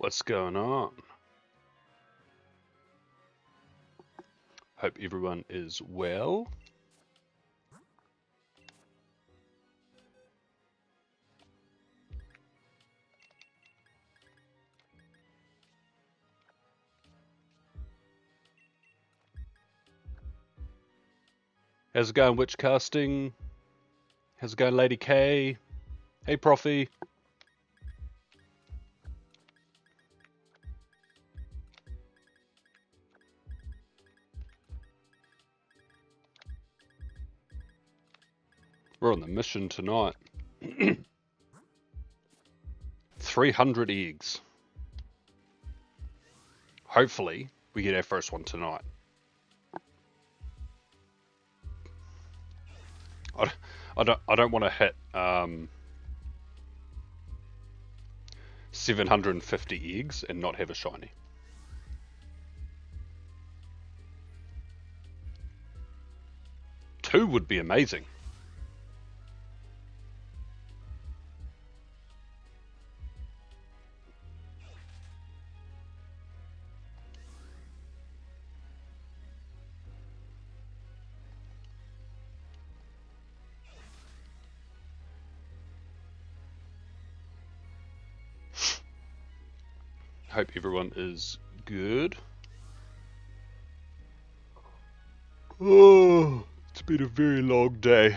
What's going on? Hope everyone is well. How's it going, Witchcasting? How's it going, Lady K? Hey, Profi. We're on the mission tonight. 300 eggs. Hopefully, we get our first one tonight. I don't want to hit 750 eggs and not have a shiny. Two would be amazing. Hope everyone is good. Oh, it's been a very long day.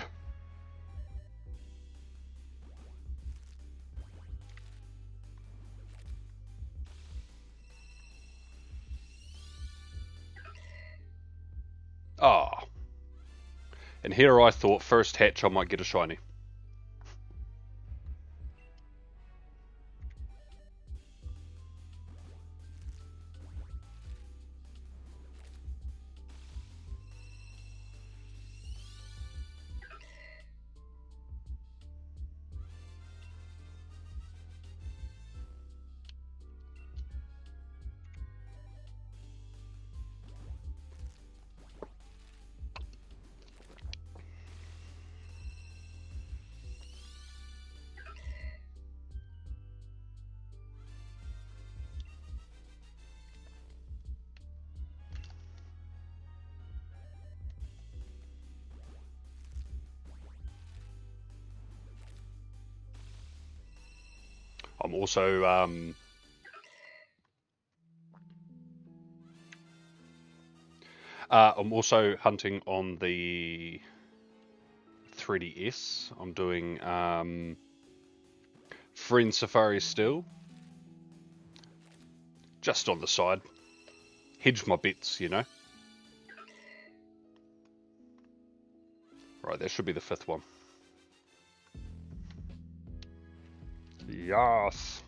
Ah. And here I thought first hatch I might get a shiny. I'm also hunting on the 3DS. I'm doing Friend Safari still. Just on the side. Hedge my bets, you know. Right, that should be the fifth one. Yes.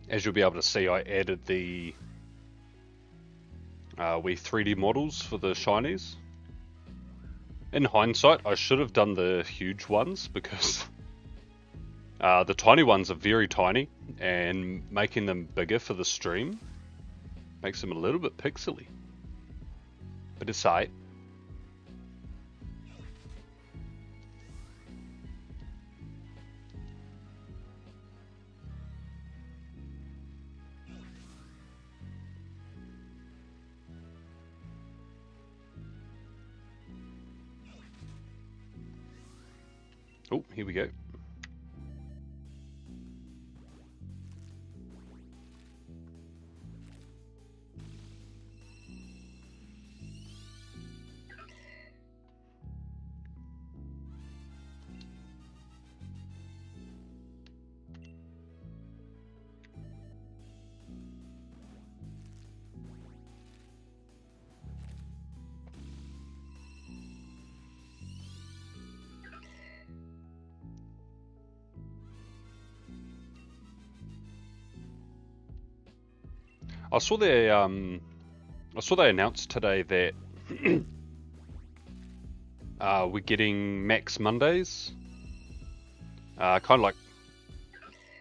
As you'll be able to see, I added the we 3D models for the shinies. In hindsight, I should have done the huge ones because the tiny ones are very tiny, and making them bigger for the stream makes them a little bit pixely. But it's alright. Oh, here we go. I saw they announced today that we're getting Max Mondays, kind of like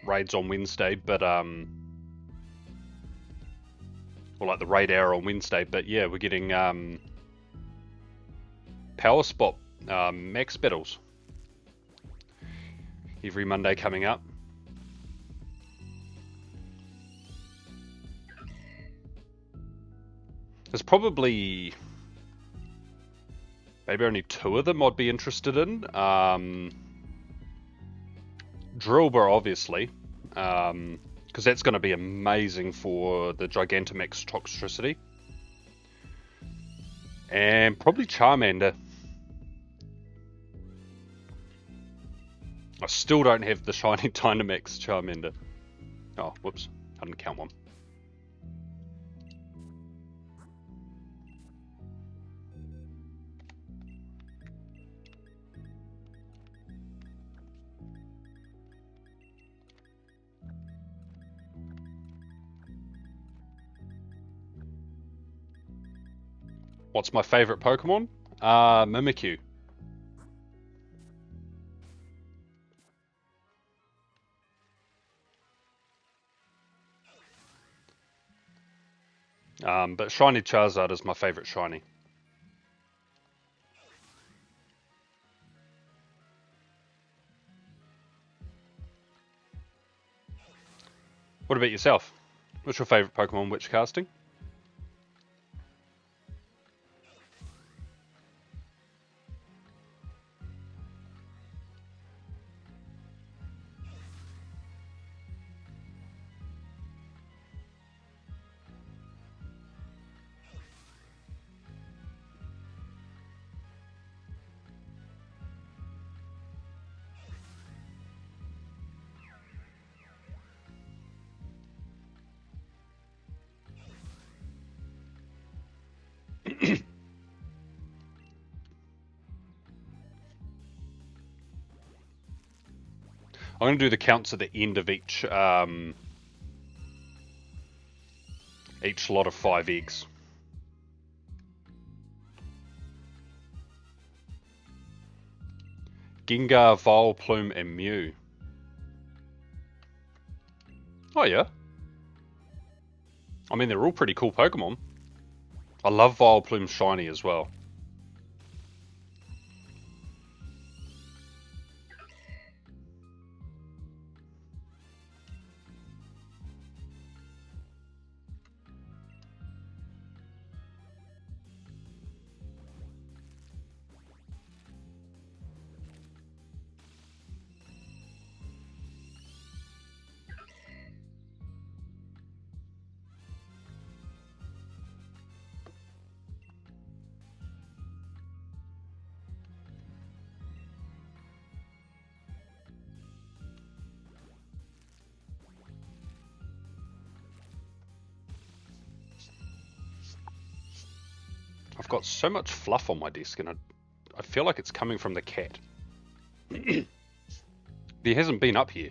raids on Wednesday, but or like the raid hour on Wednesday. But yeah, we're getting Power Spot Max battles every Monday coming up. There's probably maybe only 2 of them I'd be interested in. Drillbur, obviously, because that's going to be amazing for the Gigantamax toxicity. And probably Charmander. I still don't have the Shiny Dynamax Charmander. Oh, whoops. I didn't count one. What's my favorite Pokemon? Mimikyu. But Shiny Charizard is my favorite shiny. What about yourself? What's your favorite Pokemon Witch casting? I'm going to do the counts at the end of each lot of 5 eggs. Gengar, Vileplume, and Mew. Oh yeah. I mean, they're all pretty cool Pokemon. I love Vileplume Shiny as well. I've got so much fluff on my desk and I feel like it's coming from the cat. He hasn't been up here.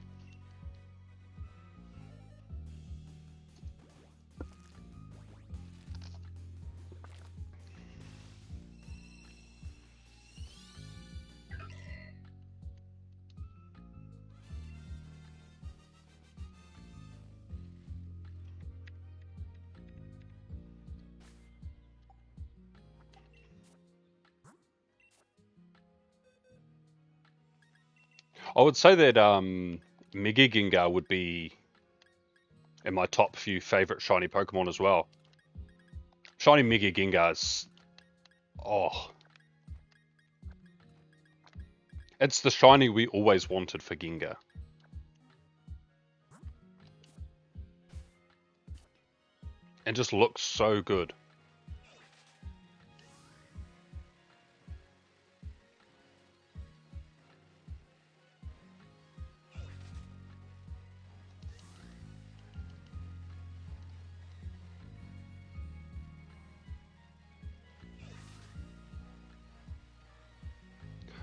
I would say that Mega Gengar would be in my top few favorite shiny Pokemon as well. Shiny Mega Gengar is... oh. It's the shiny we always wanted for Gengar. And just looks so good.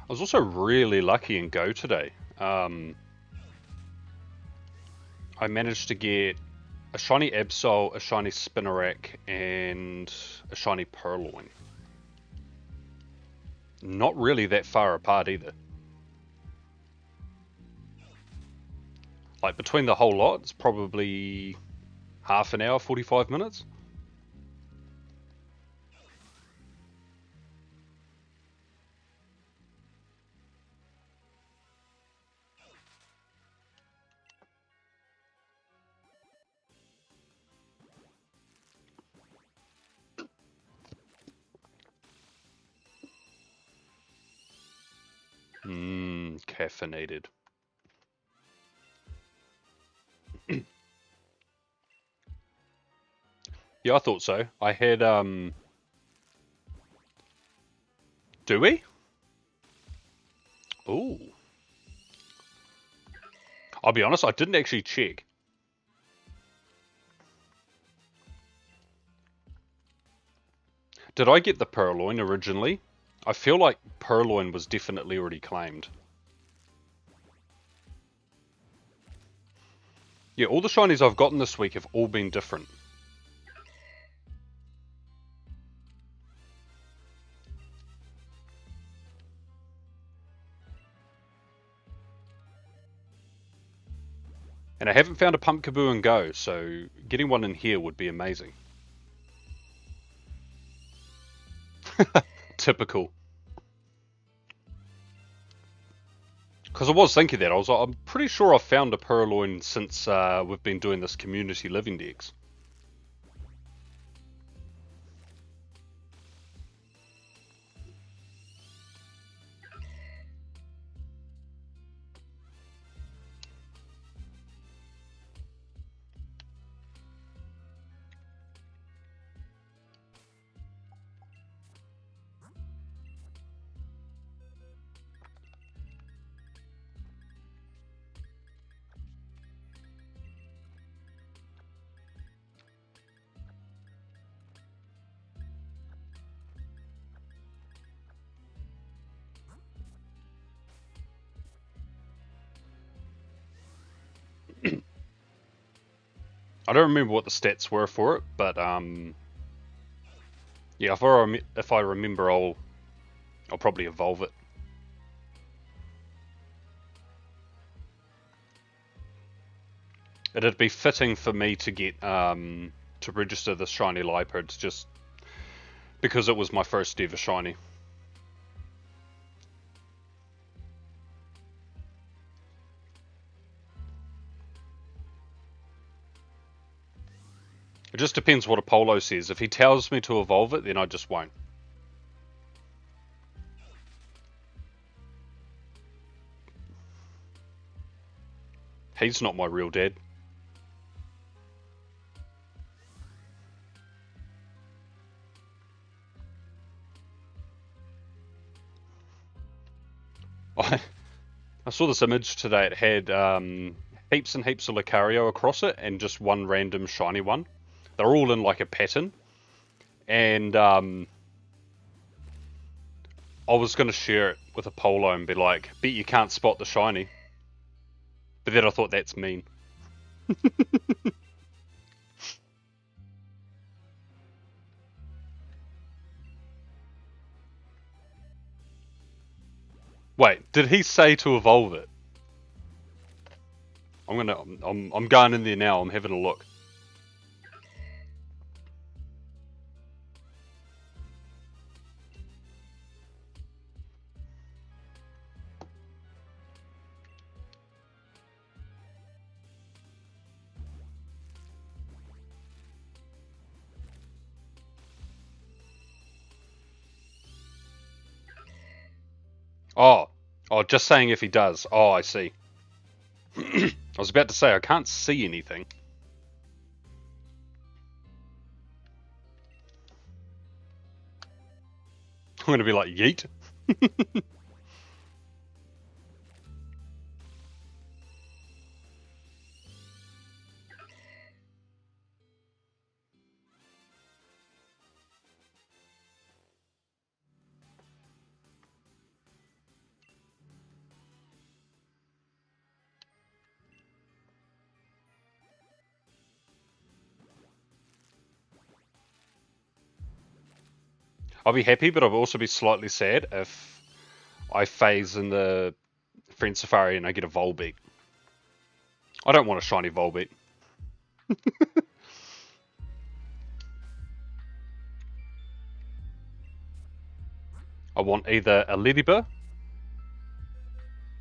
I was also really lucky in Go today. I managed to get A shiny Absol, a shiny Spinarak, and a shiny Purloin. Not really that far apart either. Like between the whole lot, it's probably half an hour, 45 minutes. Caffeinated. Yeah, I thought so. I had, do we? Ooh. I'll be honest, I didn't actually check. Did I get the Purloin originally? I feel like Purloin was definitely already claimed. Yeah, all the shinies I've gotten this week have all been different. And I haven't found a Pumpkaboo and Go, so getting one in here would be amazing. Typical. Because I was thinking that. I was like, I'm pretty sure I've found a Purloin since we've been doing this community living dex. I don't remember what the stats were for it, but yeah, if I remember, I'll probably evolve it. It'd be fitting for me to get to register the shiny Lipids just because it was my first ever shiny. It just depends what Apollo says. If he tells me to evolve it, then I just won't. He's not my real dad. I saw this image today. It had heaps and heaps of Lucario across it and just one random shiny one. They're all in like a pattern. And I was going to share it with Apollo and be like, bet you can't spot the shiny. But then I thought that's mean. Wait, did he say to evolve it? I'm going in there now. I'm having a look. Oh, just saying if he does. Oh, I see. I was about to say I can't see anything. I'm going to be like, yeet. I'll be happy, but I'll also be slightly sad if I phase in the Friend Safari and I get a Volbeat. I don't want a shiny Volbeat. I want either a Ladybird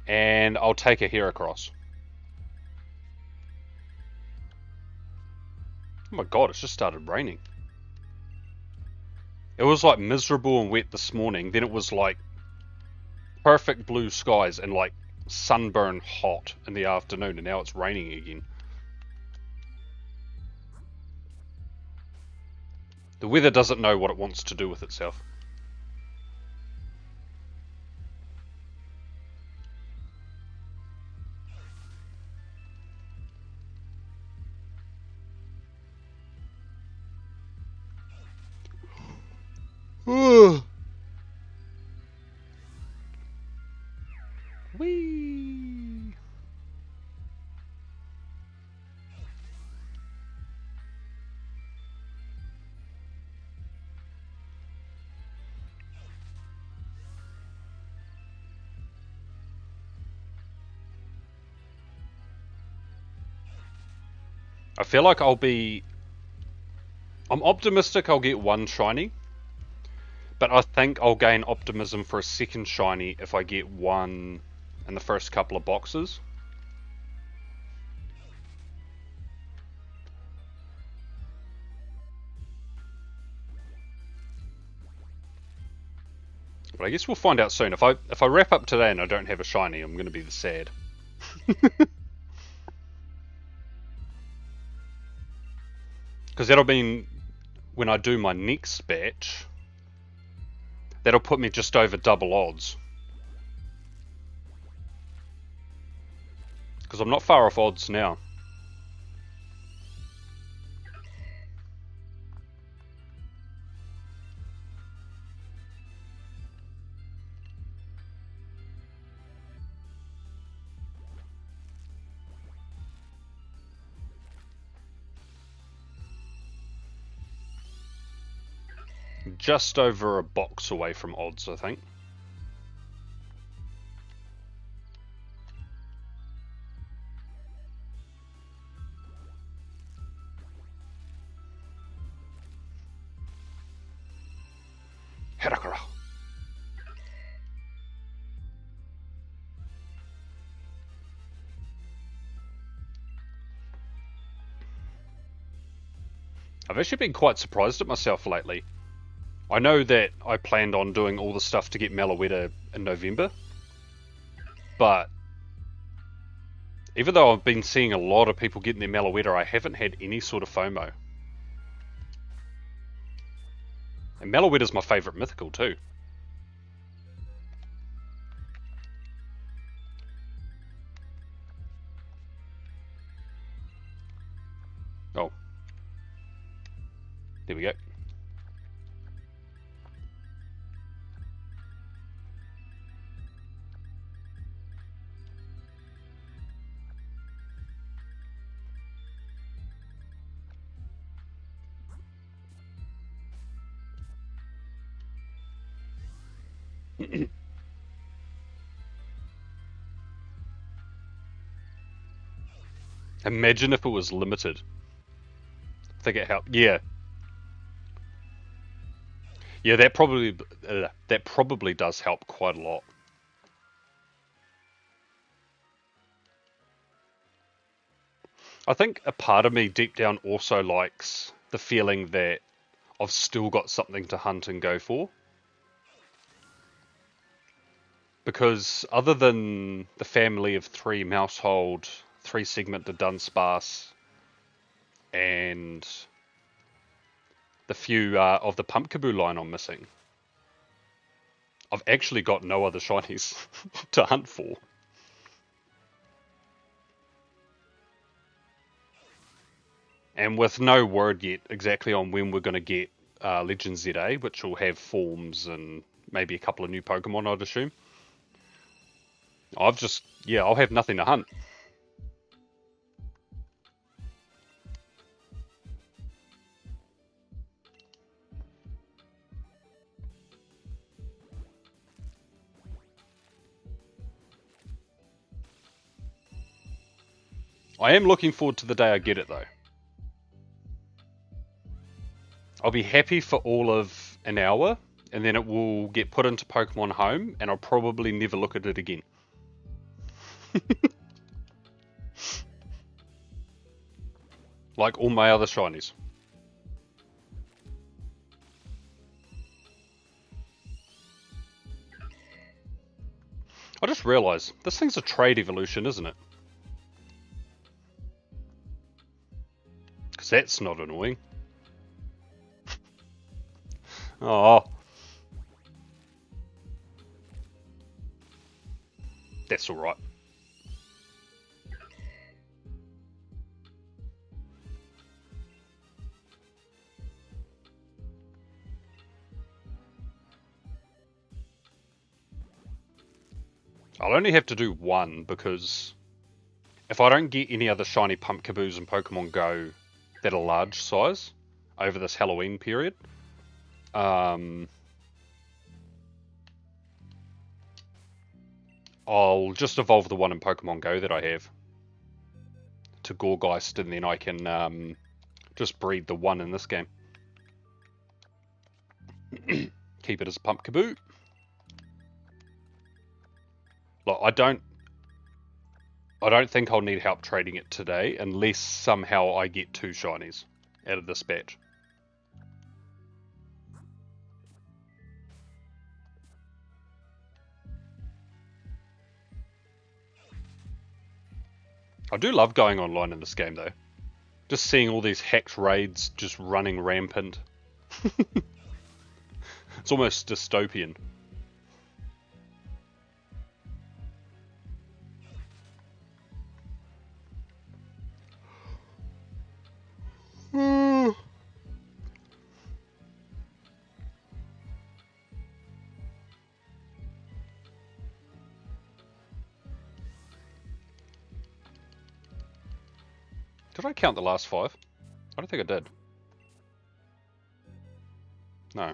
and I'll take a Heracross. Oh my god, it's just started raining. It was like miserable and wet this morning, then it was like perfect blue skies and like sunburn hot in the afternoon, and now it's raining again. The weather doesn't know what it wants to do with itself. Whee! I feel like I'm optimistic I'll get one shiny, but I think I'll gain optimism for a second shiny if I get one in the first couple of boxes. But I guess we'll find out soon. If I wrap up today and I don't have a shiny, I'm going to be sad. Because that'll mean when I do my next batch, that'll put me just over double odds. Because I'm not far off odds now. Just over a box away from odds, I think. Herakara. I've actually been quite surprised at myself lately. I know that I planned on doing all the stuff to get Meloetta in November, but even though I've been seeing a lot of people getting their Meloetta, I haven't had any sort of FOMO. And Meloetta's my favourite mythical too. Oh. There we go. Imagine if it was limited. I think it helped. Yeah. Yeah, that probably does help quite a lot. I think a part of me deep down also likes the feeling that I've still got something to hunt and go for. Because other than the family of three Mousehold, three segmented Dunsparce, and the few of the Pumpkaboo line I'm missing, I've actually got no other shinies to hunt for. And with no word yet exactly on when we're going to get Legend ZA, which will have forms and maybe a couple of new Pokemon, I'd assume. I'll have nothing to hunt. I am looking forward to the day I get it, though. I'll be happy for all of an hour, and then it will get put into Pokemon Home, and I'll probably never look at it again. Like all my other shinies. I just realised, this thing's a trade evolution, isn't it? Because that's not annoying. Oh. That's alright. I'll only have to do one because if I don't get any other shiny Pumpkaboos in Pokemon Go that are large size over this Halloween period, I'll just evolve the one in Pokemon Go that I have to Gorgeist, and then I can just breed the one in this game. Keep it as a Pumpkaboo. Look, I don't think I'll need help trading it today unless somehow I get 2 shinies out of this batch. I do love going online in this game though. Just seeing all these hacked raids just running rampant. It's almost dystopian. Did I count the last 5? I don't think I did. No.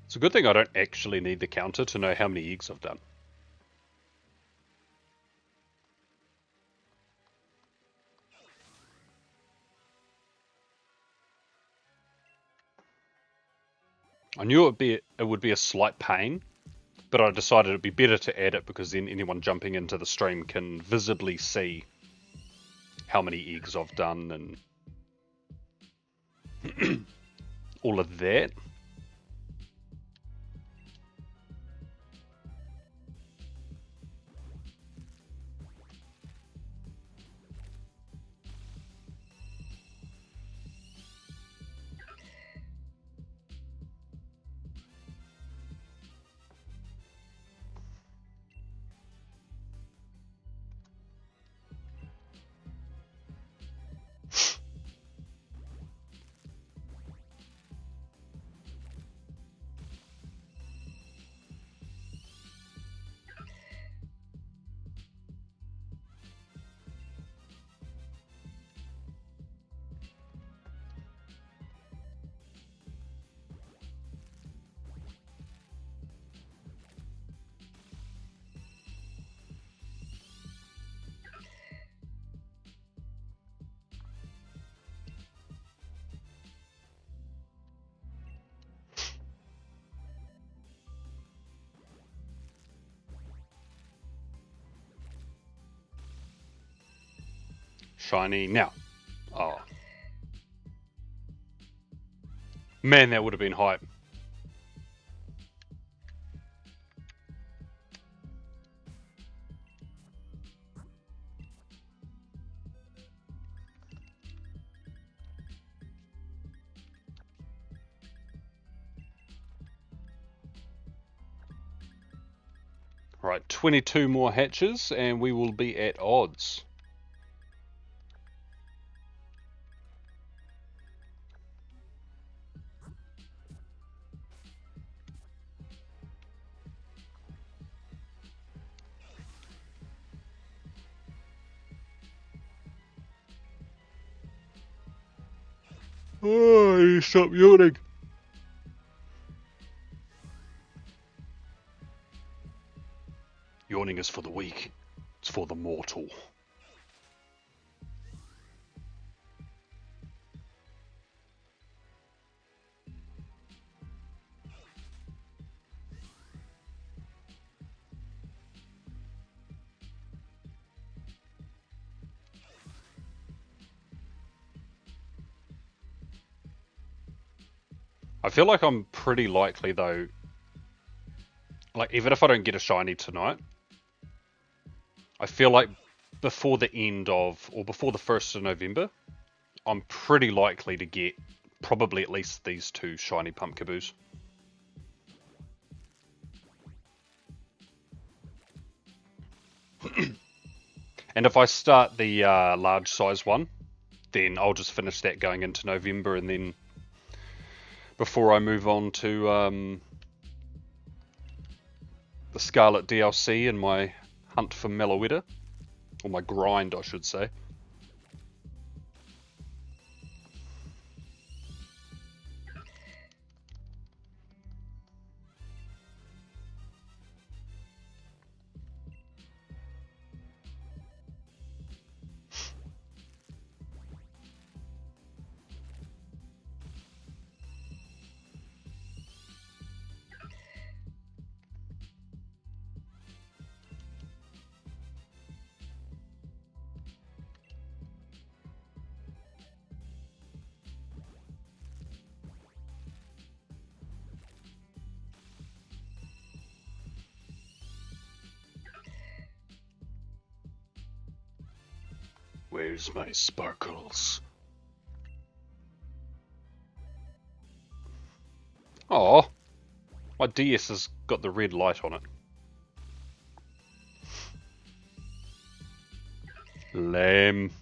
It's a good thing I don't actually need the counter to know how many eggs I've done. I knew it would be a slight pain, but I decided it'd be better to add it because then anyone jumping into the stream can visibly see how many eggs I've done and all of that. Shiny now. Oh. Man, that would have been hype. Right, 22 more hatches and we will be at odds. Oh, you stop yawning. Yawning is for the weak. It's for the mortal. I feel like I'm pretty likely though, like even if I don't get a shiny tonight, I feel like before the end of, or before the 1st of November, I'm pretty likely to get probably at least these 2 shiny Pumpkaboos. And if I start the large size one, then I'll just finish that going into November, and then before I move on to the Scarlet DLC and my hunt for Meloetta, or my grind I should say. Where's my sparkles? Oh, my DS has got the red light on it. Lame.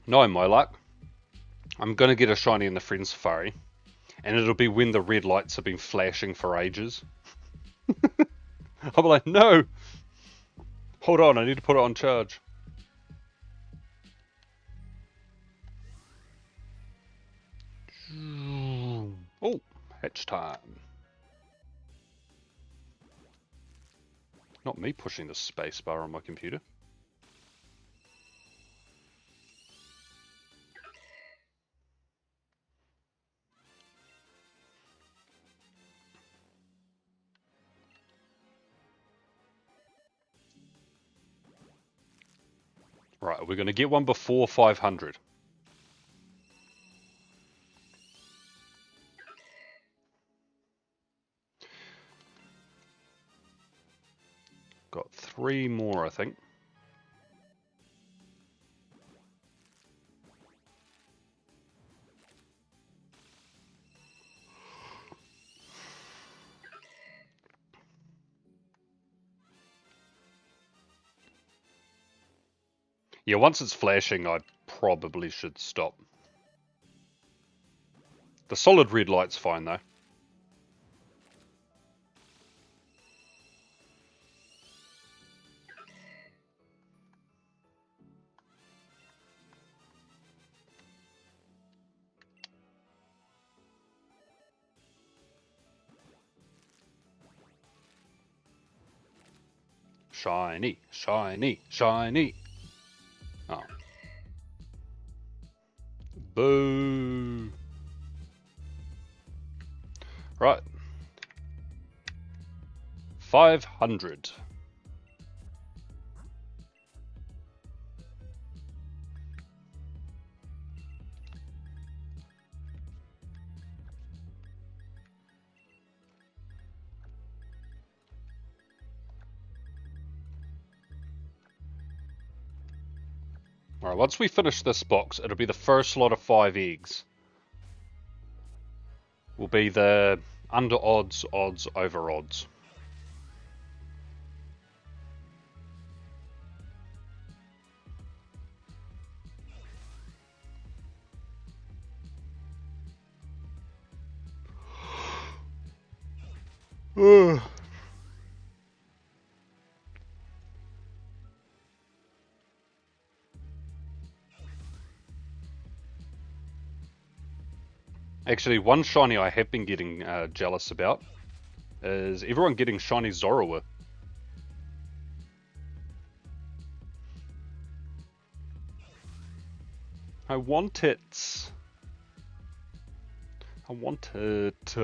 Knowing my luck, I'm gonna get a shiny in the Friend Safari, and it'll be when the red lights have been flashing for ages. I'll be like, no! Hold on, I need to put it on charge. Oh, hatch time. Not me pushing the spacebar on my computer. Right, we're going to get one before 500. Got 3 more, I think. Yeah, once it's flashing, I probably should stop. The solid red light's fine, though. Shiny, shiny, shiny. Oh. Boo. Right. 500. Alright, once we finish this box, it'll be the first lot of 5 eggs. Will be the under odds, odds, over odds. Actually, one shiny I have been getting jealous about is everyone getting shiny Zorua. I want it. I want it.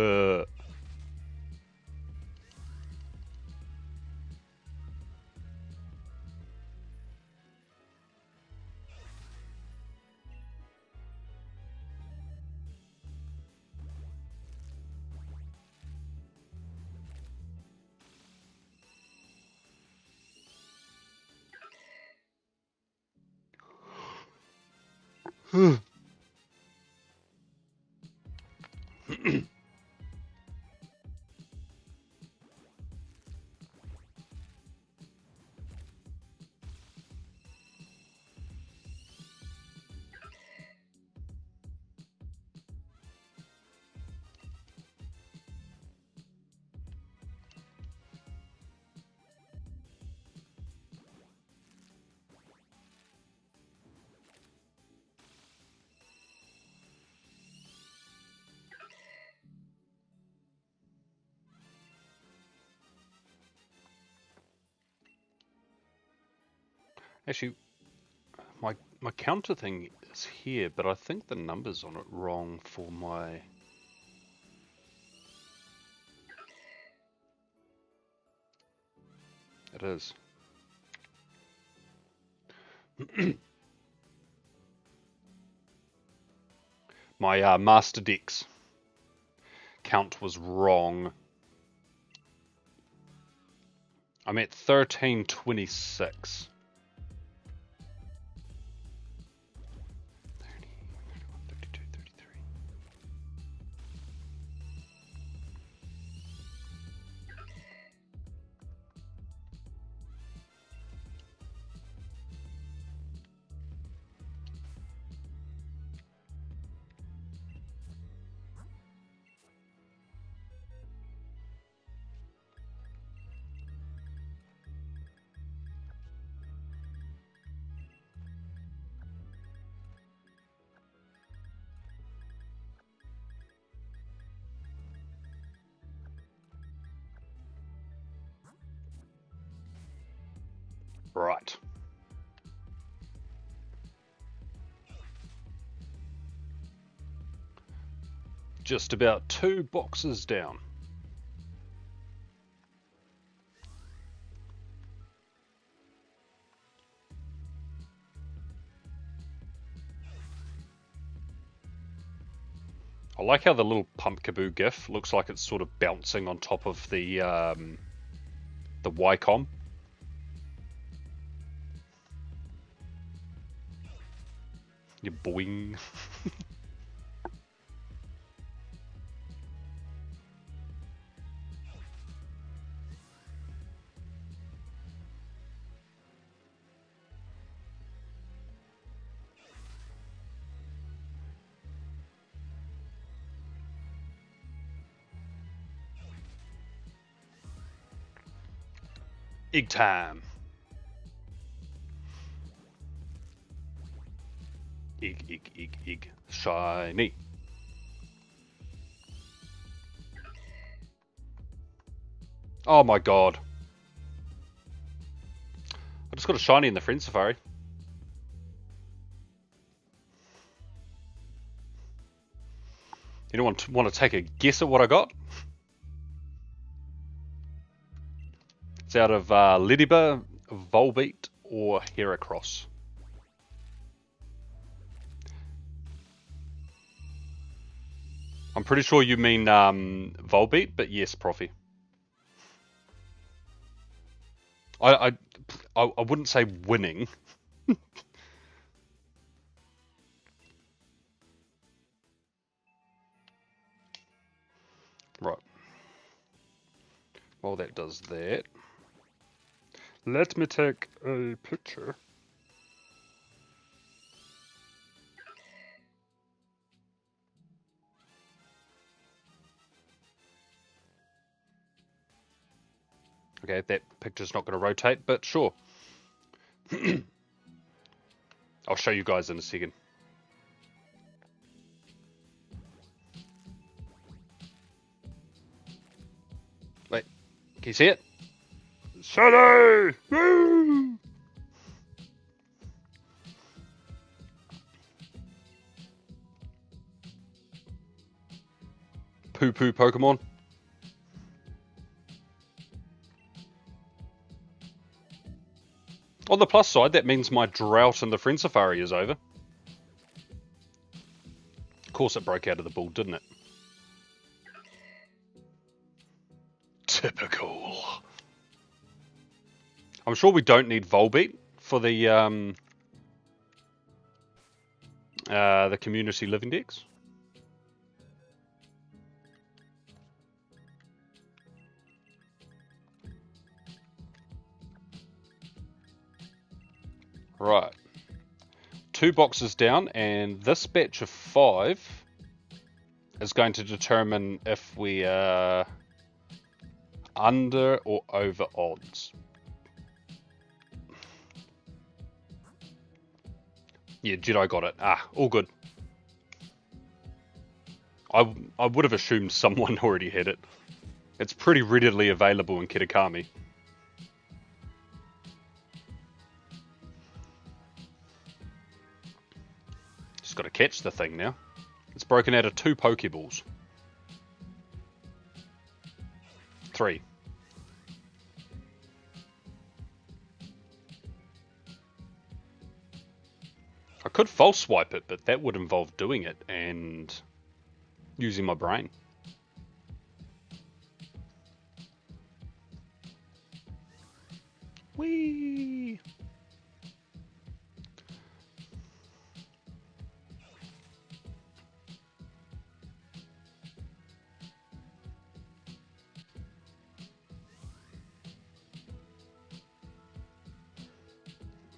Actually, my counter thing is here, but I think the number's on it wrong for my... It is. My Master Dex count was wrong. I'm at 1326. 30, 31, 32, 33. Right. Just about 2 boxes down. I like how the little Pumpkaboo gif looks like it's sort of bouncing on top of the Wycom. You boing. Egg time. Egg, egg, egg, egg. Shiny. Oh my god. just got a shiny in the Friend Safari. Anyone want to take a guess at what I got? It's out of Ledibur, Volbeat, or Heracross. I'm pretty sure you mean Volbeat, but yes, Profi. I wouldn't say winning. Right. Well, that does that. Let me take a picture. Okay, that picture's not going to rotate, but sure. I'll show you guys in a second. Wait, can you see it? Shadow! Woo! Poo-poo Pokemon. On the plus side, that means my drought in the Friend Safari is over. Of course it broke out of the bull, didn't it? Typical. I'm sure we don't need Volbeat for the community living dex. Right. 2 boxes down, and this batch of 5 is going to determine if we are under or over odds. Yeah, Jedi got it. Ah, all good. I would have assumed someone already had it. It's pretty readily available in Kitakami. Just got to catch the thing now. It's broken out of 2 Pokeballs. 3. I could false swipe it, but that would involve doing it and using my brain. Whee!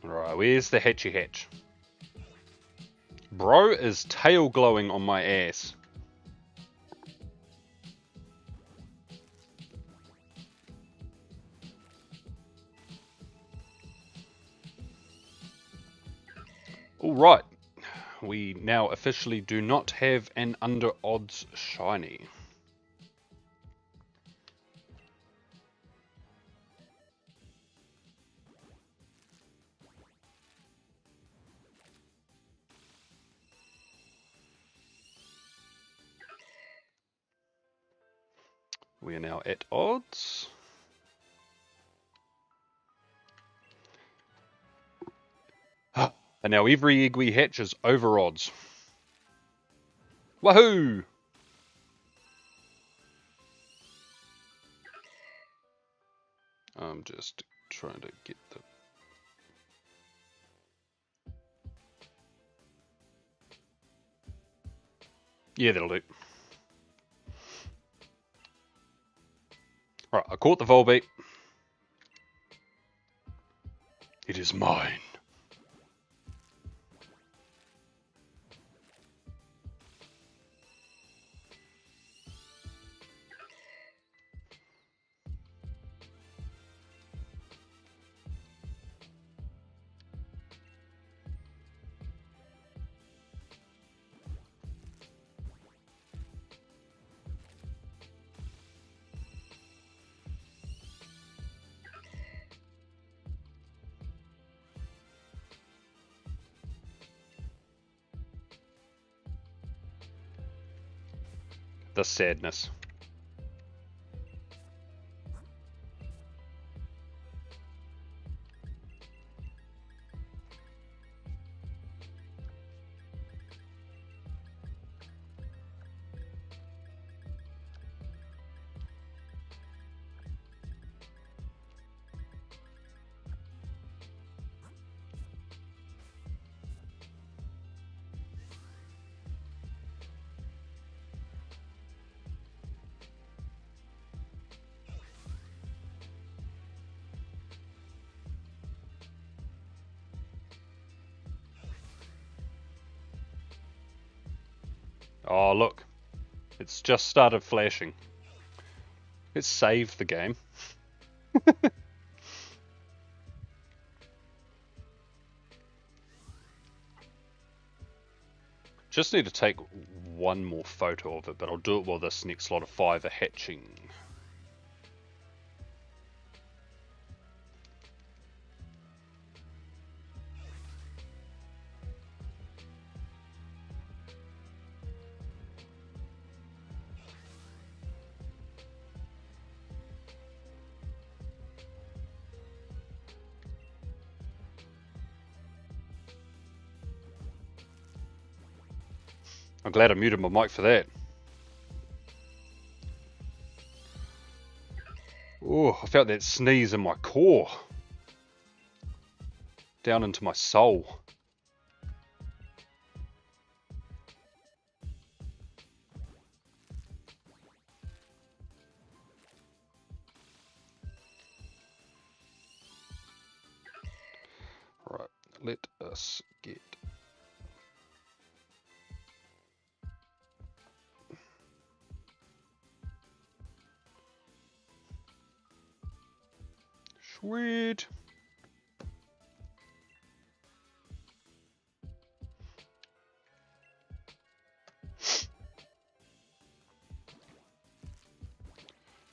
Alright, where's the Hatchy Hatch? Bro is tail glowing on my ass. Alright, we now officially do not have an under odds shiny. We are now at odds. And now every egg we hatch is over odds. Wahoo! I'm just trying to get the... Yeah, that'll do. Alright, I caught the Volbeat. It is mine. the sadness. Oh, look. It's just started flashing. Let's save the game. Just need to take one more photo of it, but I'll do it while this next lot of 5 are hatching. I'm glad I muted my mic for that. Oh, I felt that sneeze in my core. Down into my soul. Right, let us get... Sweet.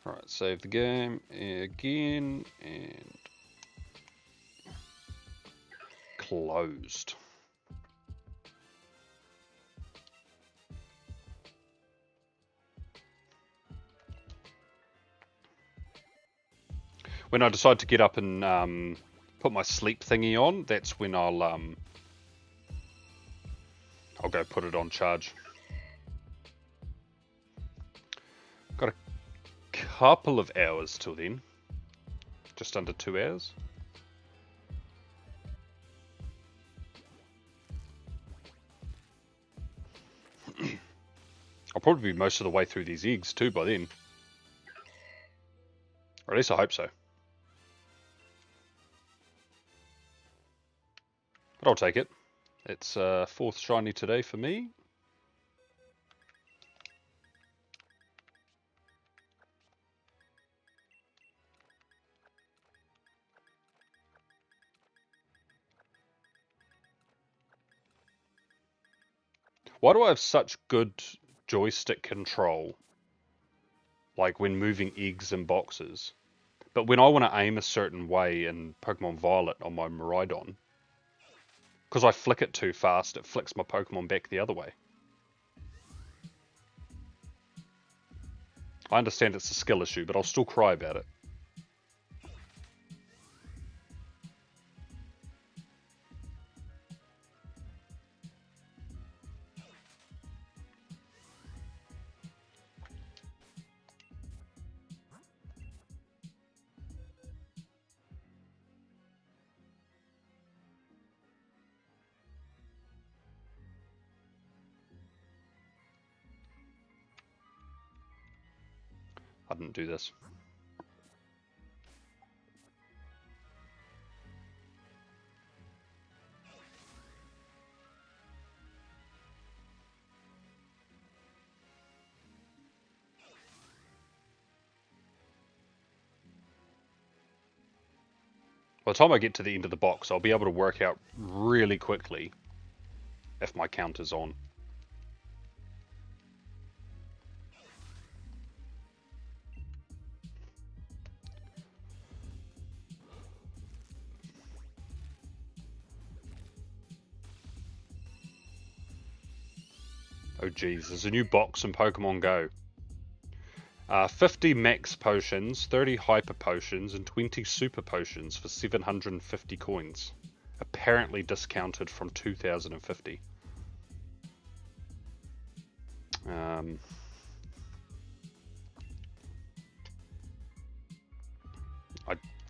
Alright, save the game again and closed. When I decide to get up and put my sleep thingy on, that's when I'll go put it on charge. Got a couple of hours till then. Just under 2 hours. I'll probably be most of the way through these eggs too by then. Or at least I hope so. But I'll take it. It's 4th shiny today for me. Why do I have such good joystick control? Like when moving eggs in boxes. But when I want to aim a certain way in Pokemon Violet on my Miraidon, because I flick it too fast, it flicks my Pokemon back the other way. I understand it's a skill issue, but I'll still cry about it. I didn't do this. By the time I get to the end of the box, I'll be able to work out really quickly if my count is on. Oh geez, there's a new box in Pokemon Go. 50 max potions, 30 hyper potions, and 20 super potions for 750 coins. Apparently discounted from 2050.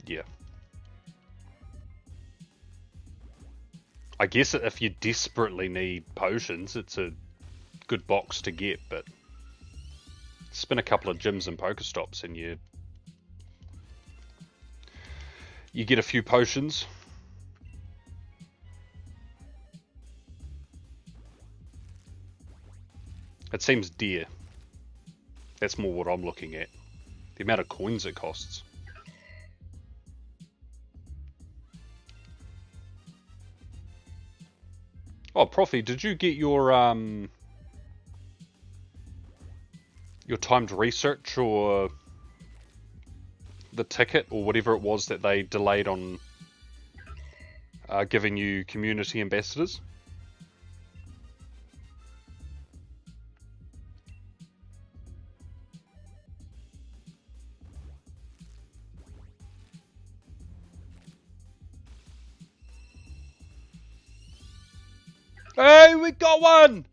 Yeah. I guess if you desperately need potions, it's a good box to get, but spin a couple of gyms and Pokestops and you get a few potions. It seems dear. That's more what I'm looking at. The amount of coins it costs. Oh, Profi, did you get your timed research or the ticket or whatever it was that they delayed on giving you community ambassadors? Hey, we got one!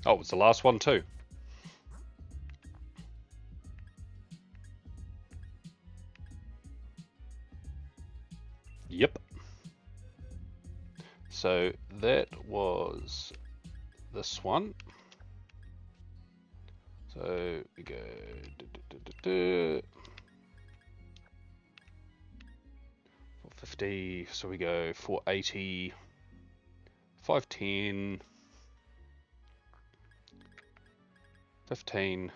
Oh, it's the last one too. Yep. So that was this one. So we go 450, so we go 480, 510, 15,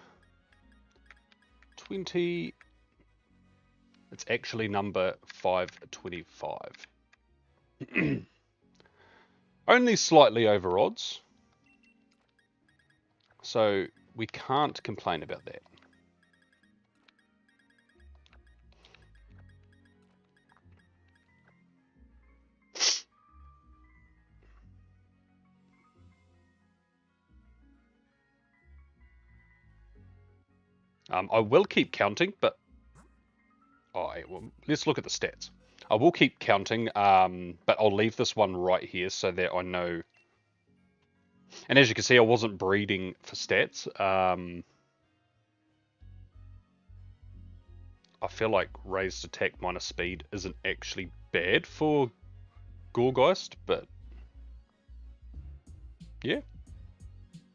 20. It's actually number 525. Only slightly over odds. So we can't complain about that. I will keep counting, but well, let's look at the stats. I will keep counting, but I'll leave this one right here so that I know. And as you can see, I wasn't breeding for stats. I feel like raised attack minus speed isn't actually bad for Gorgeist, but yeah,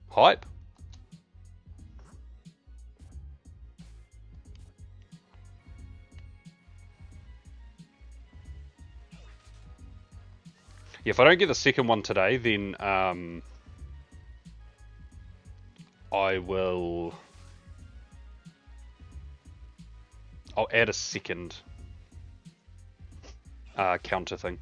hype. Yeah, if I don't get the second one today, then I'll add a second counter thing.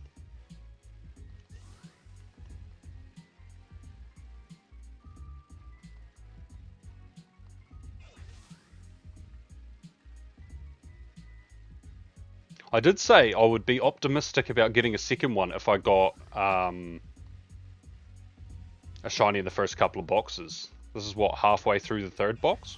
I did say I would be optimistic about getting a second one if I got a shiny in the first couple of boxes. This is what, halfway through the third box?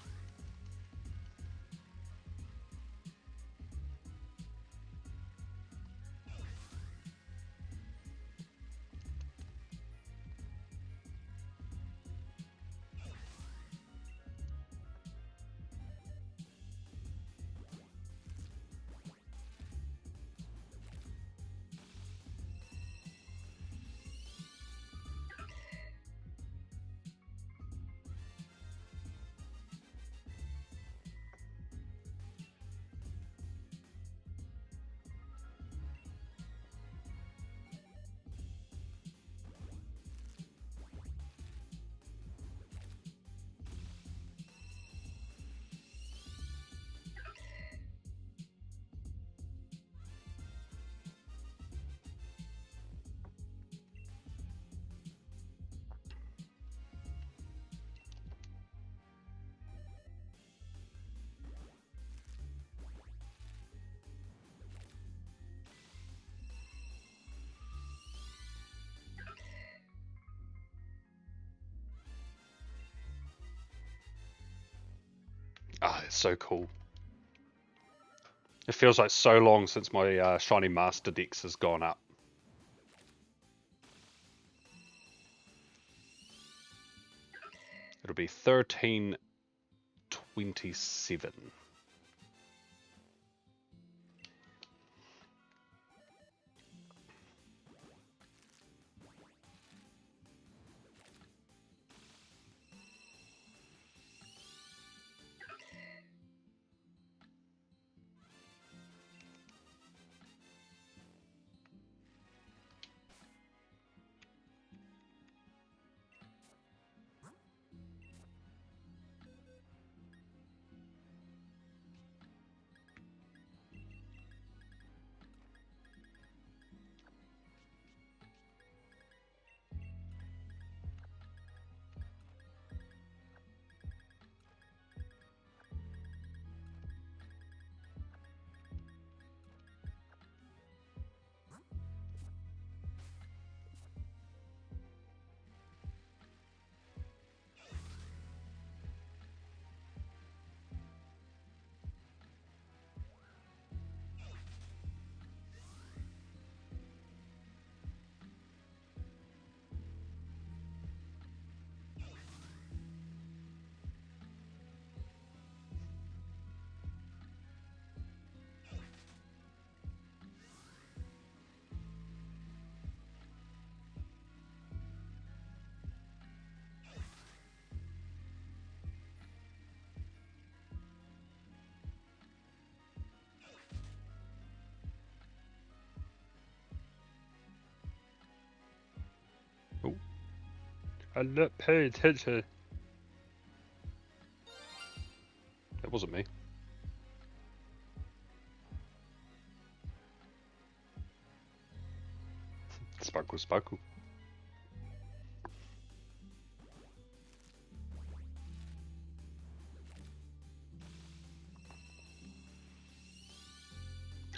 That's so cool. It feels like so long since my Shiny Master Dex has gone up. It'll be 1327. Oh, I'm not paying attention. That wasn't me. Sparkle, sparkle.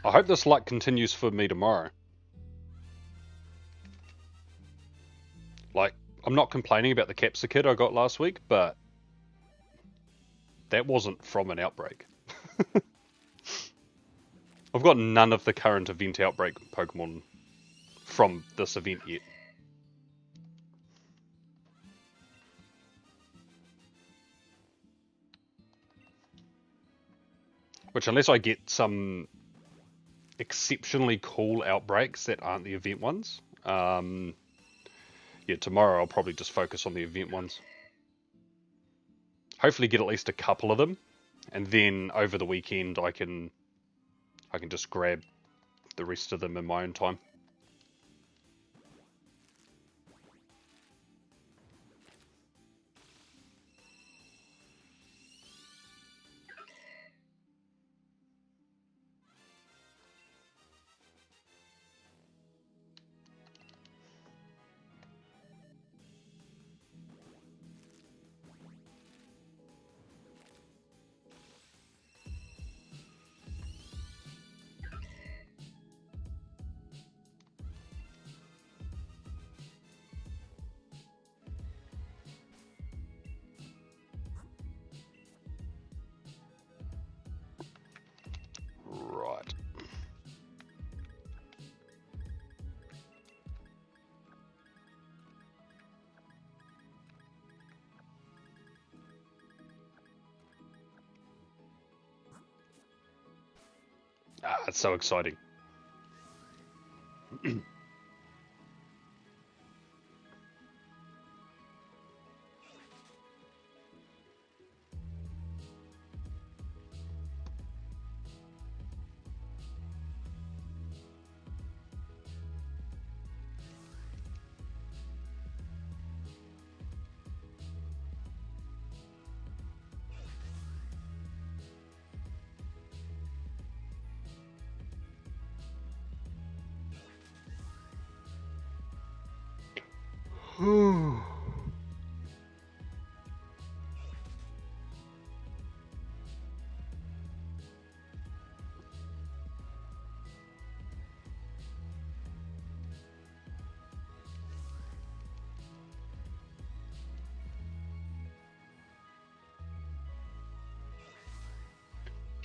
I hope this luck continues for me tomorrow. Like, I'm not complaining about the Capsicid I got last week, but that wasn't from an outbreak. I've got none of the current event outbreak Pokemon from this event yet. Which, unless I get some exceptionally cool outbreaks that aren't the event ones, yeah, tomorrow I'll probably just focus on the event ones. Hopefully get at least a couple of them, and then over the weekend I can just grab the rest of them in my own time. Right. Ah, it's so exciting.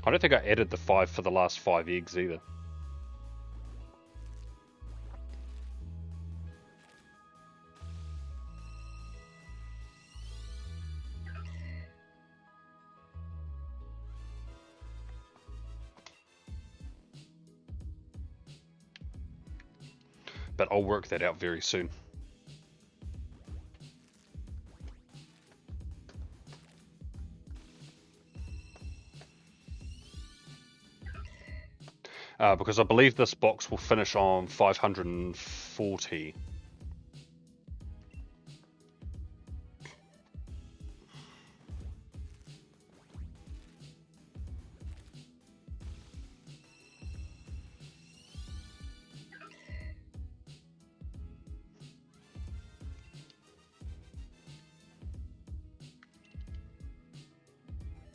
I don't think I added the 5 for the last 5 eggs either. But I'll work that out very soon. Because I believe this box will finish on 540.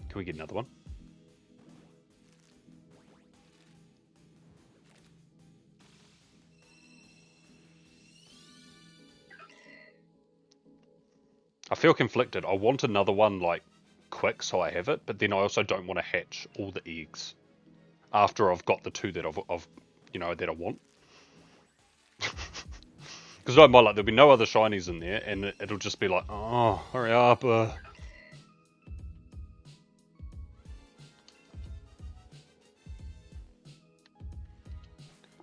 Can we get another one? I feel conflicted. I want another one like quick so I have it, but then I also don't want to hatch all the eggs after I've got the 2 that I've that I want. Because I might like there'll be no other shinies in there, and it'll just be like, oh, hurry up.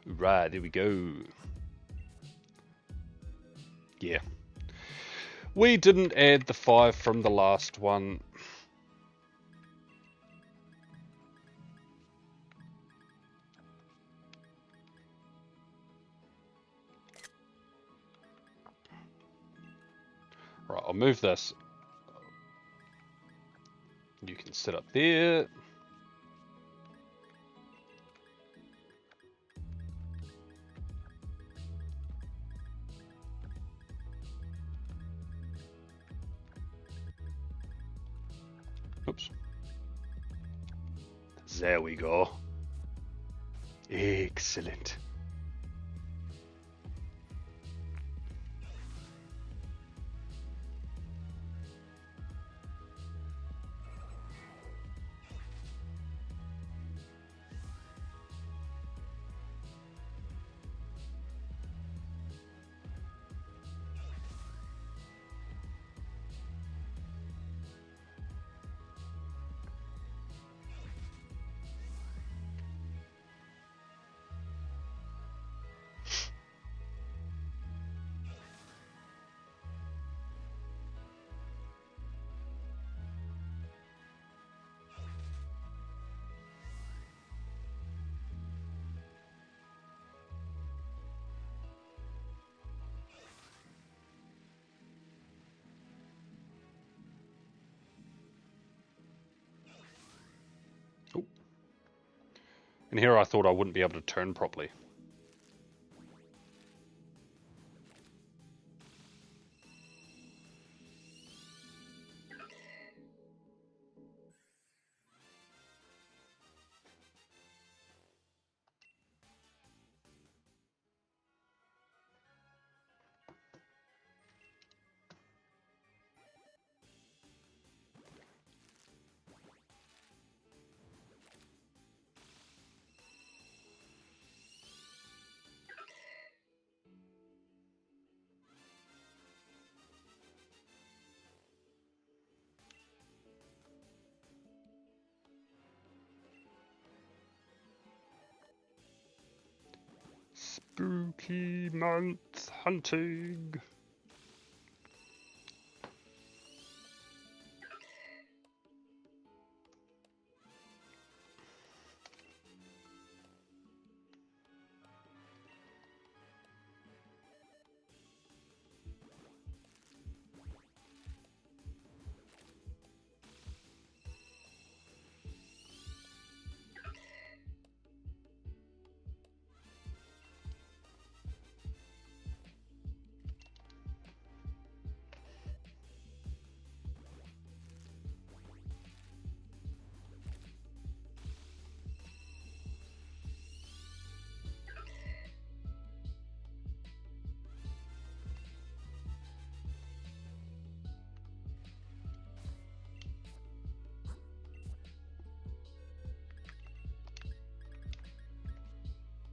Right, there we go. Yeah. We didn't add the 5 from the last one. Right, I'll move this. You can sit up there. Oops. There we go. Excellent. Oh. And here I thought I wouldn't be able to turn properly. Spooky month hunting.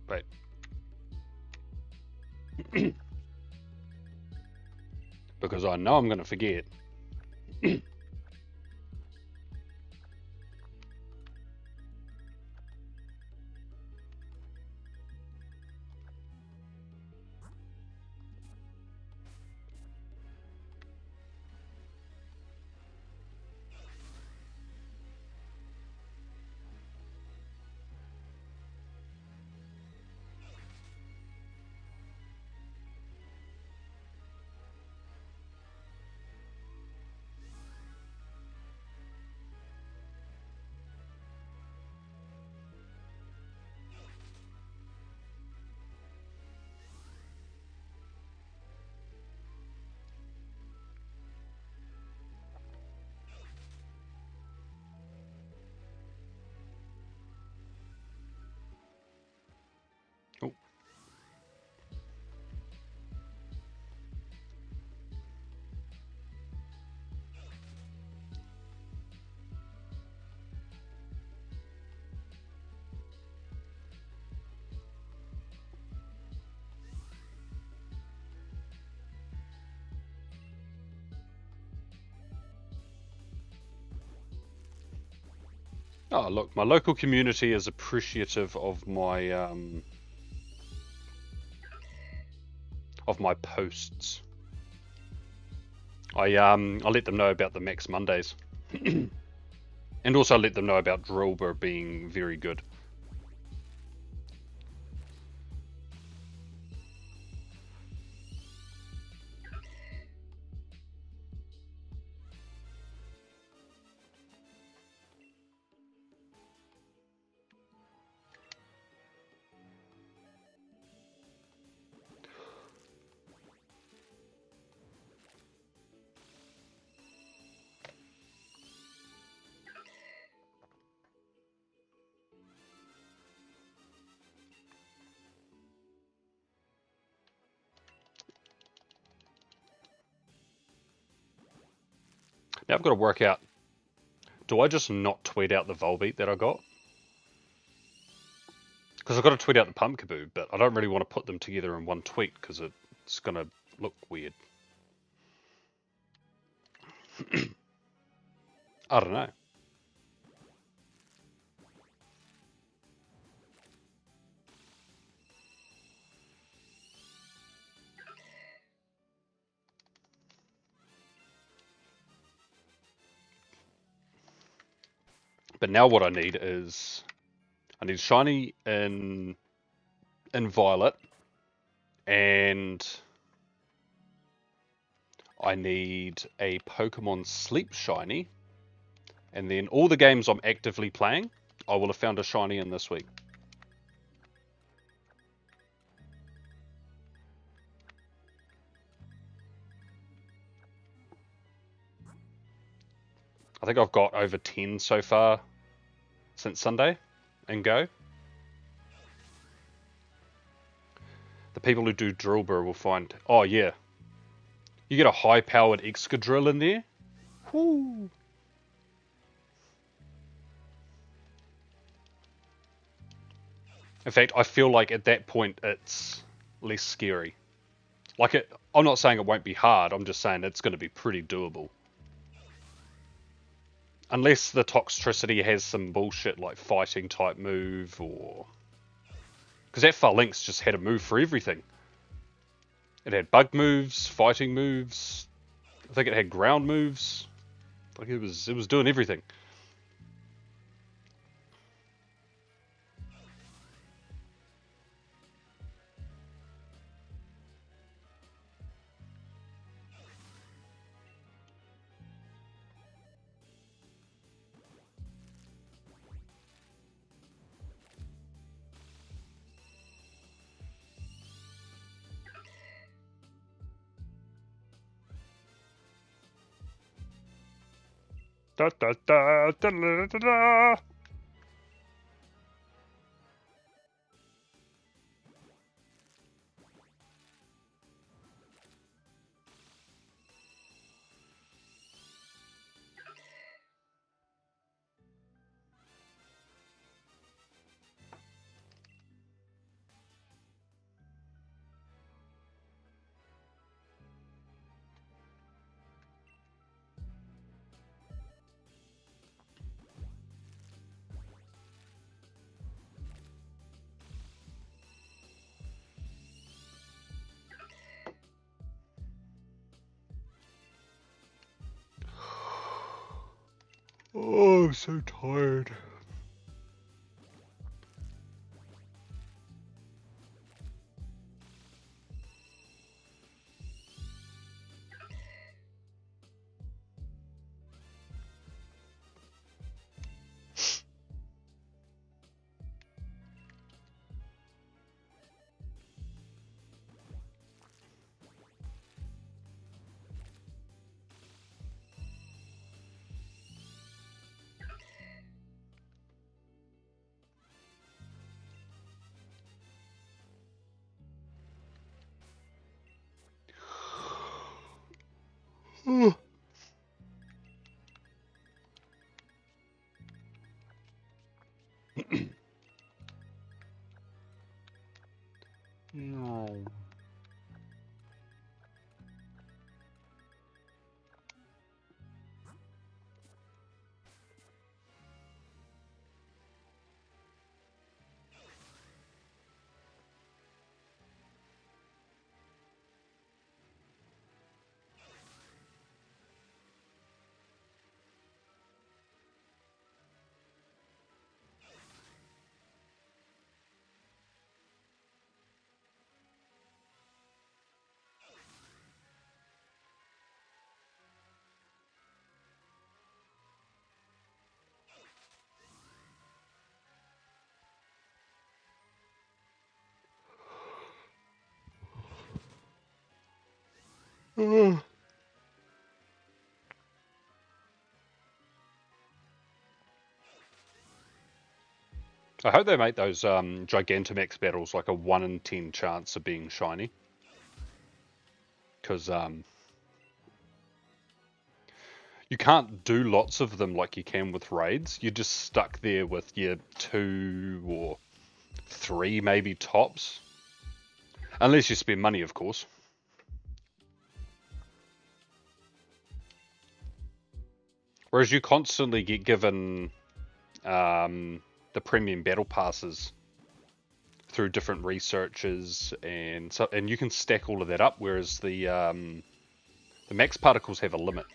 Wait. Because I know I'm going to forget. Oh. Oh, look, my local community is appreciative of my posts. I let them know about the Max Mondays. And also let them know about Drillbur being very good. Now I've got to work out, do I just not tweet out the Volbeat that I got? Because I've got to tweet out the Pumpkaboo, but I don't really want to put them together in one tweet because it's going to look weird. I don't know. But now what I need is, I need Shiny in Violet, and I need a Pokemon Sleep Shiny, and then all the games I'm actively playing, I will have found a Shiny in this week. I think I've got over 10 so far since Sunday and Go. The people who do Drillbur will find... Oh, yeah. You get a high-powered Excadrill in there. Whoo! In fact, I feel like at that point it's less scary. Like, I'm not saying it won't be hard, I'm just saying it's going to be pretty doable. Unless the Toxtricity has some bullshit like fighting type move, or... Because that Phalanx just had a move for everything. It had bug moves, fighting moves. I think it had ground moves. Like it was doing everything. Da, da, da, da, da, da, da. I'm so tired. No. I hope they make those Gigantamax battles like a 1 in 10 chance of being shiny. Because you can't do lots of them like you can with raids. You're just stuck there with your 2 or 3 maybe tops. Unless you spend money, of course. Whereas you constantly get given the premium battle passes through different researches, and you can stack all of that up. Whereas the max particles have a limit.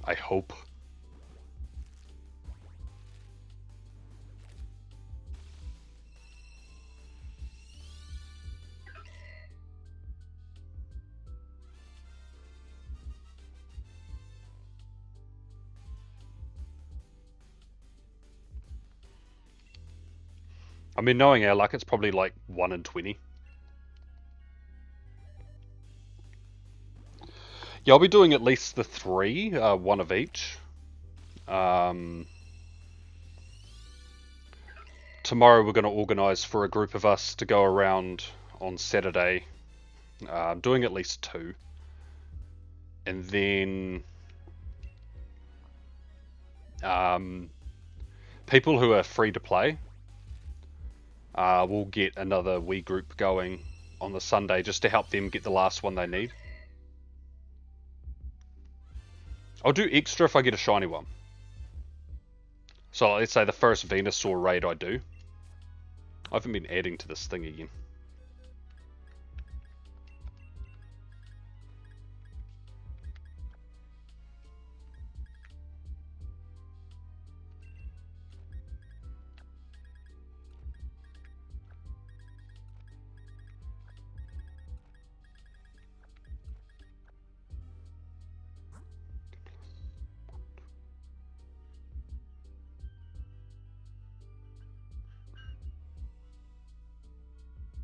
I hope. I mean, knowing our luck, it's probably like 1 in 20. Yeah, I'll be doing at least the 3, 1 of each. Tomorrow we're going to organise for a group of us to go around on Saturday, doing at least 2. And then people who are free to play will get another Wii group going on the Sunday just to help them get the last one they need. I'll do extra if I get a shiny one. So let's say the first Venusaur raid I do. I haven't been adding to this thing again.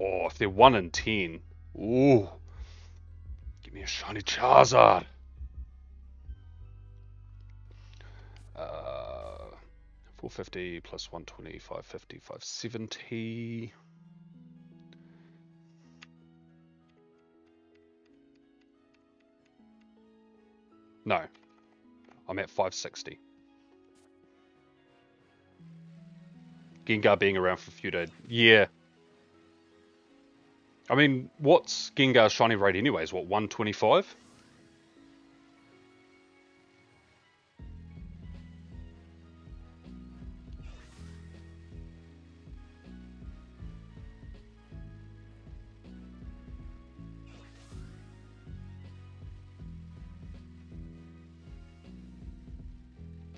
Oh, if they're 1 in 10. Ooh. Give me a shiny Charizard. 450 plus 120, 550, 570. No. I'm at 560. Gengar being around for a few days. Yeah. I mean, what's Gengar's shiny rate anyways? What, 125?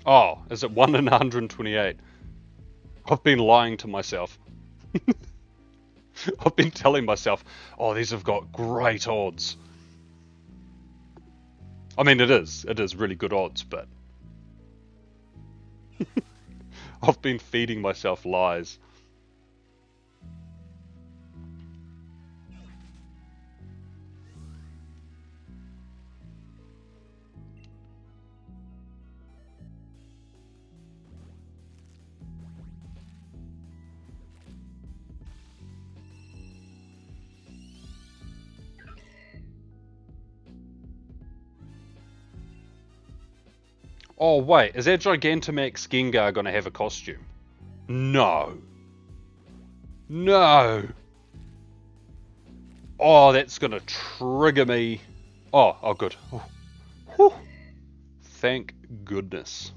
Oh, is it 1 in 128? I've been lying to myself. I've been telling myself, oh, these have got great odds. I mean, it is really good odds, but I've been feeding myself lies. Oh, wait, is that Gigantamax Gengar gonna have a costume? No. No. Oh, that's gonna trigger me. Oh, good. Oh, whew. Thank goodness.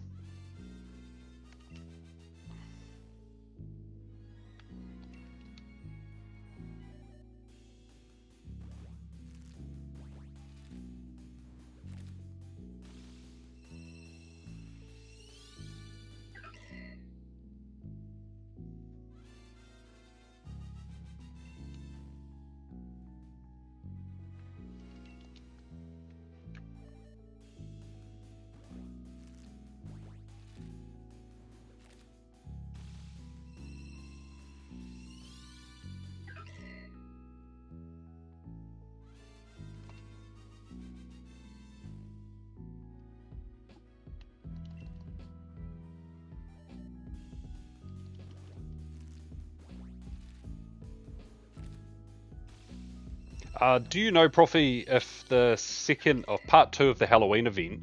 Do you know, Profi, if the second of part 2 of the Halloween event,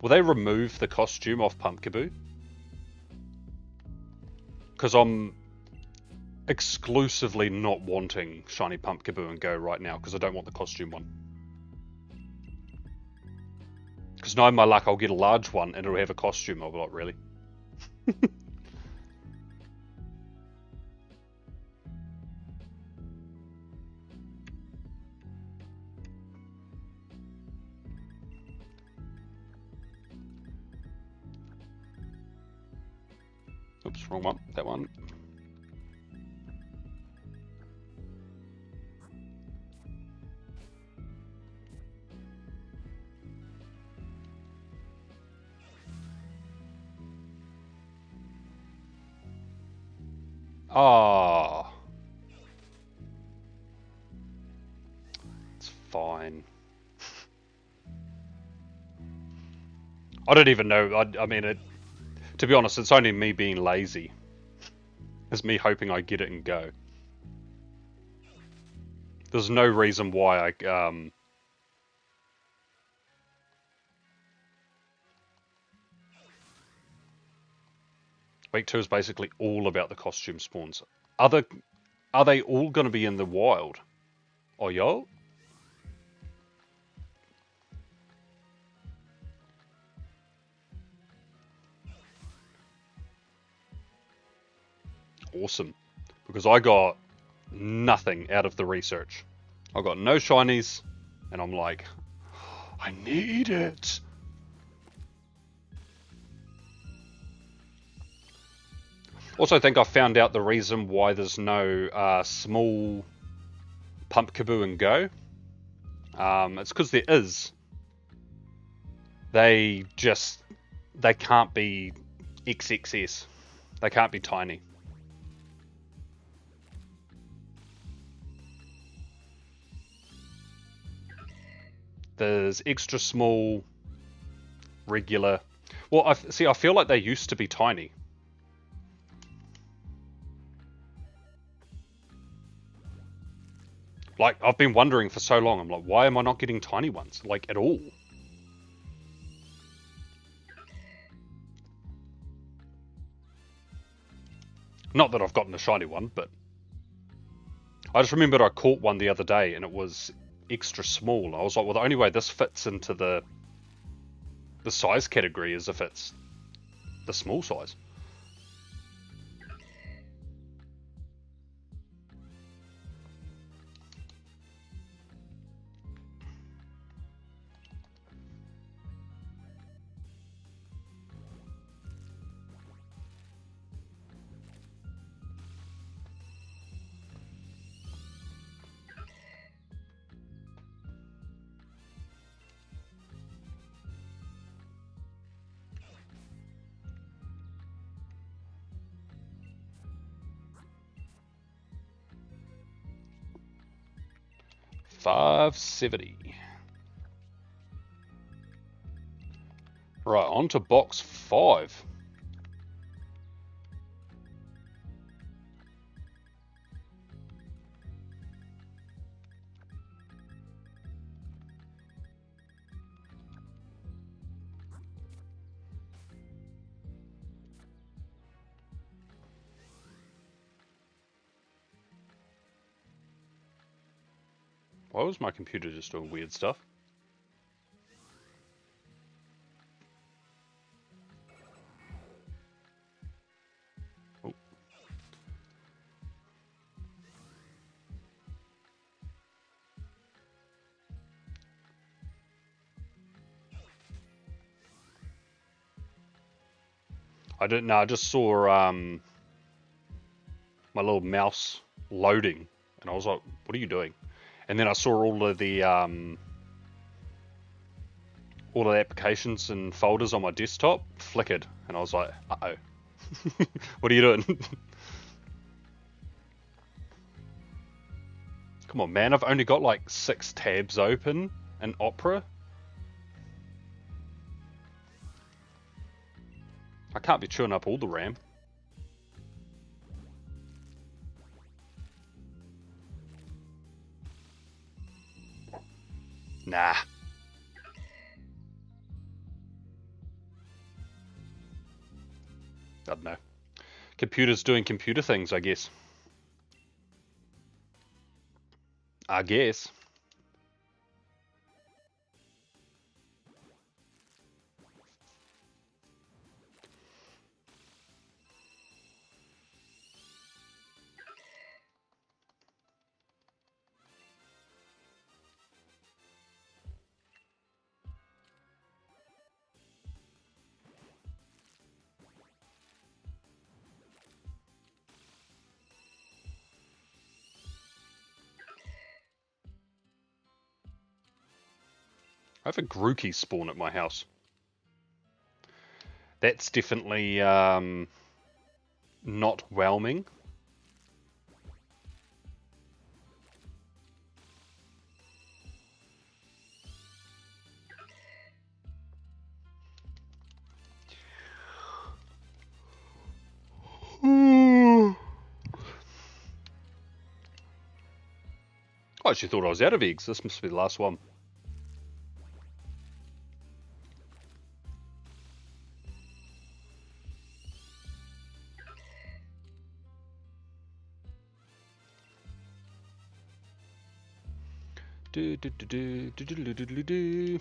will they remove the costume off Pumpkaboo? Because I'm exclusively not wanting Shiny Pumpkaboo and Go right now, because I don't want the costume one. Because knowing my luck, I'll get a large one and it'll have a costume. I'll be like, really? Oops, wrong one. That one. Ah, it's fine. I don't even know. I mean, to be honest, it's only me being lazy. It's me hoping I get it and go. There's no reason why week 2 is basically all about the costume spawns. Are they all going to be in the wild? Oh, yo? Awesome. Because I got nothing out of the research. I got no shinies, and I'm like, I need it. Also, think I found out the reason why there's no small Pumpkaboo and Go. It's because there is. They can't be XXS. They can't be tiny. There's extra small, regular. Well, I feel like they used to be tiny. Like, I've been wondering for so long. I'm like, why am I not getting tiny ones? Like, at all? Not that I've gotten a shiny one, but I just remembered I caught one the other day and it was extra small. I was like, well, the only way this fits into the size category is if it's the small size. 570. Right, on to box 5. Why was my computer just doing weird stuff? Oh. I didn't know, I just saw my little mouse loading, and I was like, what are you doing? And then I saw all of the applications and folders on my desktop flickered, and I was like, uh-oh. What are you doing? Come on, man, I've only got like 6 tabs open in Opera. I can't be chewing up all the RAM. Nah. I don't know. Computer's doing computer things, I guess. I guess. I have a Grookey spawn at my house. That's definitely not whelming. I actually thought I was out of eggs. This must be the last one. Do do do do do do do do do.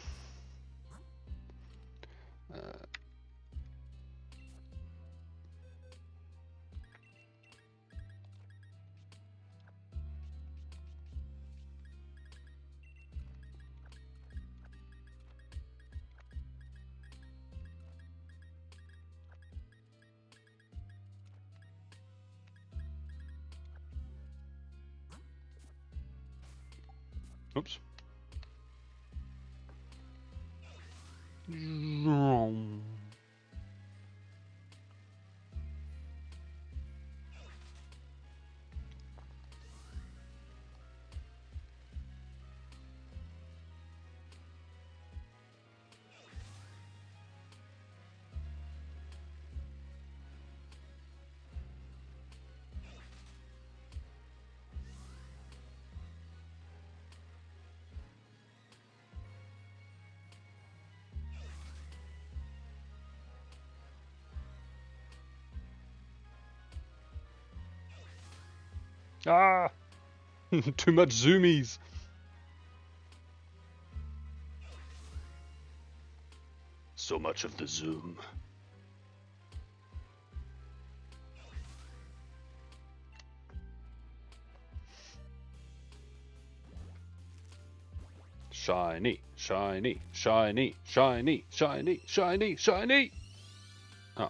Oops. Ah! Too much zoomies. So much of the zoom. Shiny, shiny, shiny, shiny, shiny, shiny, shiny. Oh.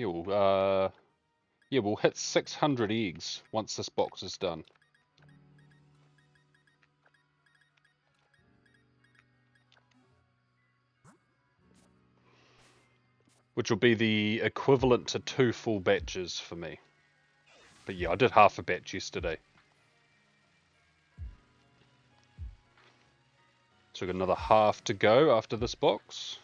we'll hit 600 eggs once this box is done. Which will be the equivalent to 2 full batches for me. But yeah, I did half a batch yesterday. So we've got another half to go after this box.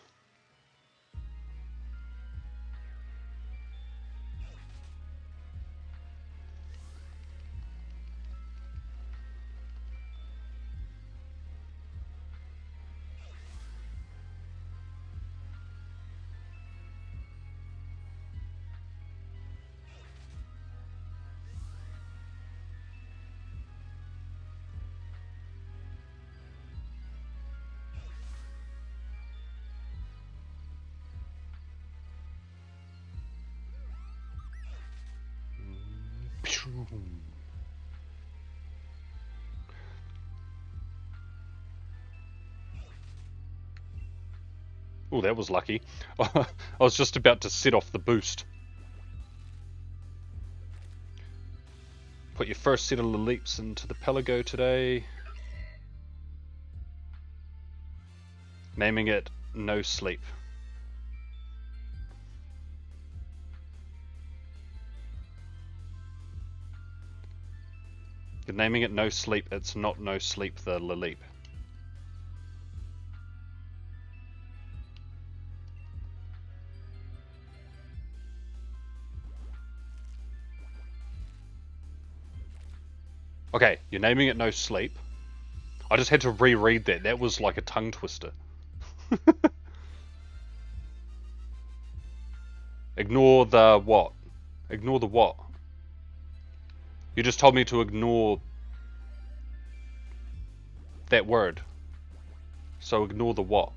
Oh, that was lucky. I was just about to set off the boost. Put your first set of leaps into the Pelago today. Naming it No Sleep. You're naming it No Sleep, it's not No Sleep the Laleep. Okay, you're naming it No Sleep. I just had to reread that. That was like a tongue twister. Ignore the what? Ignore the what? You just told me to ignore that word. So ignore the what?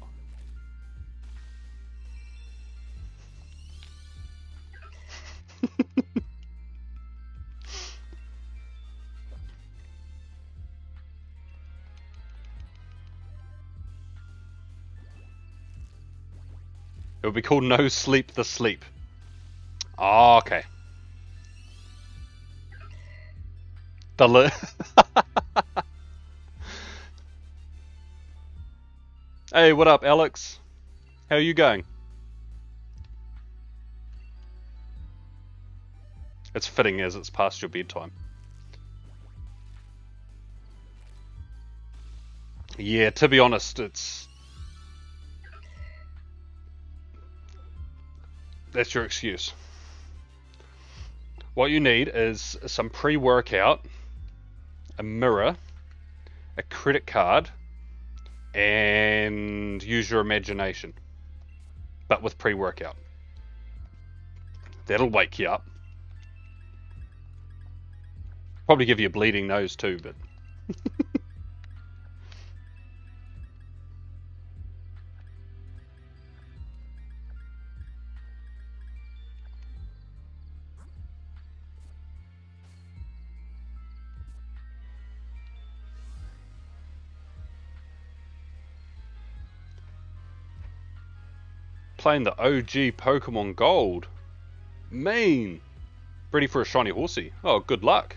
It would be called No Sleep the Sleep. Oh, okay. Hey, what up, Alex? How are you going? It's fitting as it's past your bedtime. Yeah, to be honest, that's your excuse. What you need is some pre-workout, a mirror, a credit card, and use your imagination. But with pre-workout. That'll wake you up. Probably give you a bleeding nose too, but... Playing the OG Pokemon Gold. Mean. Ready for a shiny horsey. Oh, good luck.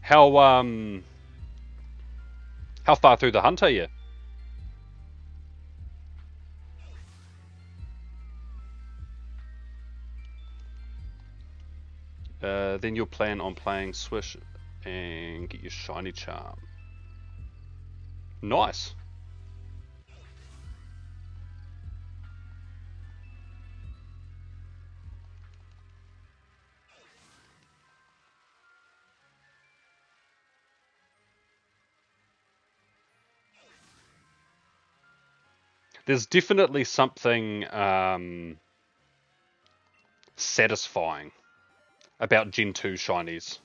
How far through the hunt are you? Then you'll plan on playing Swish and get your shiny charm. Nice. There's definitely something satisfying about Gen 2 shinies.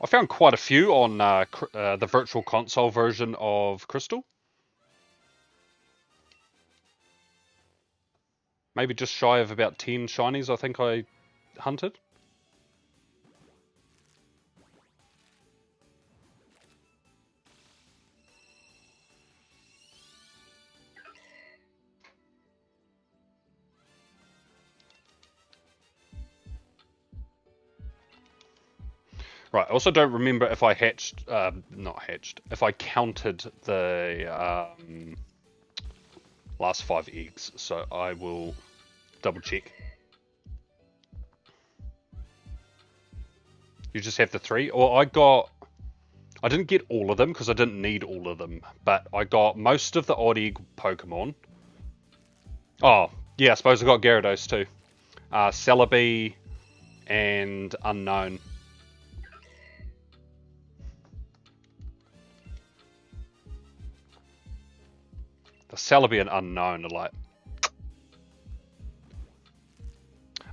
I found quite a few on the Virtual Console version of Crystal. Maybe just shy of about 10 shinies I think I hunted. Right, I also don't remember if I hatched, not hatched, if I counted the last 5 eggs, so I will double check. You just have the 3? Well, I didn't get all of them because I didn't need all of them, but I got most of the odd egg Pokemon. Oh, yeah, I suppose I got Gyarados too. Celebi and Unknown. The Celebi and Unknown are like...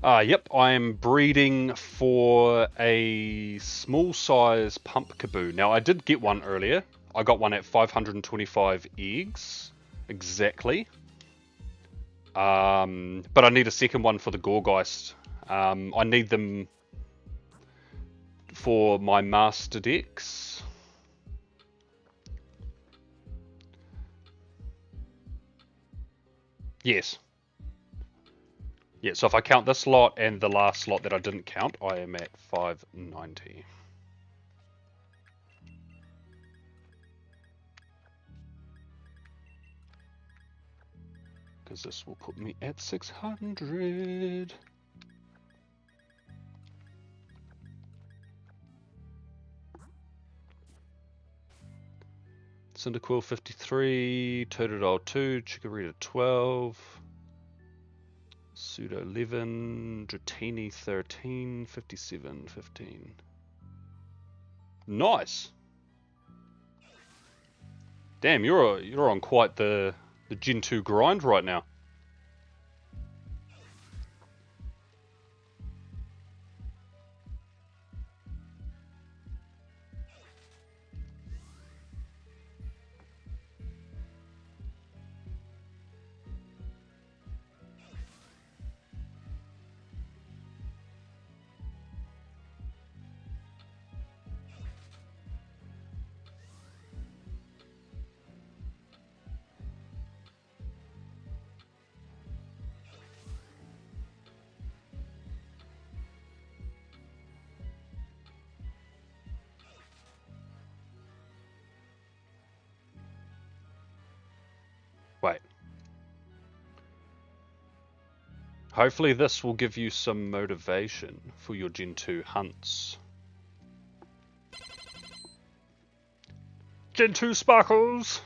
Yep, I am breeding for a small size Pumpkaboo. Now, I did get one earlier. I got one at 525 eggs, exactly. But I need a second one for the Gorgeist. I need them for my Master Dex. Yes. Yeah, so if I count this lot and the last slot that I didn't count, I am at 590. Because this will put me at 600. Cyndaquil 53, Totodile 2, Chikorita 12, Pseudo 11, Dratini 13, 57, 15. Nice! Damn, you're on quite the Gen 2 grind right now. Wait. Hopefully this will give you some motivation for your Gen 2 hunts. Gen 2 sparkles!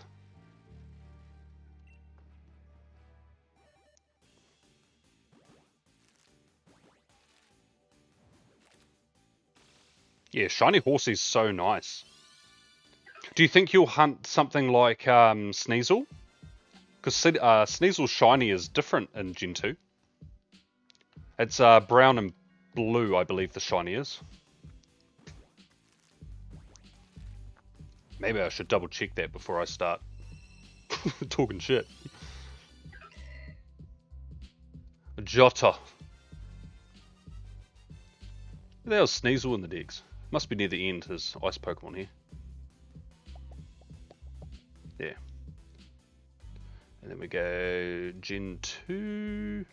Yeah, Shiny Horsey's so nice. Do you think you'll hunt something like Sneasel? Because Sneasel's shiny is different in Gen 2. It's brown and blue, I believe the shiny is. Maybe I should double check that before I start talking shit. Jota. That was Sneasel in the Dex. Must be near the end, his ice Pokemon here. Yeah. And then we go Gen 2.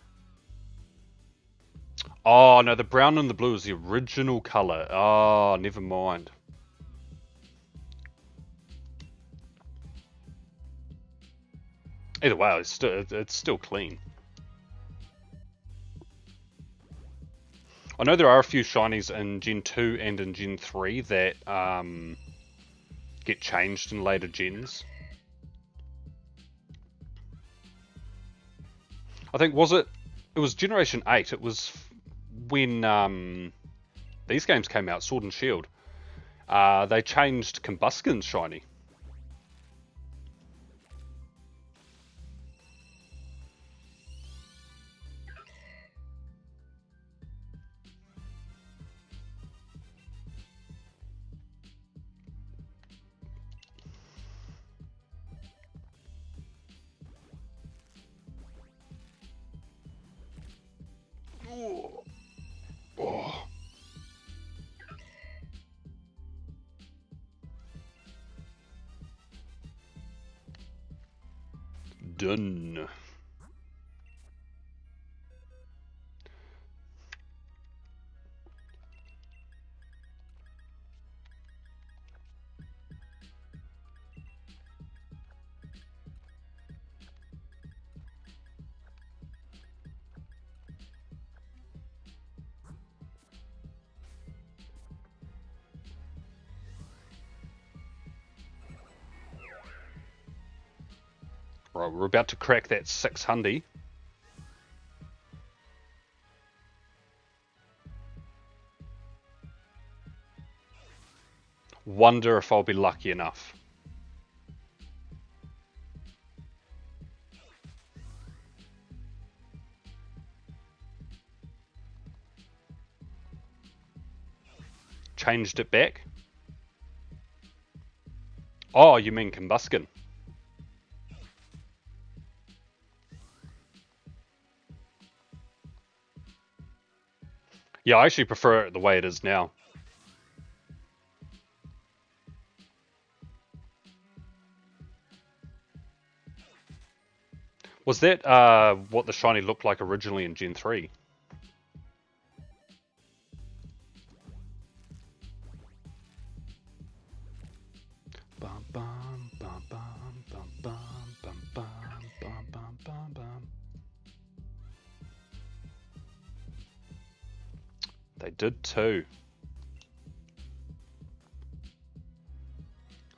Oh, no, the brown and the blue is the original colour. Oh, never mind. Either way, it's still clean. I know there are a few shinies in Gen 2 and in Gen 3 that get changed in later gens. I think, it was Generation 8, it was when these games came out, Sword and Shield. They changed Combusken's shiny. Oh. Done. Right, we're about to crack that 600. Wonder if I'll be lucky enough. Changed it back. Oh, you mean Combuskin? Yeah, I actually prefer it the way it is now. Was that what the shiny looked like originally in Gen 3? Bum, bum, bum, bum, bum, bum, bum, bum, bum, bum, bum, bum. They did too.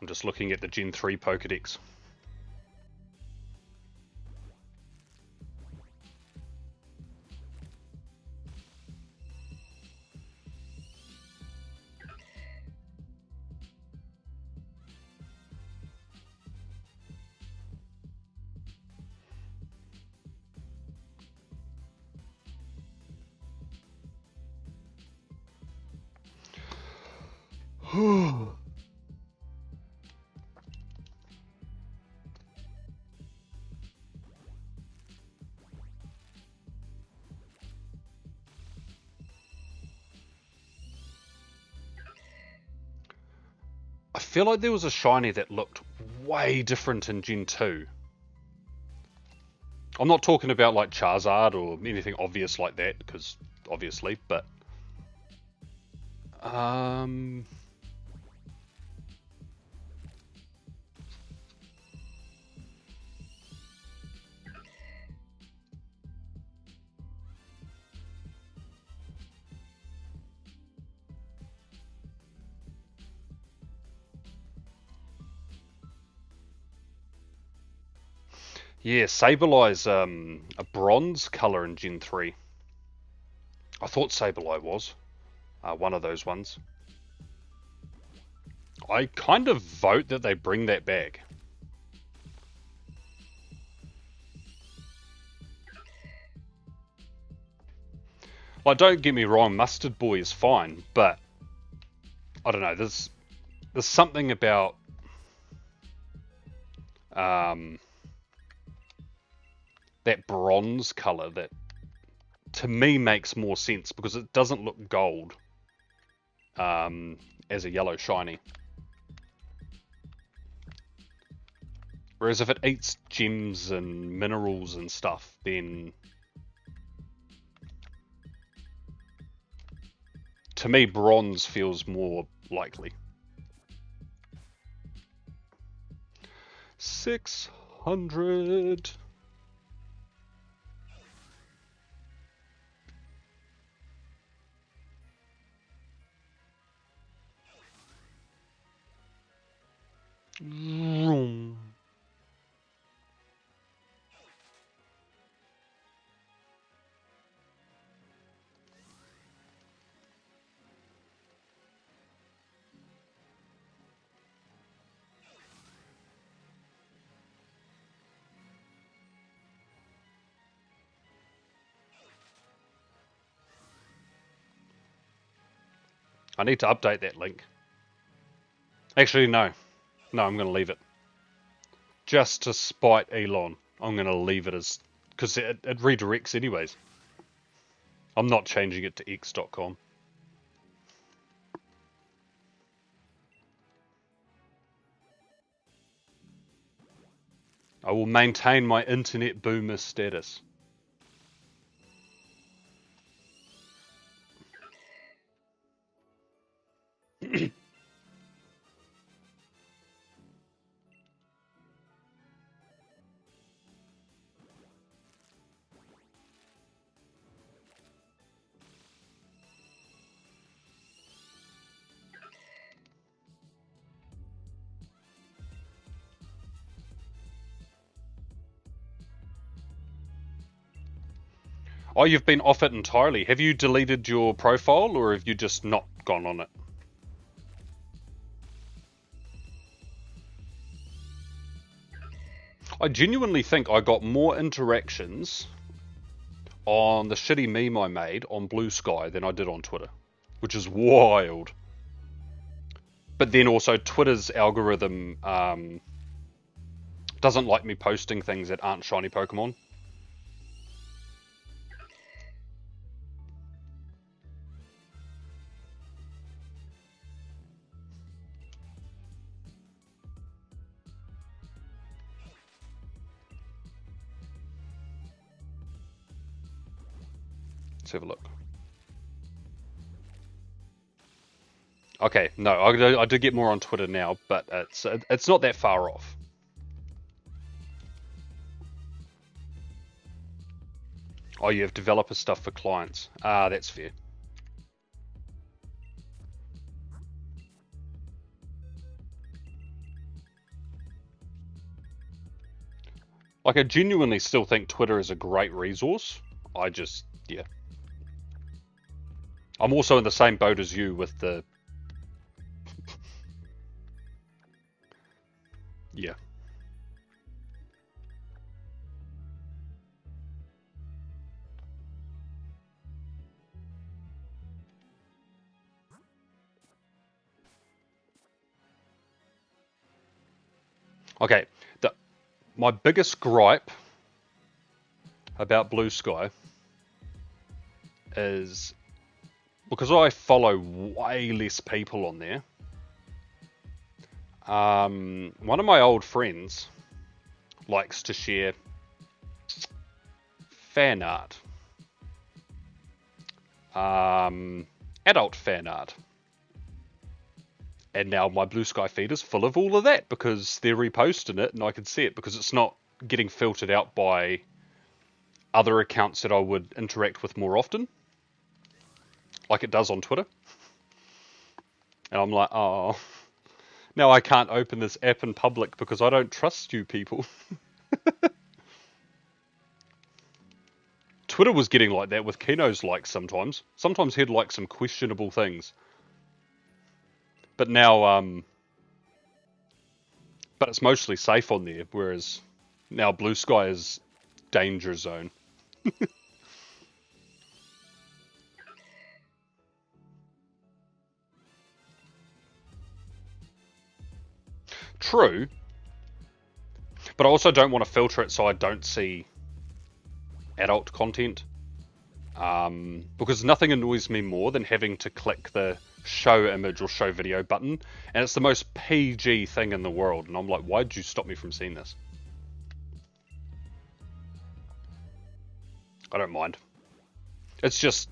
I'm just looking at the Gen 3 Pokedex. I feel like there was a shiny that looked way different in Gen 2. I'm not talking about like Charizard or anything obvious like that, because obviously, but yeah, Sableye a bronze color in Gen 3. I thought Sableye was one of those ones. I kind of vote that they bring that back. Like, don't get me wrong, Mustard Boy is fine, but I don't know. There's something about that bronze color that to me makes more sense because it doesn't look gold as a yellow shiny. Whereas if it eats gems and minerals and stuff, then to me bronze feels more likely. 600. I need to update that link. Actually, no. No, I'm going to leave it. Just to spite Elon, I'm going to leave it as... because it redirects anyways. I'm not changing it to x.com. I will maintain my internet boomer status. Oh, you've been off it entirely. Have you deleted your profile, or have you just not gone on it? I genuinely think I got more interactions on the shitty meme I made on Blue Sky than I did on Twitter, which is wild. But then also Twitter's algorithm doesn't like me posting things that aren't shiny Pokemon. Let's have a look. Okay, no, I do get more on Twitter now, but it's not that far off. Oh, you have developer stuff for clients. Ah, that's fair. Like, I genuinely still think Twitter is a great resource. Yeah. I'm also in the same boat as you with the... Yeah. Okay, my biggest gripe about Blue Sky is because I follow way less people on there. One of my old friends likes to share fan art, adult fan art, and now my Blue Sky feed is full of all of that because they're reposting it and I can see it because it's not getting filtered out by other accounts that I would interact with more often, like it does on Twitter. And I'm like, oh, now I can't open this app in public because I don't trust you people. Twitter was getting like that with Keno's likes sometimes. Sometimes he'd like some questionable things. But now, but it's mostly safe on there, whereas now Blue Sky is danger zone. True, but I also don't want to filter it so I don't see adult content. Because nothing annoys me more than having to click the show image or show video button, and it's the most PG thing in the world, and I'm like, why did you stop me from seeing this? I don't mind. It's just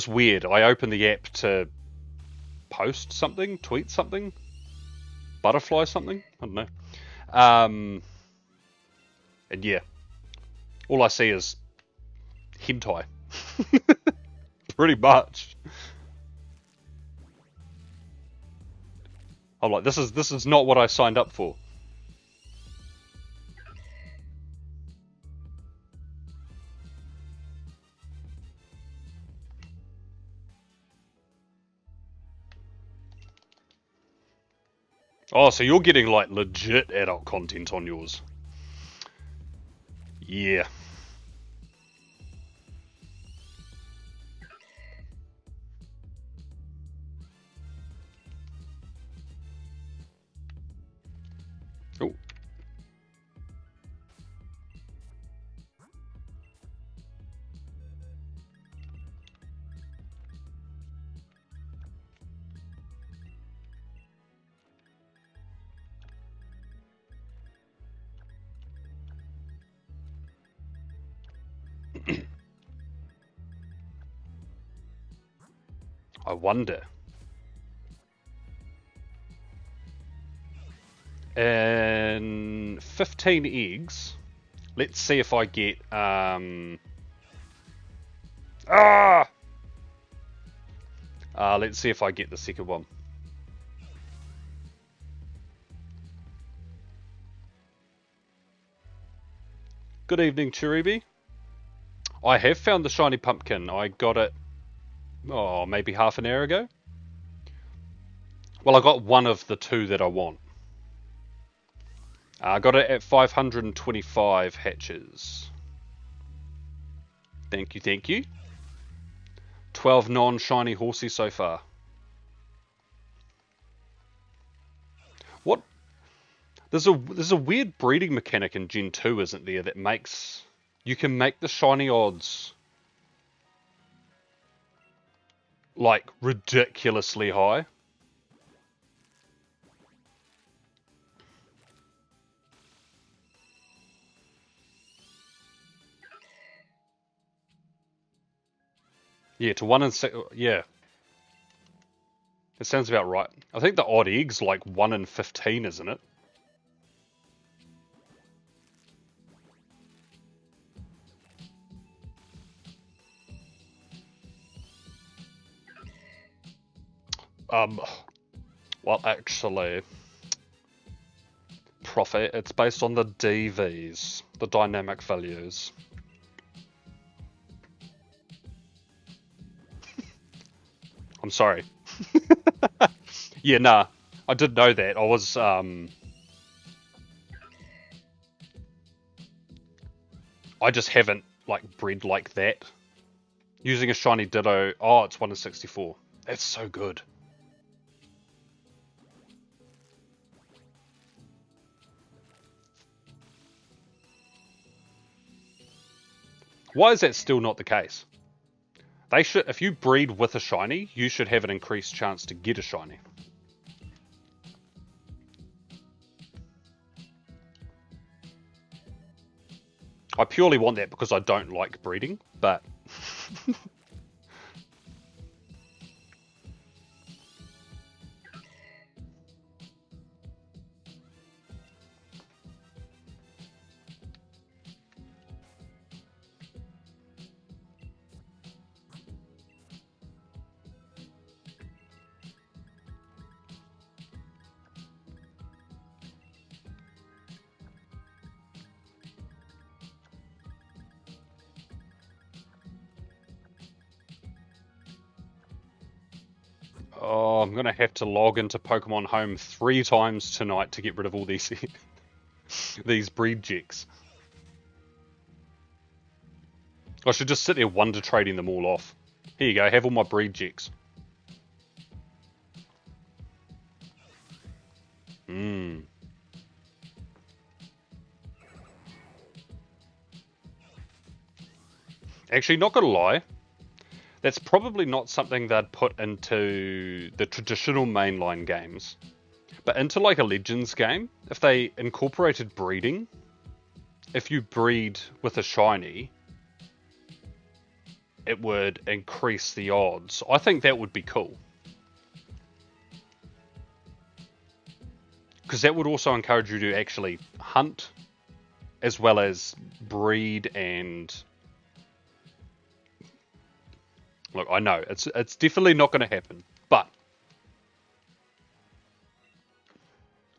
weird. I open the app to post something, tweet something, butterfly something. I don't know. And yeah, all I see is hentai. Pretty much. I'm like, this is not what I signed up for. Oh, so you're getting like legit adult content on yours. Yeah. Oh. I wonder. And 15 eggs. Let's see if I get let's see if I get the second one. Good evening, Chiribi. I have found the shiny pumpkin. I got it, oh, maybe half an hour ago. Well, I got one of the two that I want. I got it at 525 hatches. Thank you, thank you. 12 non-shiny horsies so far. What? There's a weird breeding mechanic in Gen 2, isn't there, that makes... You can make the shiny odds like ridiculously high. Yeah, to 1 in 6. Yeah, it sounds about right. I think the odd egg's like 1 in 15, isn't it? Well, actually, Profit, it's based on the DVs, the dynamic values. I'm sorry. Yeah, nah. I did know that. I was, I just haven't, like, bred like that. Using a shiny Ditto. Oh, it's 1 in 64. That's so good. Why is that still not the case? They should, if you breed with a shiny, you should have an increased chance to get a shiny. I purely want that because I don't like breeding, but... Oh, I'm gonna have to log into Pokemon Home 3 times tonight to get rid of all these these breed checks. I should just sit there wonder trading them all off. Here you go, have all my breed checks. Actually, not gonna lie, that's probably not something they'd put into the traditional mainline games. But into like a Legends game, if they incorporated breeding, if you breed with a shiny, it would increase the odds. I think that would be cool. Because that would also encourage you to actually hunt, as well as breed and... Look, I know, it's definitely not going to happen, but...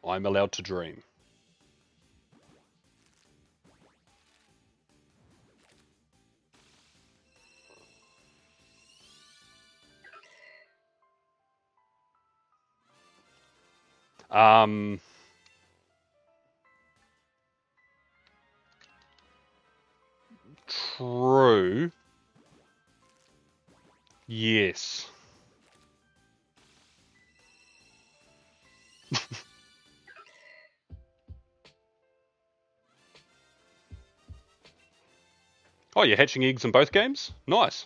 I'm allowed to dream. True. Yes. Oh, you're hatching eggs in both games? Nice.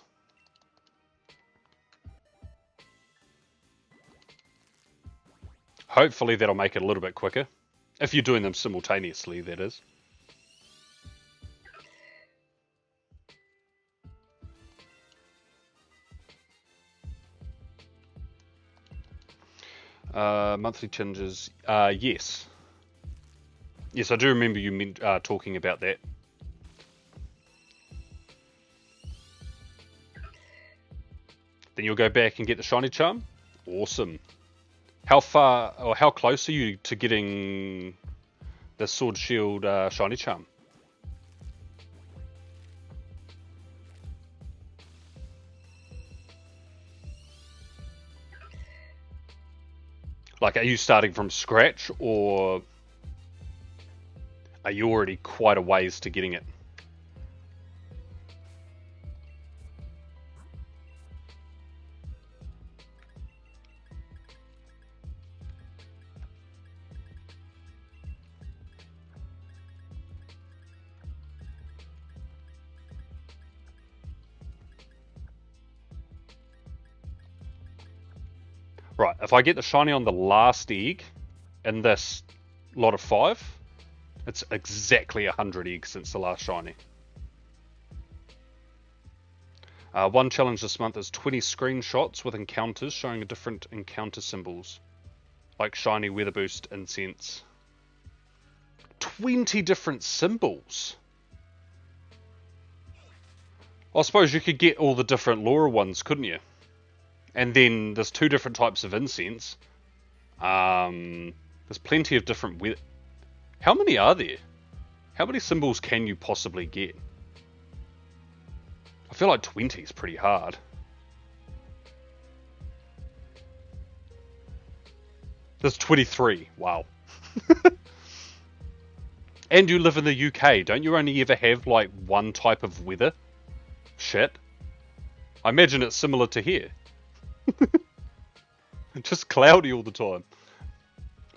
Hopefully that'll make it a little bit quicker. If you're doing them simultaneously, that is. Monthly changes. Yes. Yes, I do remember you talking about that. Then you'll go back and get the shiny charm? Awesome. How far, or how close are you to getting the Sword Shield shiny charm? Like, are you starting from scratch, or are you already quite a ways to getting it? Right, if I get the shiny on the last egg in this lot of 5, it's exactly 100 eggs since the last shiny. One challenge this month is 20 screenshots with encounters showing different encounter symbols, like shiny, weather boost, incense. 20 different symbols? I suppose you could get all the different Laura ones, couldn't you? And then there's 2 different types of incense. There's plenty of different weather. How many are there? How many symbols can you possibly get? I feel like 20 is pretty hard. There's 23. Wow. And you live in the UK. Don't you only ever have like one type of weather? Shit. I imagine it's similar to here. Just cloudy all the time.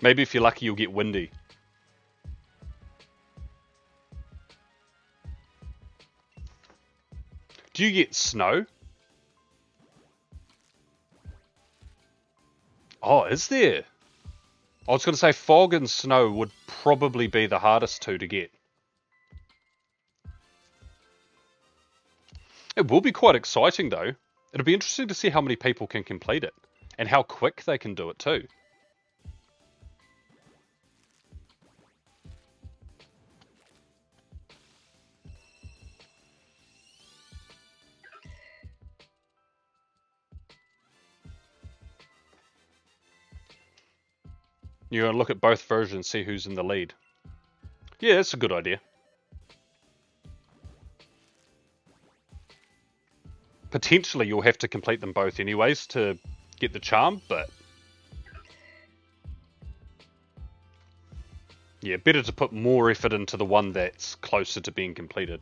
Maybe if you're lucky you'll get windy. Do you get snow? Oh, is there? I was going to say fog and snow would probably be the hardest 2 to get. It will be quite exciting though. It'll be interesting to see how many people can complete it. And how quick they can do it too. You're going to look at both versions, see who's in the lead. Yeah, that's a good idea. Potentially you'll have to complete them both anyways to get the charm, but yeah, better to put more effort into the one that's closer to being completed.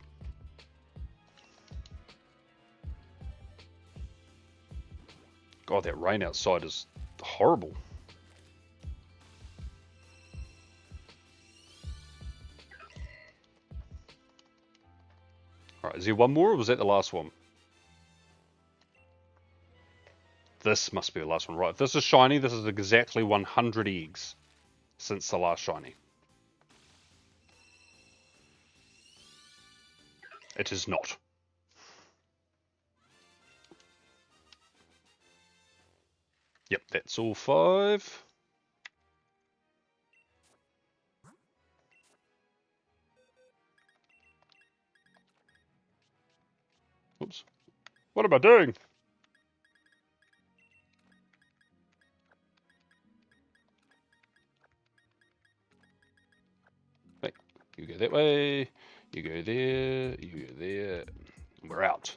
God, that rain outside is horrible. Alright, is there one more or was that the last one? This must be the last one, right? If this is shiny, this is exactly 100 eggs since the last shiny. It is not. Yep, that's all 5. Oops. What am I doing? Hey, you go that way, you go there, you go there, and we're out.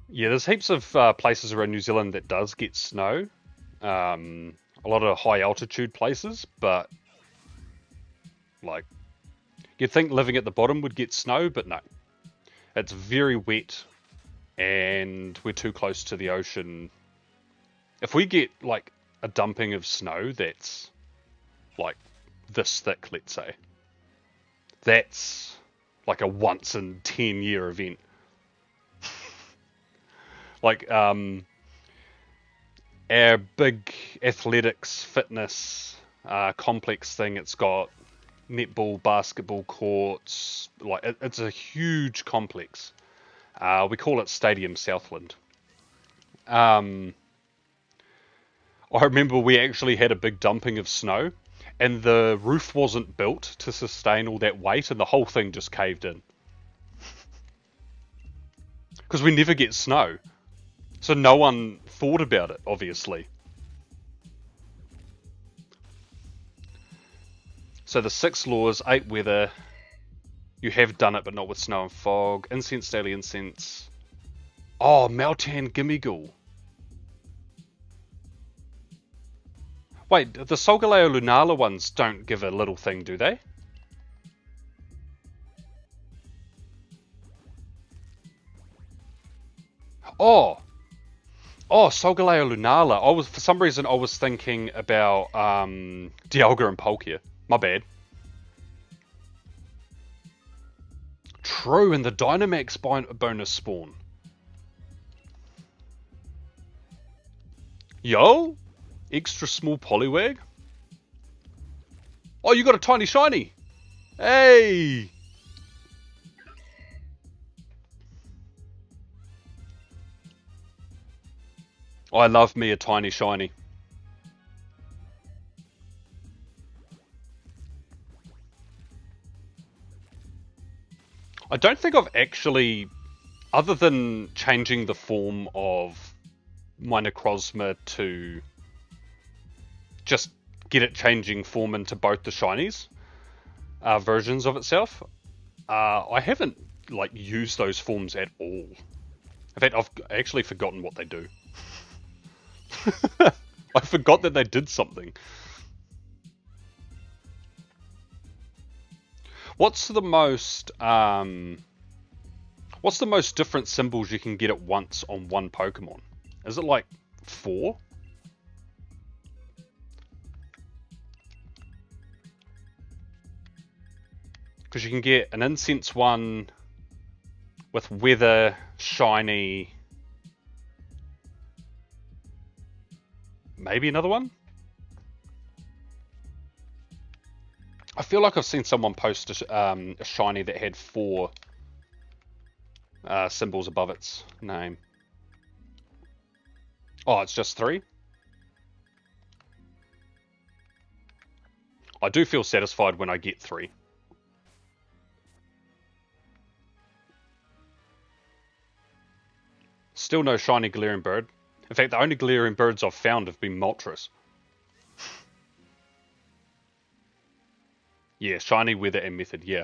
Yeah, there's heaps of places around New Zealand that does get snow. A lot of high altitude places, but like you'd think living at the bottom would get snow, but no. It's very wet and we're too close to the ocean. If we get like a dumping of snow that's like this thick, let's say, that's like a once in 10-year event. Like our big athletics fitness complex thing, it's got netball, basketball courts, like it's a huge complex. We call it Stadium Southland. I remember we actually had a big dumping of snow and the roof wasn't built to sustain all that weight and the whole thing just caved in. Because we never get snow. So no one thought about it, obviously. So the 6 laws, 8 weather. You have done it, but not with snow and fog. Incense, daily incense. Oh, Meltan Gimmighoul. Wait, the Solgaleo Lunala ones don't give a little thing, do they? Oh, Solgaleo Lunala. For some reason I was thinking about Dialga and Palkia. My bad. True, and the Dynamax bonus spawn. Yo, extra small Poliwag. Oh, you got a tiny shiny. Hey. I love me a tiny shiny. I don't think I've actually, other than changing the form of my Necrozma to just get it changing form into both the shinies versions of itself, I haven't like used those forms at all. In fact, I've actually forgotten what they do. I forgot that they did something. What's the most different symbols you can get at once on one Pokemon? Is it like 4? Because you can get an incense one with weather, shiny, maybe another one? I feel like I've seen someone post a shiny that had 4 symbols above its name. Oh, it's just 3? I do feel satisfied when I get 3. Still no shiny Galarian bird. In fact, the only Galarian birds I've found have been Moltres. Yeah, shiny, weather, and method, yeah.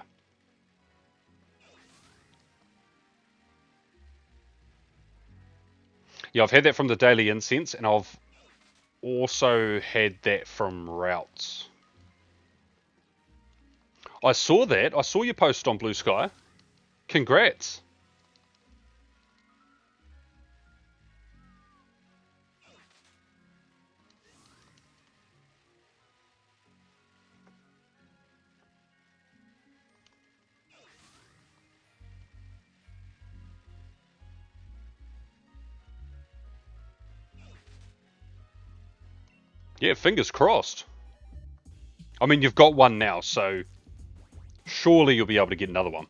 Yeah, I've had that from the Daily Incense, and I've also had that from Routes. I saw that. I saw your post on Blue Sky. Congrats. Yeah, fingers crossed. I mean, you've got one now, so surely you'll be able to get another one.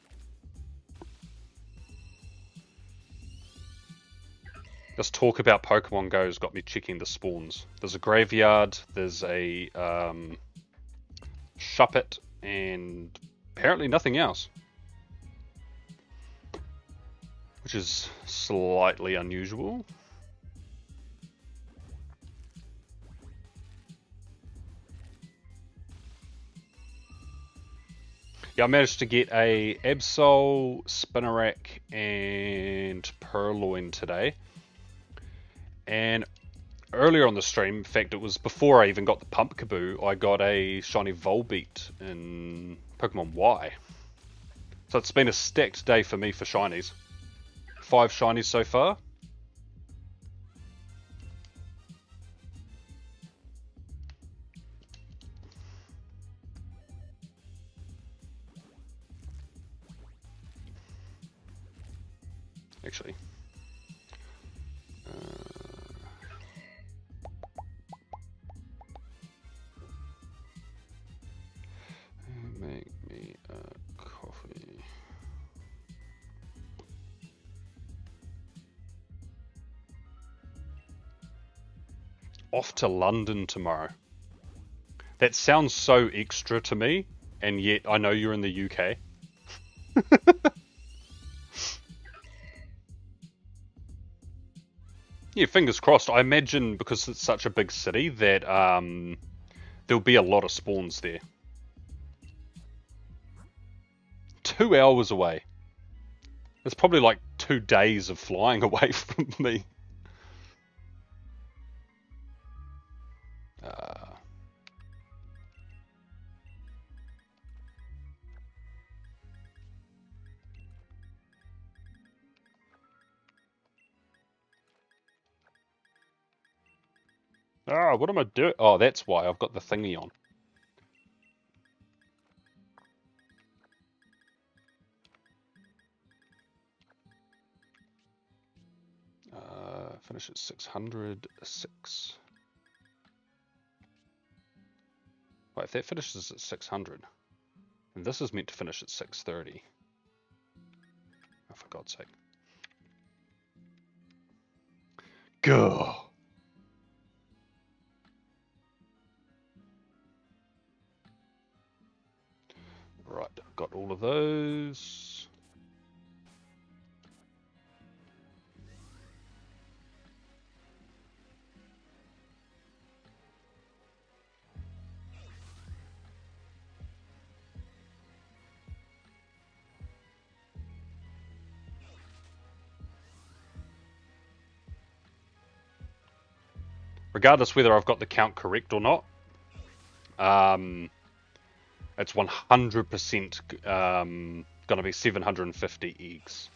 This talk about Pokemon Go has got me checking the spawns. There's a graveyard, there's a Shuppet, and apparently nothing else. Which is slightly unusual. Yeah, I managed to get a Absol, Spinarak, and Purloin today. And earlier on the stream, in fact it was before I even got the Pumpkaboo, I got a shiny Volbeat in Pokemon Y. So it's been a stacked day for me for shinies. 5 shinies so far. Actually. Make me a coffee. Off to London tomorrow. That sounds so extra to me, and yet I know you're in the UK. Yeah, fingers crossed. I imagine because it's such a big city that there'll be a lot of spawns there. 2 hours away. It's probably like 2 days of flying away from me. Ah, what am I doing? Oh, that's why I've got the thingy on. Finish at 606. Wait, if that finishes at 600, and this is meant to finish at 630. Oh, for God's sake. Go. Right, I've got all of those. Regardless whether I've got the count correct or not, it's 100% going to be 750 eggs.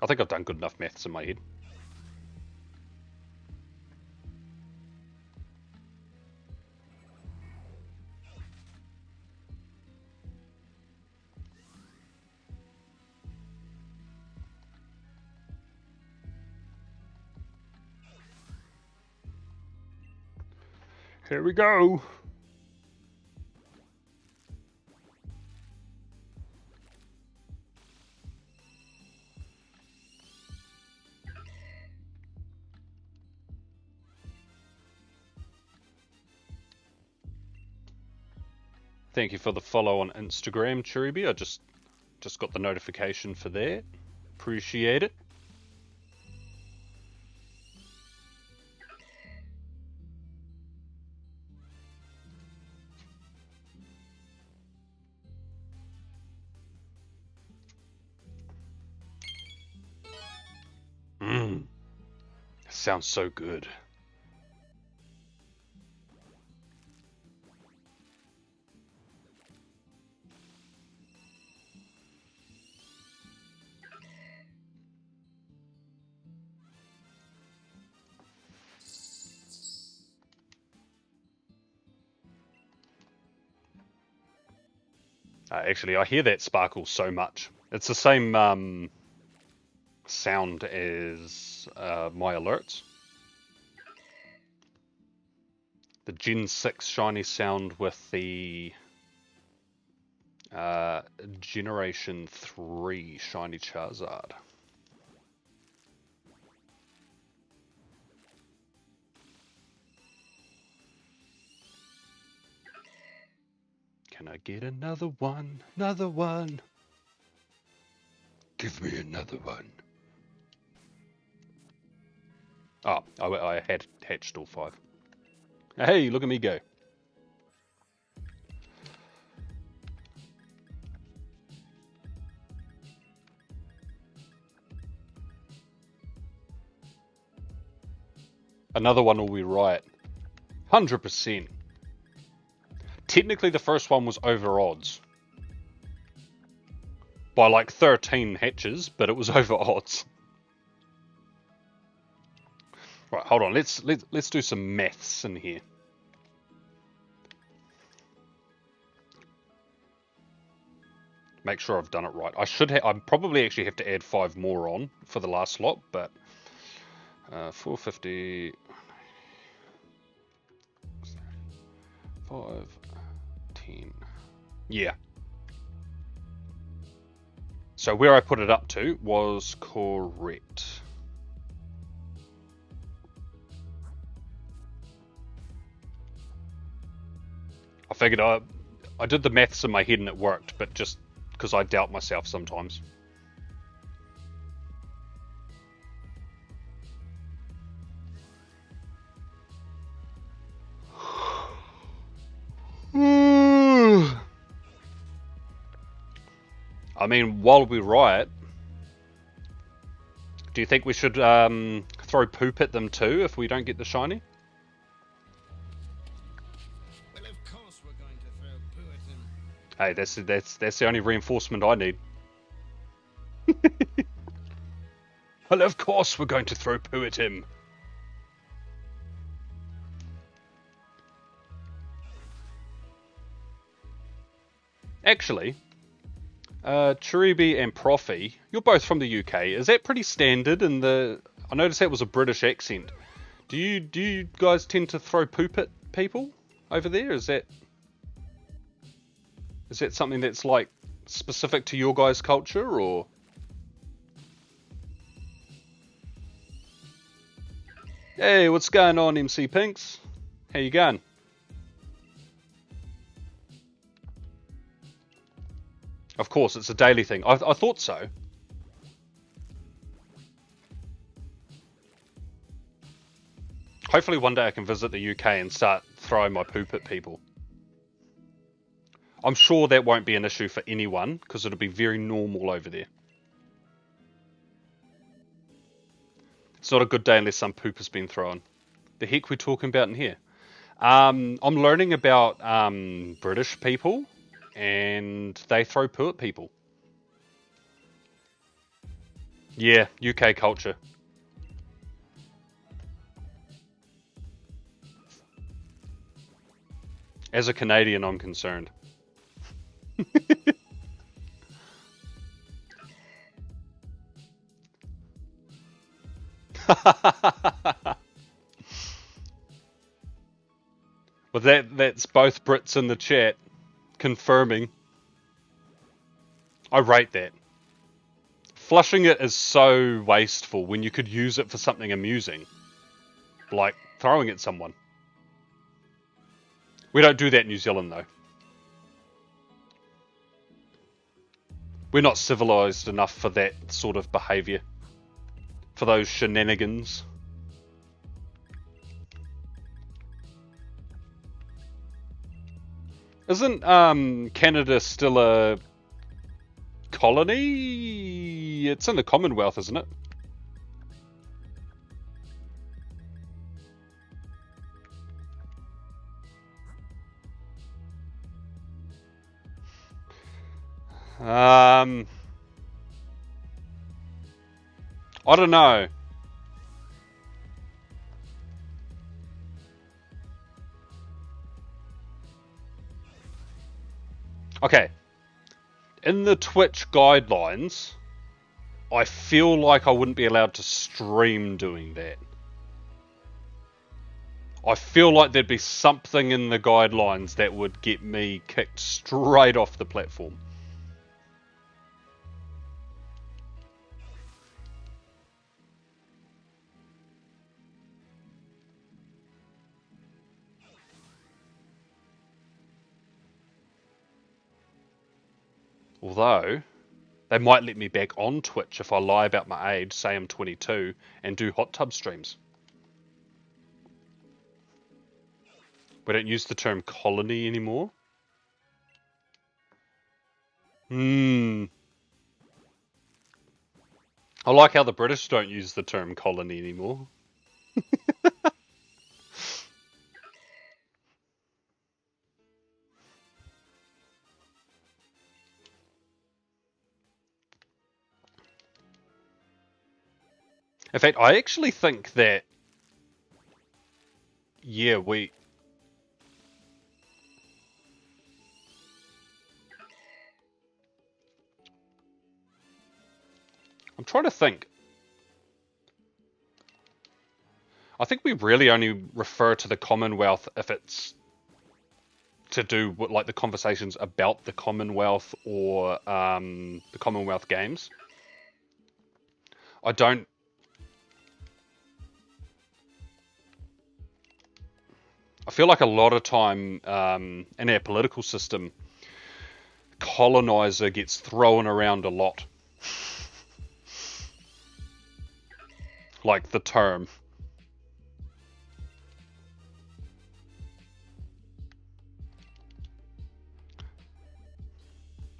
I think I've done good enough maths in my head. Here we go. Thank you for the follow on Instagram, Cherubi. I just got the notification for that. Appreciate it. Sounds so good. Actually, I hear that sparkle so much. It's the same sound as my alerts. The Gen 6 shiny sound with the Generation 3 shiny Charizard. Can I get another one? Another one? Give me another one. Oh, I had hatched all 5. Hey, look at me go. Another one will be right. 100%. Technically, the first one was over odds. By like 13 hatches, but it was over odds. Right, hold on. Let's do some maths in here. Make sure I've done it right. I probably actually have to add 5 more on for the last slot, but 450, 5, 10. Yeah. So where I put it up to was correct. I figured I did the maths in my head and it worked, but just because I doubt myself sometimes. I mean, while we riot, do you think we should throw poop at them too if we don't get the shiny? Well, of course we're going to throw poo at them. Hey, that's the only reinforcement I need. Well, of course we're going to throw poo at him. Actually, Chiribi and Profi, you're both from the UK. Is that pretty standard in the... I noticed that was a British accent. Do you guys tend to throw poop at people over there? Is that something that's like specific to your guys' culture, or? Hey, what's going on, MC Pinks? How you going? Of course, it's a daily thing. I thought so. Hopefully one day I can visit the UK and start throwing my poop at people. I'm sure that won't be an issue for anyone, because it'll be very normal over there. It's not a good day unless some poop has been thrown. The heck we're talking about in here? I'm learning about British people, and they throw poo at people. Yeah, UK culture. As a Canadian, I'm concerned. Well, that's both Brits in the chat confirming. I rate that. Flushing it is so wasteful when you could use it for something amusing, like throwing at someone. We don't do that in New Zealand, though. We're not civilized enough for that sort of behaviour, for those shenanigans. Isn't Canada still a colony? It's in the Commonwealth, isn't it? I don't know. Okay. In the Twitch guidelines, I feel like I wouldn't be allowed to stream doing that. I feel like there'd be something in the guidelines that would get me kicked straight off the platform. Although, they might let me back on Twitch if I lie about my age, say I'm 22, and do hot tub streams. We don't use the term colony anymore. I like how the British don't use the term colony anymore. In fact, I actually think that, yeah, I'm trying to think. I think we really only refer to the Commonwealth if it's to do with like the conversations about the Commonwealth or the Commonwealth Games. I don't. I feel like a lot of time in our political system, colonizer gets thrown around a lot. Like the term.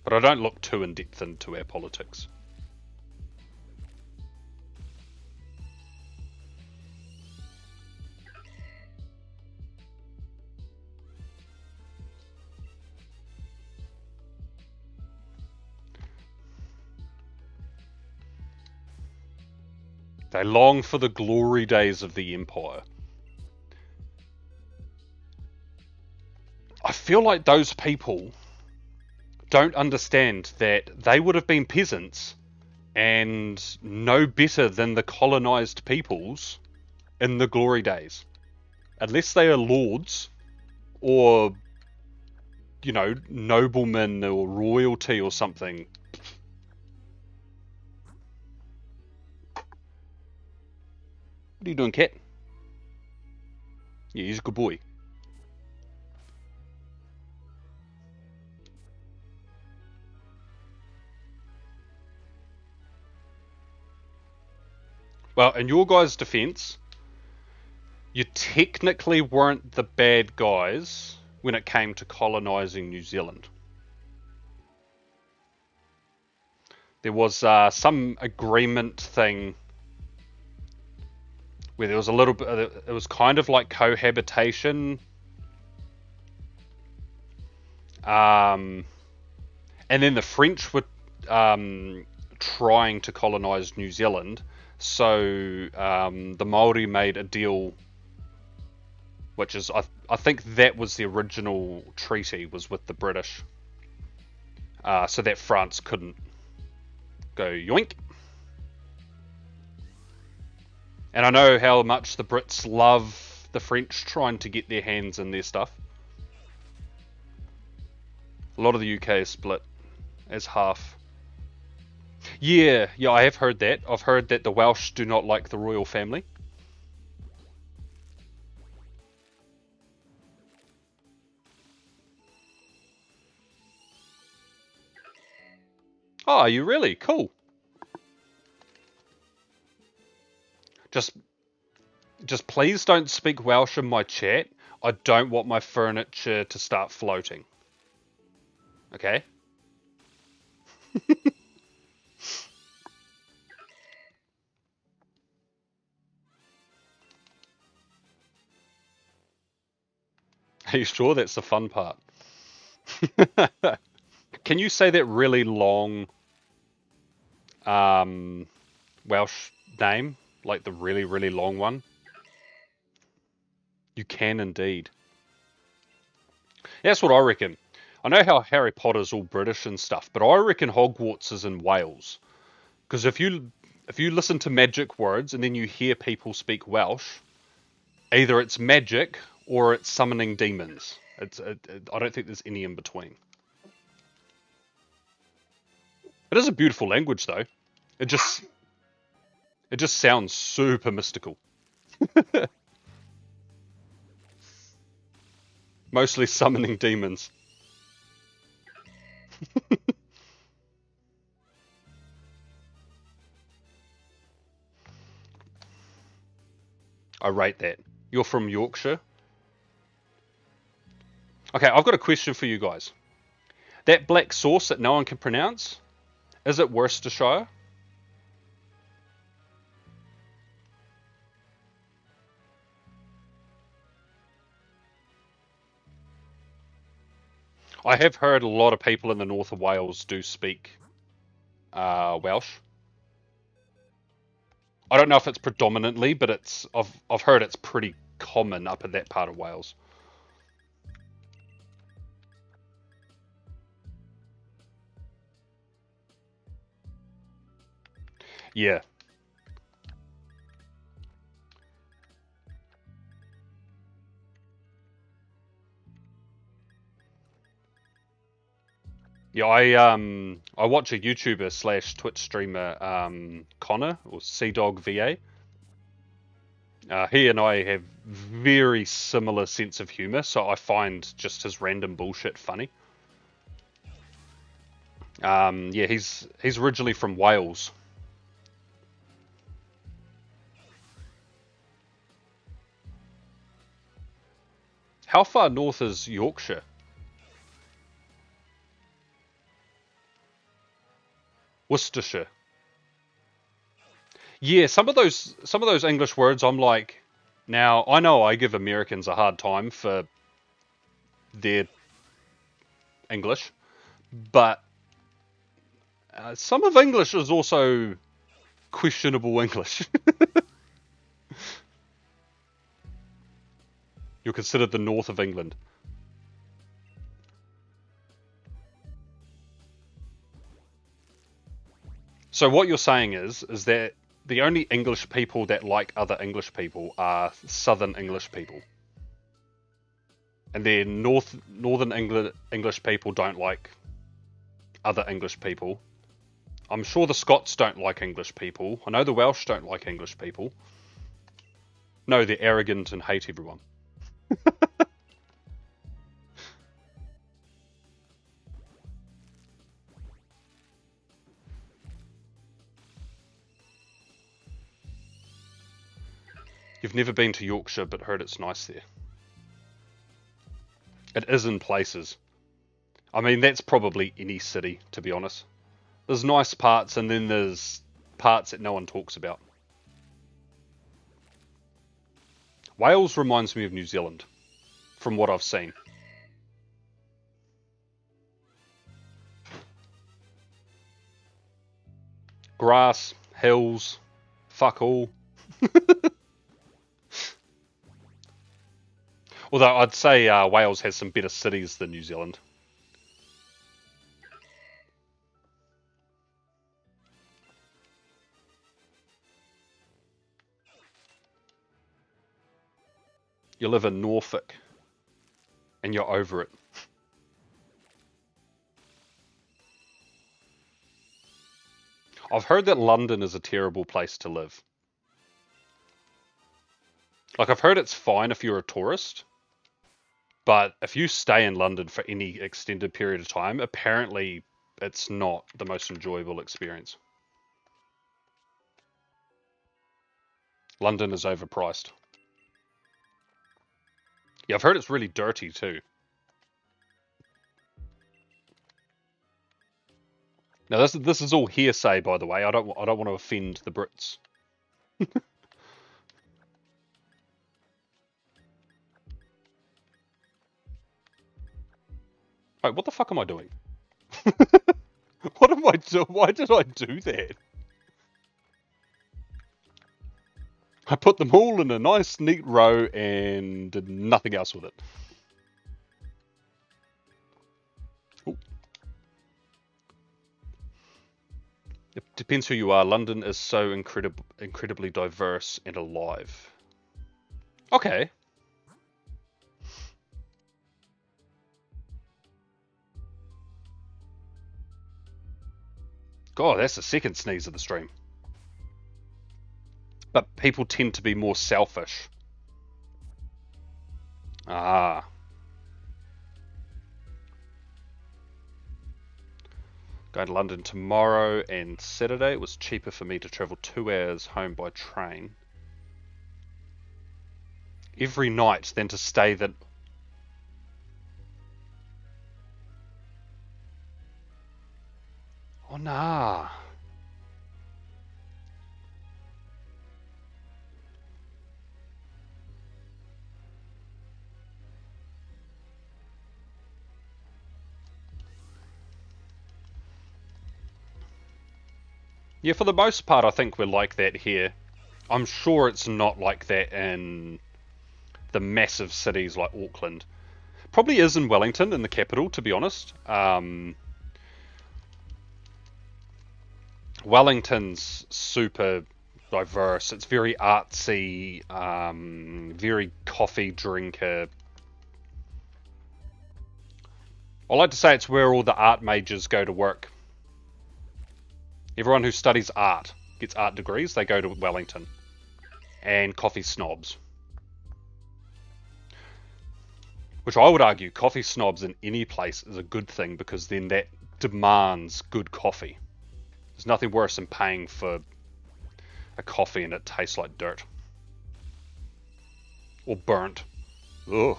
But I don't look too in depth into our politics. They long for the glory days of the Empire. I feel like those people don't understand that they would have been peasants and no better than the colonized peoples in the glory days. Unless they are lords or, you know, noblemen or royalty or something. What are you doing, cat? Yeah, he's a good boy. Well, in your guys' defense, you technically weren't the bad guys when it came to colonizing New Zealand. There was some agreement thing where there was a little bit, it was kind of like cohabitation. And then the French were trying to colonize New Zealand, so the Maori made a deal, which is I think that was the original treaty, was with the British, so that France couldn't go yoink. And I know how much the Brits love the French trying to get their hands in their stuff. A lot of the UK is split as half. Yeah, I have heard that. I've heard that the Welsh do not like the royal family. Oh, are you really? Cool. Just please don't speak Welsh in my chat. I don't want my furniture to start floating. Okay? Are you sure that's the fun part? Can you say that really long Welsh name? Like the really, really long one? You can indeed. That's what I reckon. I know how Harry Potter's all British and stuff, but I reckon Hogwarts is in Wales. Because if you listen to magic words and then you hear people speak Welsh, either it's magic or it's summoning demons. I don't think there's any in between. It is a beautiful language, though. It just sounds super mystical. Mostly summoning demons. I rate that. You're from Yorkshire? Okay, I've got a question for you guys. That black sauce that no one can pronounce, is it Worcestershire? I have heard a lot of people in the north of Wales do speak Welsh. I don't know if it's predominantly, but I've heard it's pretty common up in that part of Wales. Yeah. Yeah, I watch a YouTuber slash Twitch streamer, Connor or CDog VA. He and I have very similar sense of humor, so I find just his random bullshit funny. Yeah, he's originally from Wales. How far north is Yorkshire? Worcestershire. Yeah, some of those English words I'm like, now I know I give Americans a hard time for their English, but some of English is also questionable English. You're considered the north of England. So what you're saying is that the only English people that like other English people are Southern English people. And then Northern England English people don't like other English people. I'm sure the Scots don't like English people. I know the Welsh don't like English people. No, they're arrogant and hate everyone. You've never been to Yorkshire, but heard it's nice there. It is in places. I mean, that's probably any city, to be honest. There's nice parts, and then there's parts that no one talks about. Wales reminds me of New Zealand, from what I've seen. Grass, hills, fuck all. Although I'd say Wales has some better cities than New Zealand. You live in Norfolk, and you're over it. I've heard that London is a terrible place to live. Like, I've heard it's fine if you're a tourist, but if you stay in London for any extended period of time, apparently it's not the most enjoyable experience. London is overpriced. Yeah, I've heard it's really dirty too. Now this is all hearsay, by the way. I don't want to offend the Brits. Wait, what the fuck am I doing? What am I doing? Why did I do that? I put them all in a nice, neat row and did nothing else with it. Ooh. It depends who you are. London is so incredibly diverse and alive. Okay. God, that's the second sneeze of the stream. But people tend to be more selfish. Ah. Going to London tomorrow and Saturday. It was cheaper for me to travel 2 hours home by train every night than to stay that. Oh, nah. Yeah, for the most part, I think we're like that here. I'm sure it's not like that in the massive cities like Auckland. Probably is in Wellington, in the capital, to be honest. Wellington's super diverse. It's very artsy, very coffee drinker. I like to say it's where all the art majors go to work. Everyone who studies art gets art degrees, they go to Wellington. And coffee snobs. Which I would argue coffee snobs in any place is a good thing because then that demands good coffee. There's nothing worse than paying for a coffee and it tastes like dirt. Or burnt. Ugh.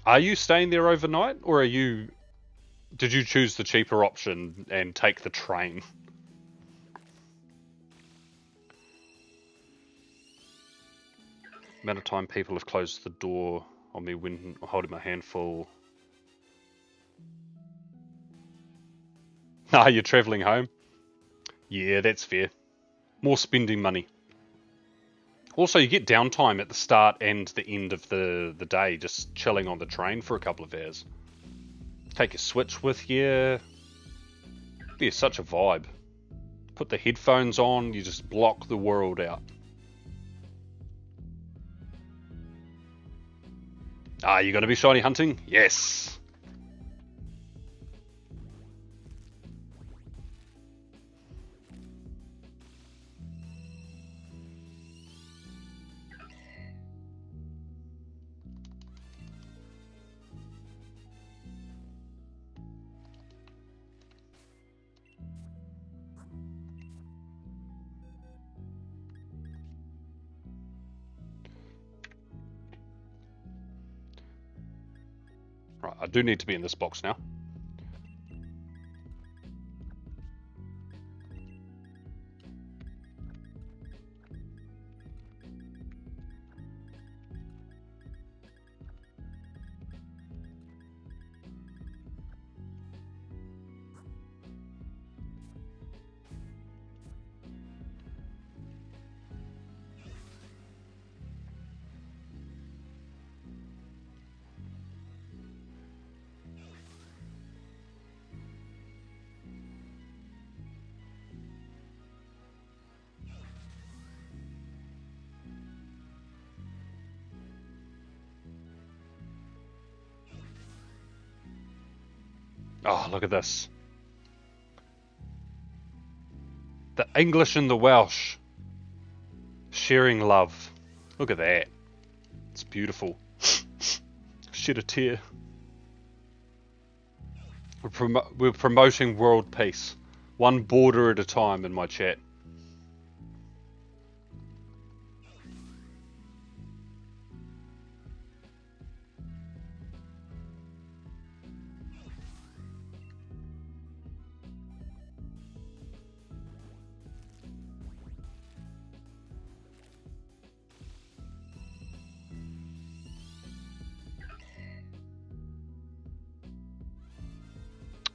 Are you staying there overnight, or are you? Did you choose the cheaper option and take the train? Amount of time people have closed the door on me when holding my hand full Ah, you're travelling home? Yeah, that's fair. More spending money. Also, you get downtime at the start and the end of the day, just chilling on the train for a couple of hours. Take your Switch with you. Be such a vibe. Put the headphones on, you just block the world out. Ah, you gonna be shiny hunting? Yes! Right, I do need to be in this box now. Oh, look at this. The English and the Welsh. Sharing love. Look at that. It's beautiful. Shed a tear. We're promoting world peace. One border at a time in my chat.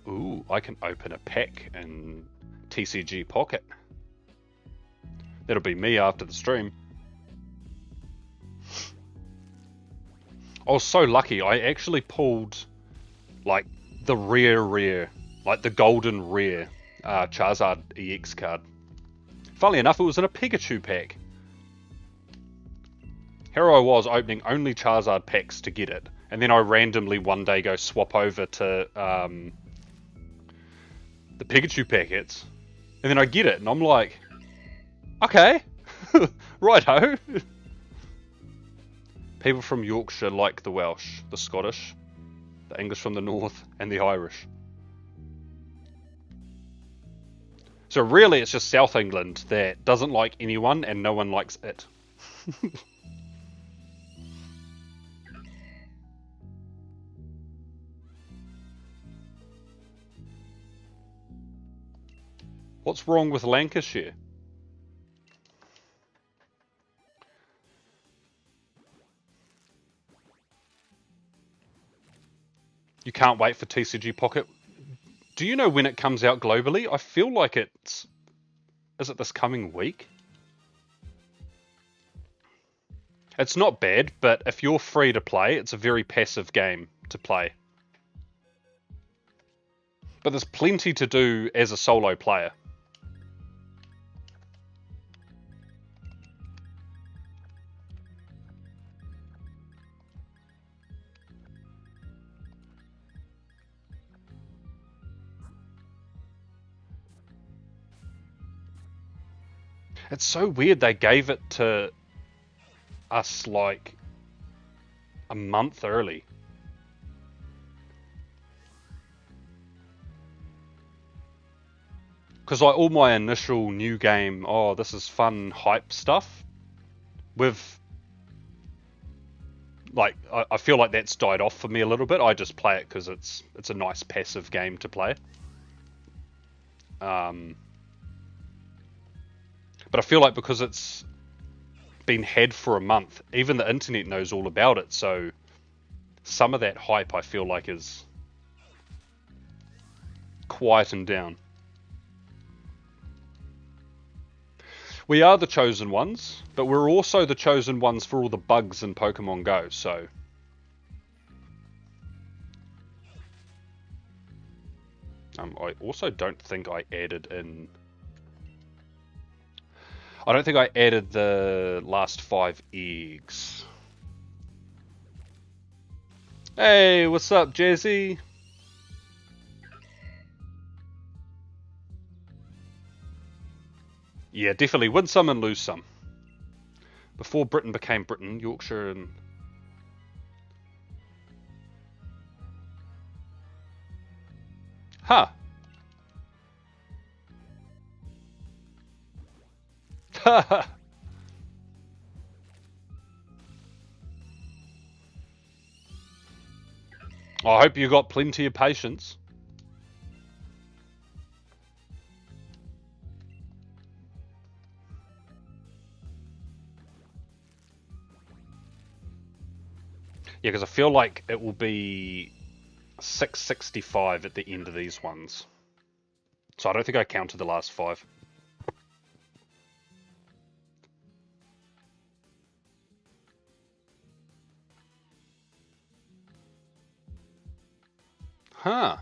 Ooh, I can open a pack in TCG Pocket. That'll be me after the stream. I was so lucky, I actually pulled like the rare, like the golden rare Charizard EX card. Funnily enough, it was in a Pikachu pack. Here I was opening only Charizard packs to get it, and then I randomly one day go swap over to the Pikachu packets, and then I get it, and I'm like, okay, righto. People from Yorkshire like the Welsh, the Scottish, the English from the north, and the Irish. So really it's just South England that doesn't like anyone and no one likes it. What's wrong with Lancashire? You can't wait for TCG Pocket. Do you know when it comes out globally? I feel like it's... Is it this coming week? It's not bad, but if you're free to play, it's a very passive game to play. But there's plenty to do as a solo player. It's so weird they gave it to us like a month early. Because like all my initial new game, oh this is fun hype stuff, with like I feel like that's died off for me a little bit. I just play it because it's a nice passive game to play. But I feel like because it's been had for a month, even the internet knows all about it, so some of that hype I feel like is quietened down. We are the chosen ones, but we're also the chosen ones for all the bugs in Pokemon Go, so... I also don't think I added in... I don't think I added the last 5 eggs. Hey, what's up, Jazzy? Yeah, definitely win some and lose some. Before Britain became Britain, Yorkshire and... Huh. I hope you got plenty of patience. Yeah, because I feel like it will be 665 at the end of these ones. So I don't think I counted the last 5. Huh.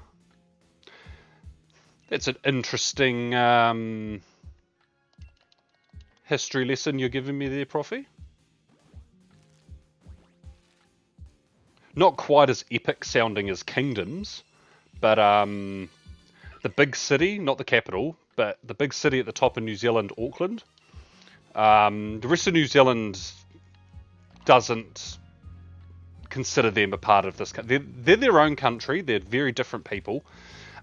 That's an interesting history lesson you're giving me there, Profi. Not quite as epic sounding as Kingdoms, but the big city, not the capital, but the big city at the top of New Zealand, Auckland. The rest of New Zealand doesn't consider them a part of this country. They're their own country. They're very different people.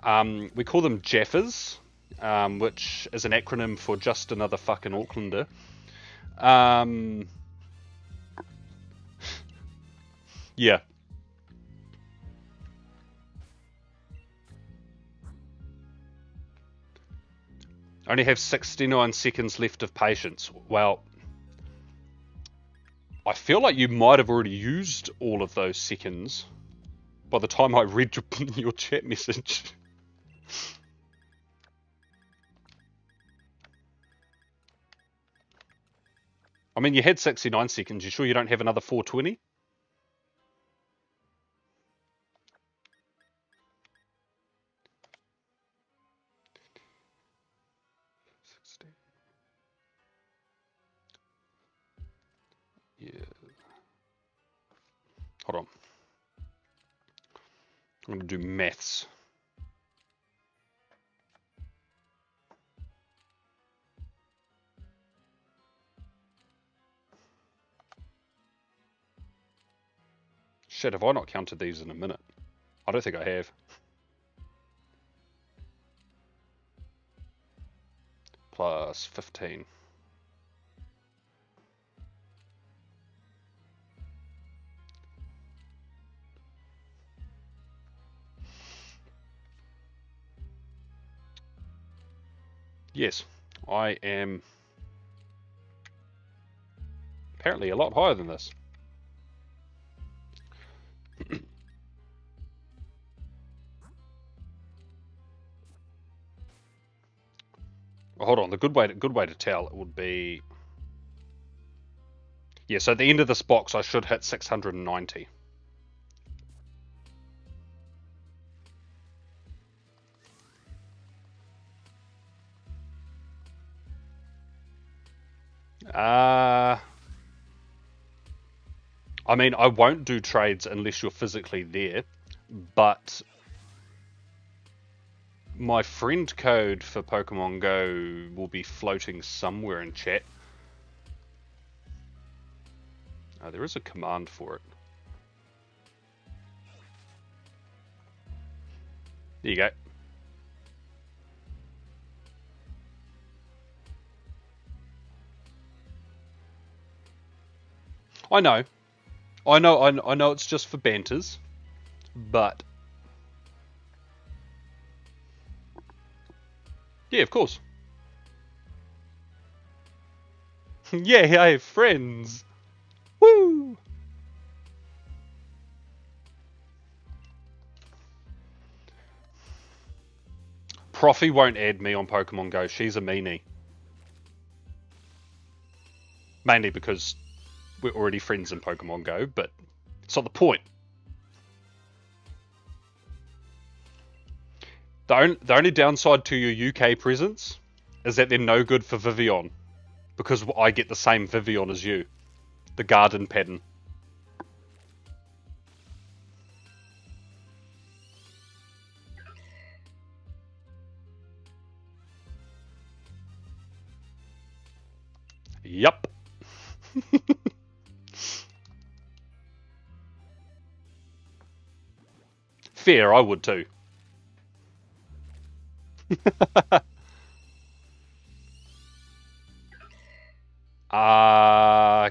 We call them Jaffas, which is an acronym for just another fucking Aucklander. Yeah. Only have 69 seconds left of patience. Well, I feel like you might have already used all of those seconds by the time I read your chat message. I mean, you had 69 seconds. You sure you don't have another 420? Yeah. Hold on. I'm going to do maths. Shit, have I not counted these in a minute? I don't think I have. Plus 15. Yes, I am apparently a lot higher than this. Hold on, the good way to tell it would be... Yeah, so at the end of this box I should hit 690. I mean, I won't do trades unless you're physically there, but my friend code for Pokemon Go will be floating somewhere in chat. Oh, there is a command for it. There you go. I know it's just for banters, but yeah, of course. Yeah, I have friends. Woo! Profi won't add me on Pokemon Go. She's a meanie. Mainly because we're already friends in Pokemon Go, but it's not the point. The only downside to your UK presence is that they're no good for Vivian, because I get the same Vivian as you, the garden pattern. Yup. Fair, I would too.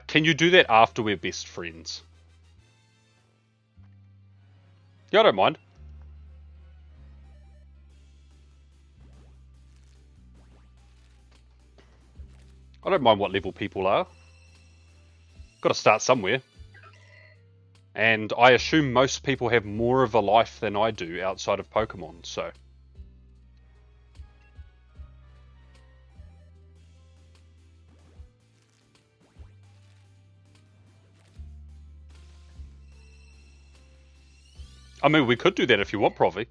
Can you do that after we're best friends? Yeah, I don't mind. I don't mind what level people are. Got to start somewhere. And I assume most people have more of a life than I do outside of Pokemon, so... I mean, we could do that if you want, Provi.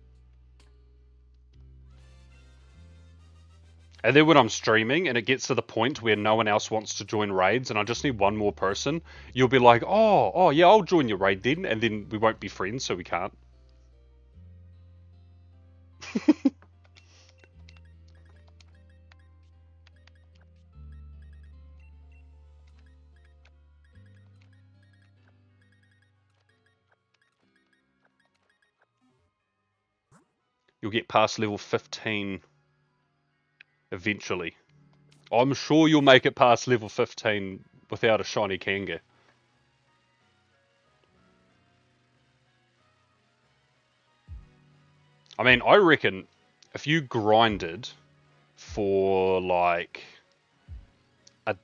And then when I'm streaming and it gets to the point where no one else wants to join raids and I just need one more person, you'll be like, oh yeah, I'll join your raid then, and then we won't be friends, so we can't. You'll get past level 15 eventually. I'm sure you'll make it past level 15 without a shiny Kanga. I mean, I reckon if you grinded for like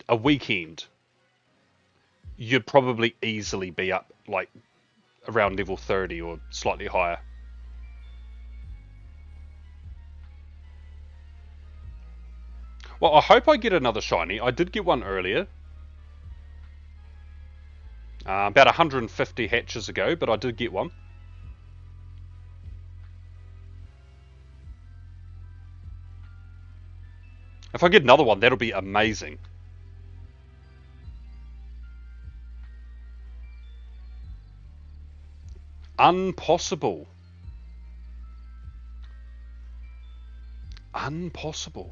a weekend, you'd probably easily be up like around level 30 or slightly higher. Well, I hope I get another shiny. I did get one earlier. About 150 hatches ago, but I did get one. If I get another one, that'll be amazing. Unpossible. Unpossible.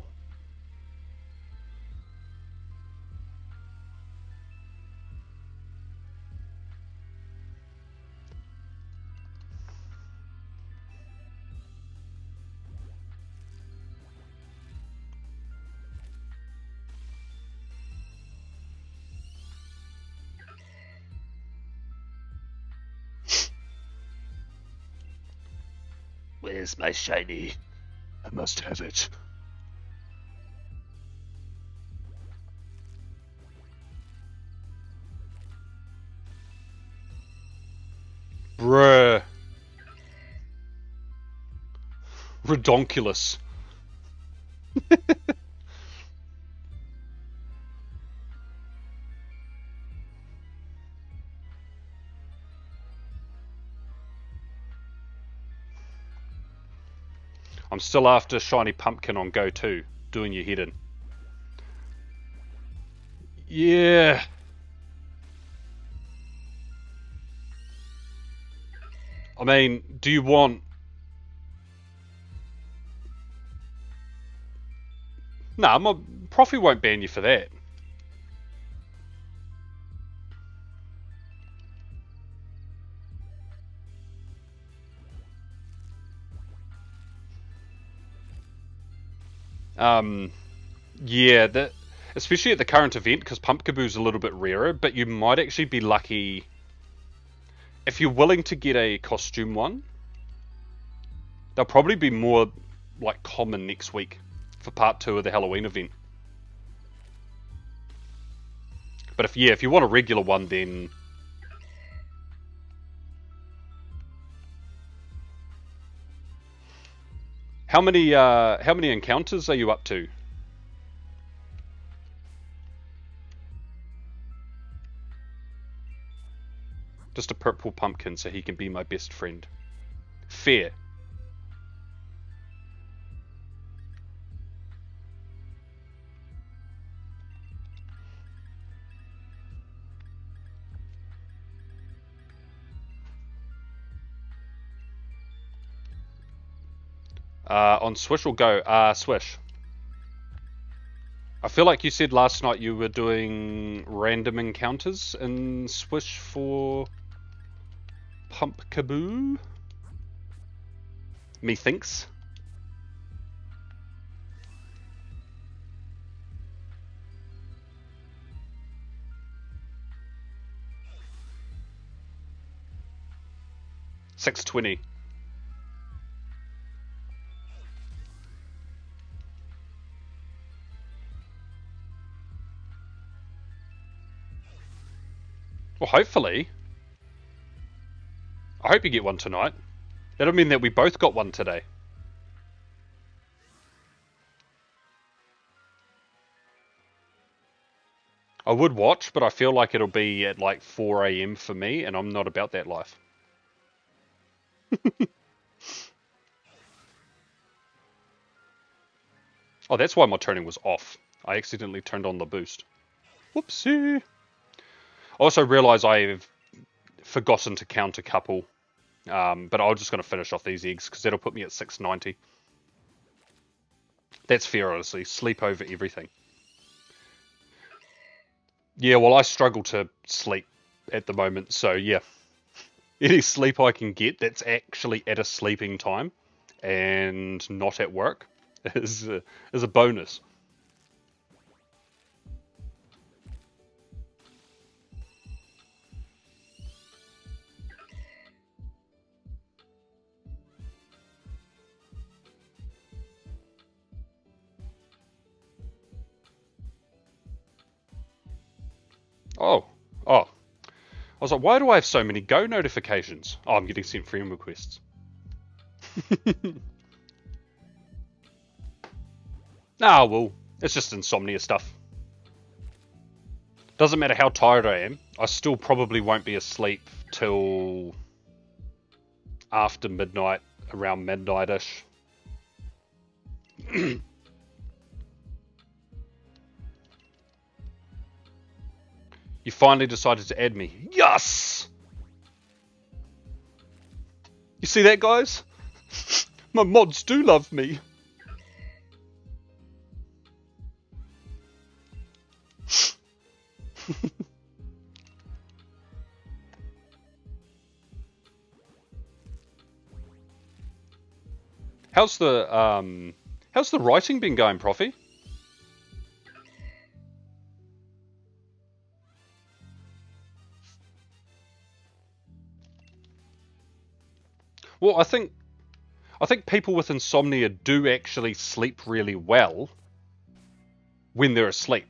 Where's my shiny? I must have it. Bruh. Redonkulous. I'm still after Shiny Pumpkin on Go 2, doing your head in. Yeah. I mean, do you want... Nah, my Profi won't ban you for that. Yeah, especially at the current event, because Pumpkaboo's a little bit rarer, but you might actually be lucky if you're willing to get a costume one. They'll probably be more like common next week for part 2 of the Halloween event. But if you want a regular one, then how many encounters are you up to? Just a purple pumpkin so he can be my best friend. Fair. On Swish or Go? Swish. I feel like you said last night you were doing random encounters in Swish for Pumpkaboo? Methinks. $6.20. Well, hopefully. I hope you get one tonight. That'll mean that we both got one today. I would watch, but I feel like it'll be at like 4 AM for me, and I'm not about that life. Oh, that's why my turning was off. I accidentally turned on the boost. Whoopsie. I also realise I've forgotten to count a couple. But I'm just going to finish off these eggs, because that'll put me at 690. That's fair, honestly. Sleep over everything. Yeah, well, I struggle to sleep at the moment, so yeah. Any sleep I can get that's actually at a sleeping time and not at work is a bonus. Oh. I was like, why do I have so many Go notifications? Oh, I'm getting sent friend requests. Well, it's just insomnia stuff. Doesn't matter how tired I am, I still probably won't be asleep till after midnight, around midnight-ish. You finally decided to add me. Yes! You see that, guys? My mods do love me. How's the writing been going, Profi? Well, I think people with insomnia do actually sleep really well when they're asleep.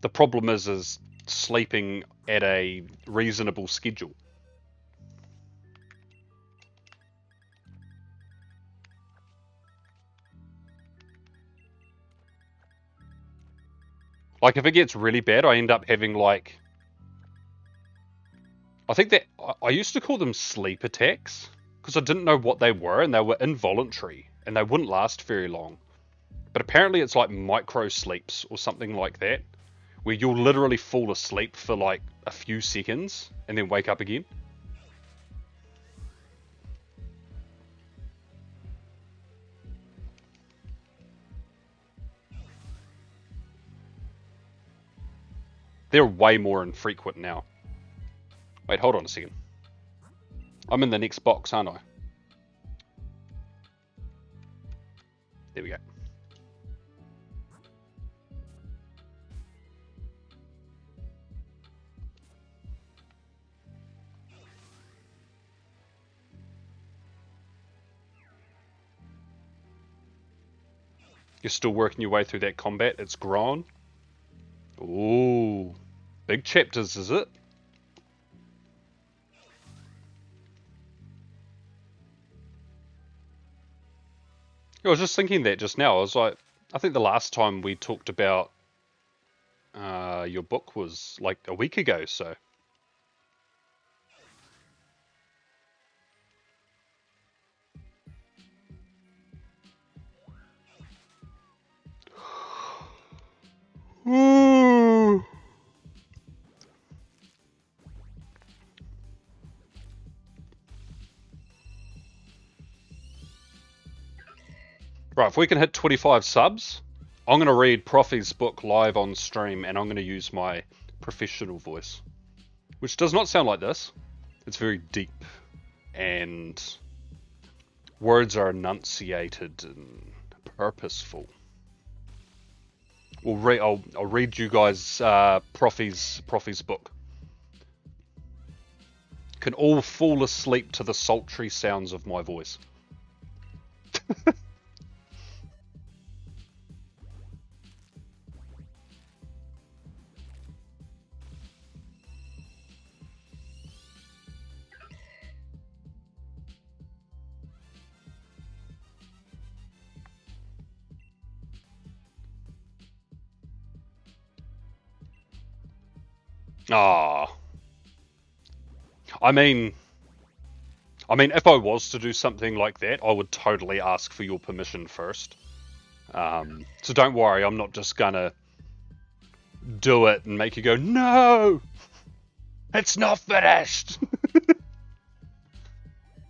The problem is sleeping at a reasonable schedule. Like, if it gets really bad, I end up having, like... I think that... I used to call them sleep attacks, because I didn't know what they were, and they were involuntary, and they wouldn't last very long. But apparently it's like micro sleeps, or something like that, where you'll literally fall asleep for, like, a few seconds, and then wake up again. They're way more infrequent now. Wait, hold on a second. I'm in the next box, aren't I? There we go. You're still working your way through that combat. It's grown. Ooh. Big chapters, is it? I was just thinking that just now. I was like, I think the last time we talked about your book was like a week ago, so. Right, if we can hit 25 subs, I'm going to read Profy's book live on stream, and I'm going to use my professional voice, which does not sound like this. It's very deep, and words are enunciated and purposeful. I'll read you guys Profy's book. Can all fall asleep to the sultry sounds of my voice. Ah, I mean, if I was to do something like that, I would totally ask for your permission first. So don't worry, I'm not just gonna do it and make you go, no, it's not finished.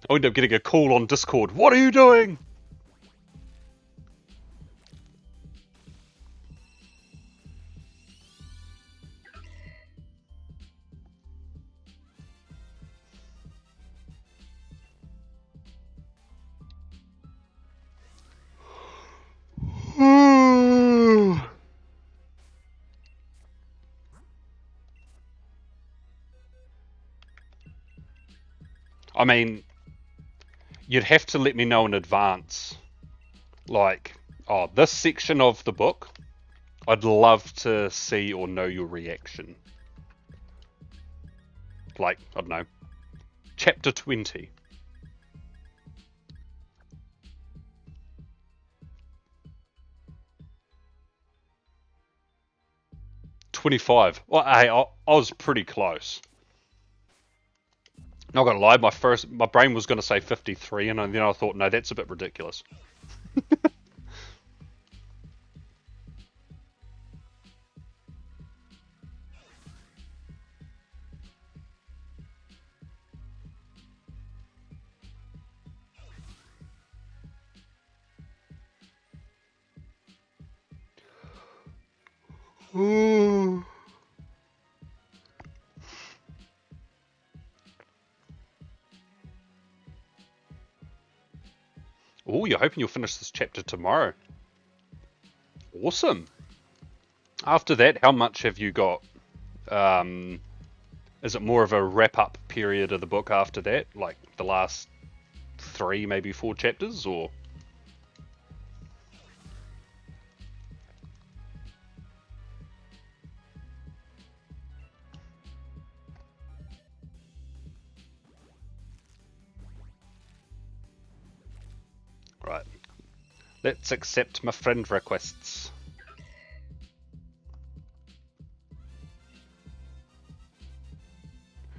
I end up getting a call on Discord. What are you doing? I mean, you'd have to let me know in advance. Like, oh, this section of the book, I'd love to see or know your reaction. Like, I don't know, chapter 20. $25. Well, hey, I was pretty close. Not gonna lie, my brain was gonna say 53, and then I thought, no, that's a bit ridiculous. Ooh. Oh, you're hoping you'll finish this chapter tomorrow. Awesome. After that, how much have you got? Is it more of a wrap-up period of the book after that? Like the last 3, maybe 4 chapters, or? Right. Let's accept my friend requests.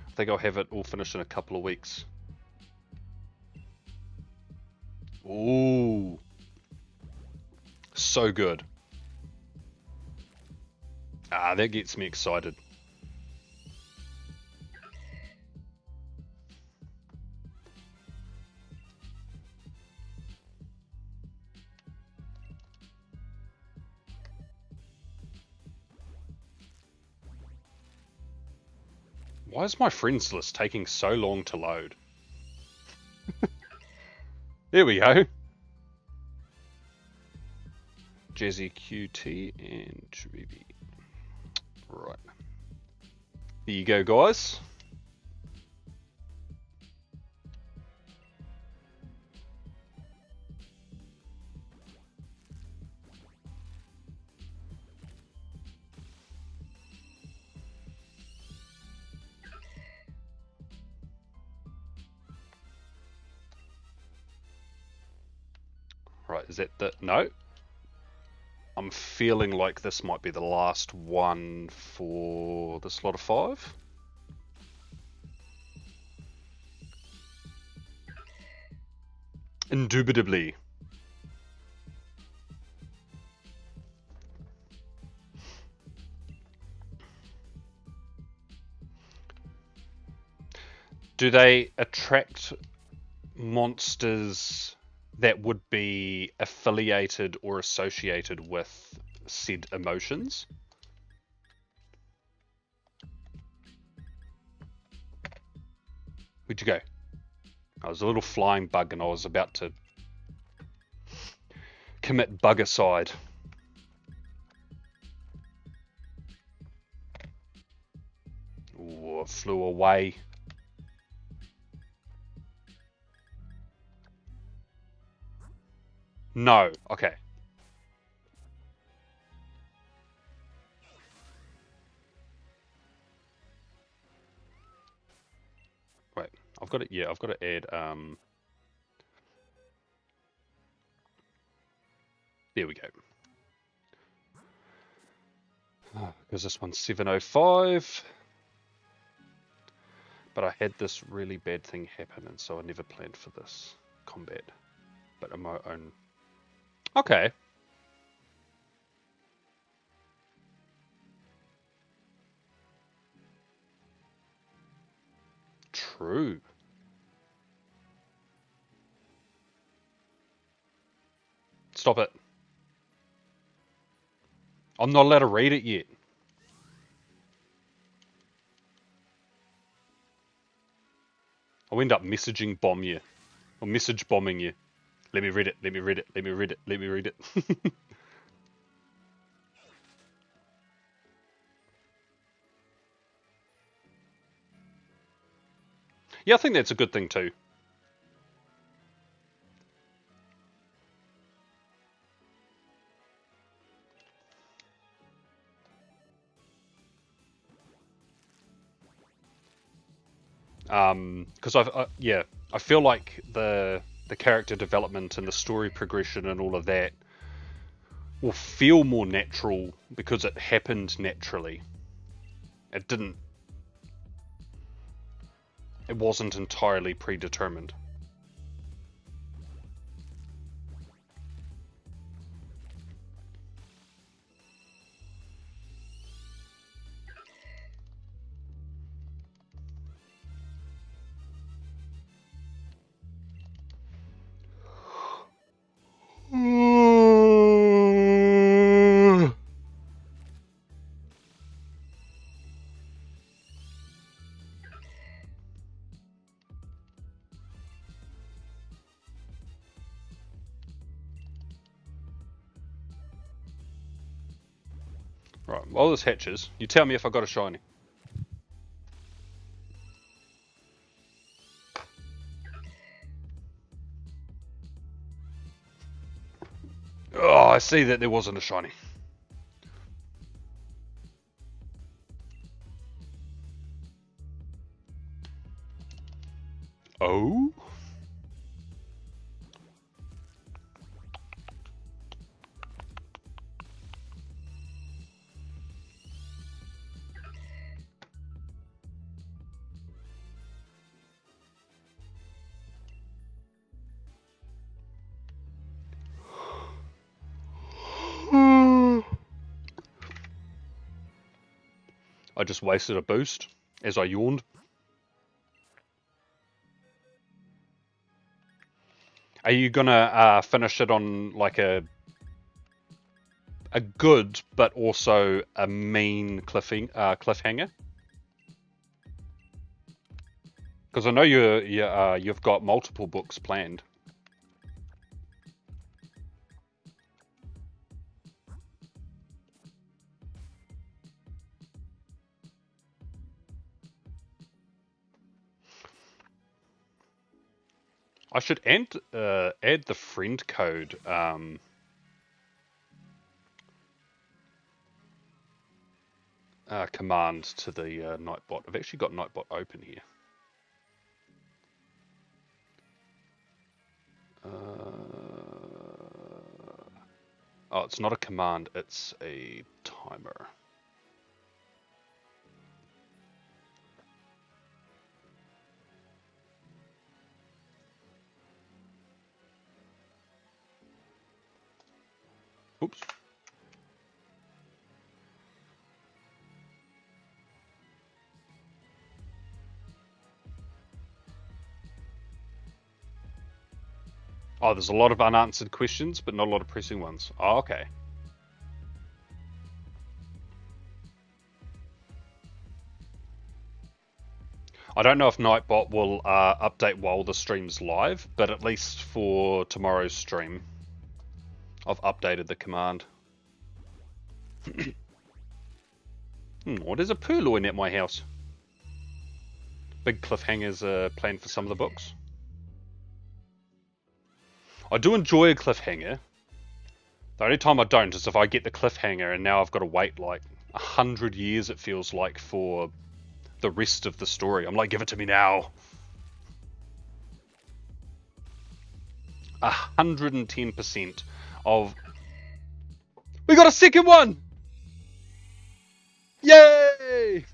I think I'll have it all finished in a couple of weeks. Ooh. So good. Ah, that gets me excited. Why is my friends list taking so long to load? There we go. Jazzy QT and Ruby. Right. There you go, guys. Right, is that the... No. I'm feeling like this might be the last one for the slot of 5. Indubitably. Do they attract monsters that would be affiliated or associated with said emotions. Where'd you go? I was a little flying bug and I was about to commit bugicide. Ooh, it flew away. No, okay. Wait, I've got it. Yeah, I've got to add. There we go. Because this one's 705. But I had this really bad thing happen, and so I never planned for this combat. But on my own. Okay. True. Stop it. I'm not allowed to read it yet. I'll end up messaging bomb you. Or message bombing you. Let me read it, let me read it, let me read it, let me read it. Yeah, I think that's a good thing too. Because I feel like the character development and the story progression and all of that will feel more natural because it happened naturally. It wasn't entirely predetermined. Right, while this hatches, you tell me if I got a shiny. Oh, I see that there wasn't a shiny. Oh? I just wasted a boost as I yawned. Are you gonna finish it on like a good but also a mean cliffhanger? Because I know you've got multiple books planned. I should add the friend code. Command to the Nightbot. I've actually got Nightbot open here. Oh, it's not a command, it's a timer. Oops. Oh, there's a lot of unanswered questions, but not a lot of pressing ones. Oh, okay. I don't know if Nightbot will update while the stream's live, but at least for tomorrow's stream, I've updated the command. There's a purloin at my house. Big cliffhangers planned for some of the books. I do enjoy a cliffhanger. The only time I don't is if I get the cliffhanger and now I've got to wait like 100 years, it feels like, for the rest of the story. I'm like, give it to me now. 110% of... We got a second one! Yay!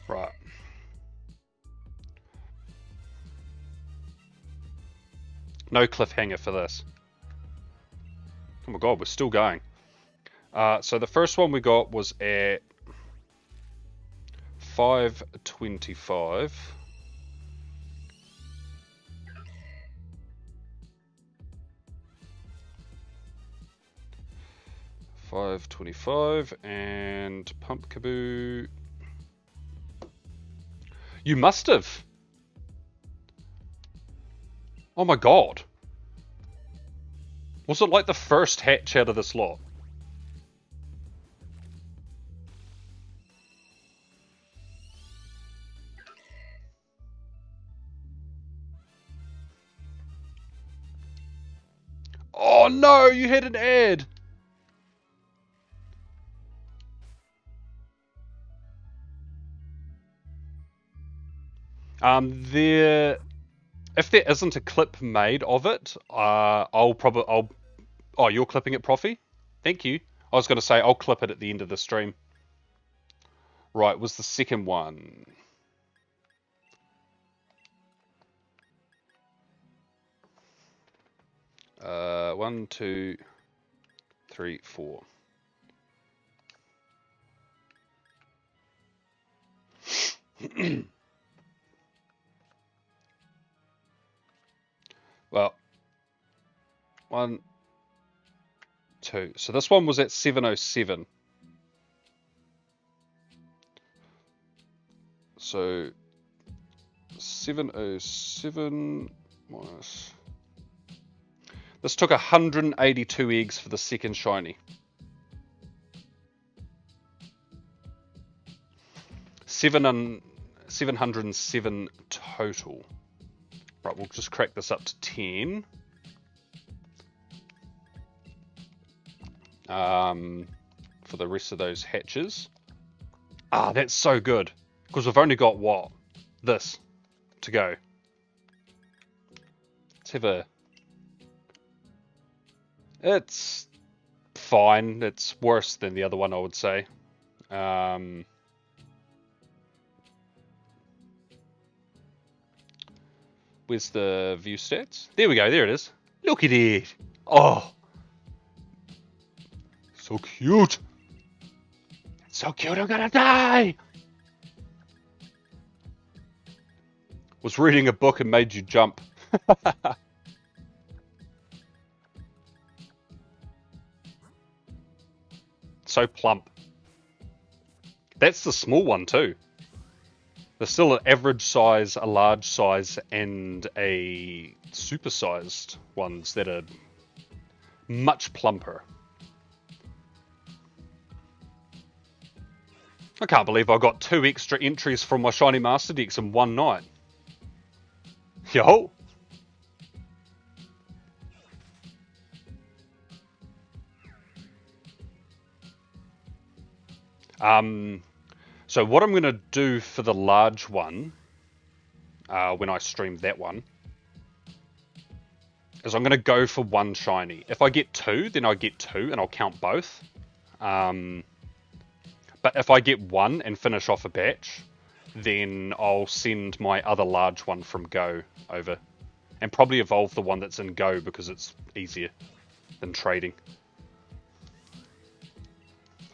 Right. No cliffhanger for this. Oh my god, we're still going. So the first one we got was at 5:25. And Pumpkaboo. You must have. Oh my god. Was it like the first hatch out of this lot? Oh no, you had an ad. If there isn't a clip made of it, oh, you're clipping it, Profi? Thank you. I was going to say I'll clip it at the end of the stream. Right, was the second one. One, two, three, four. Well, one, two. So this one was at 7:07. So 7:07 minus. This took 182 eggs for the second shiny. 707 total. Right, we'll just crack this up to 10. For the rest of those hatches. Ah, that's so good. Because we've only got what? This to go. Let's have a... It's fine. It's worse than the other one, I would say. Where's the view stats? There we go. There it is. Look at it. Oh. So cute. So cute, I'm gonna die. Was reading a book and made you jump. So plump. That's the small one too. There's still an average size, a large size, and a super-sized ones that are much plumper. I can't believe I got 2 extra entries from my Shiny Master Dex in one night. Yo! So what I'm going to do for the large one, when I stream that one, is I'm going to go for 1 shiny. If I get 2, then I get 2, and I'll count both. But if I get 1 and finish off a batch, then I'll send my other large one from Go over. And probably evolve the one that's in Go because it's easier than trading.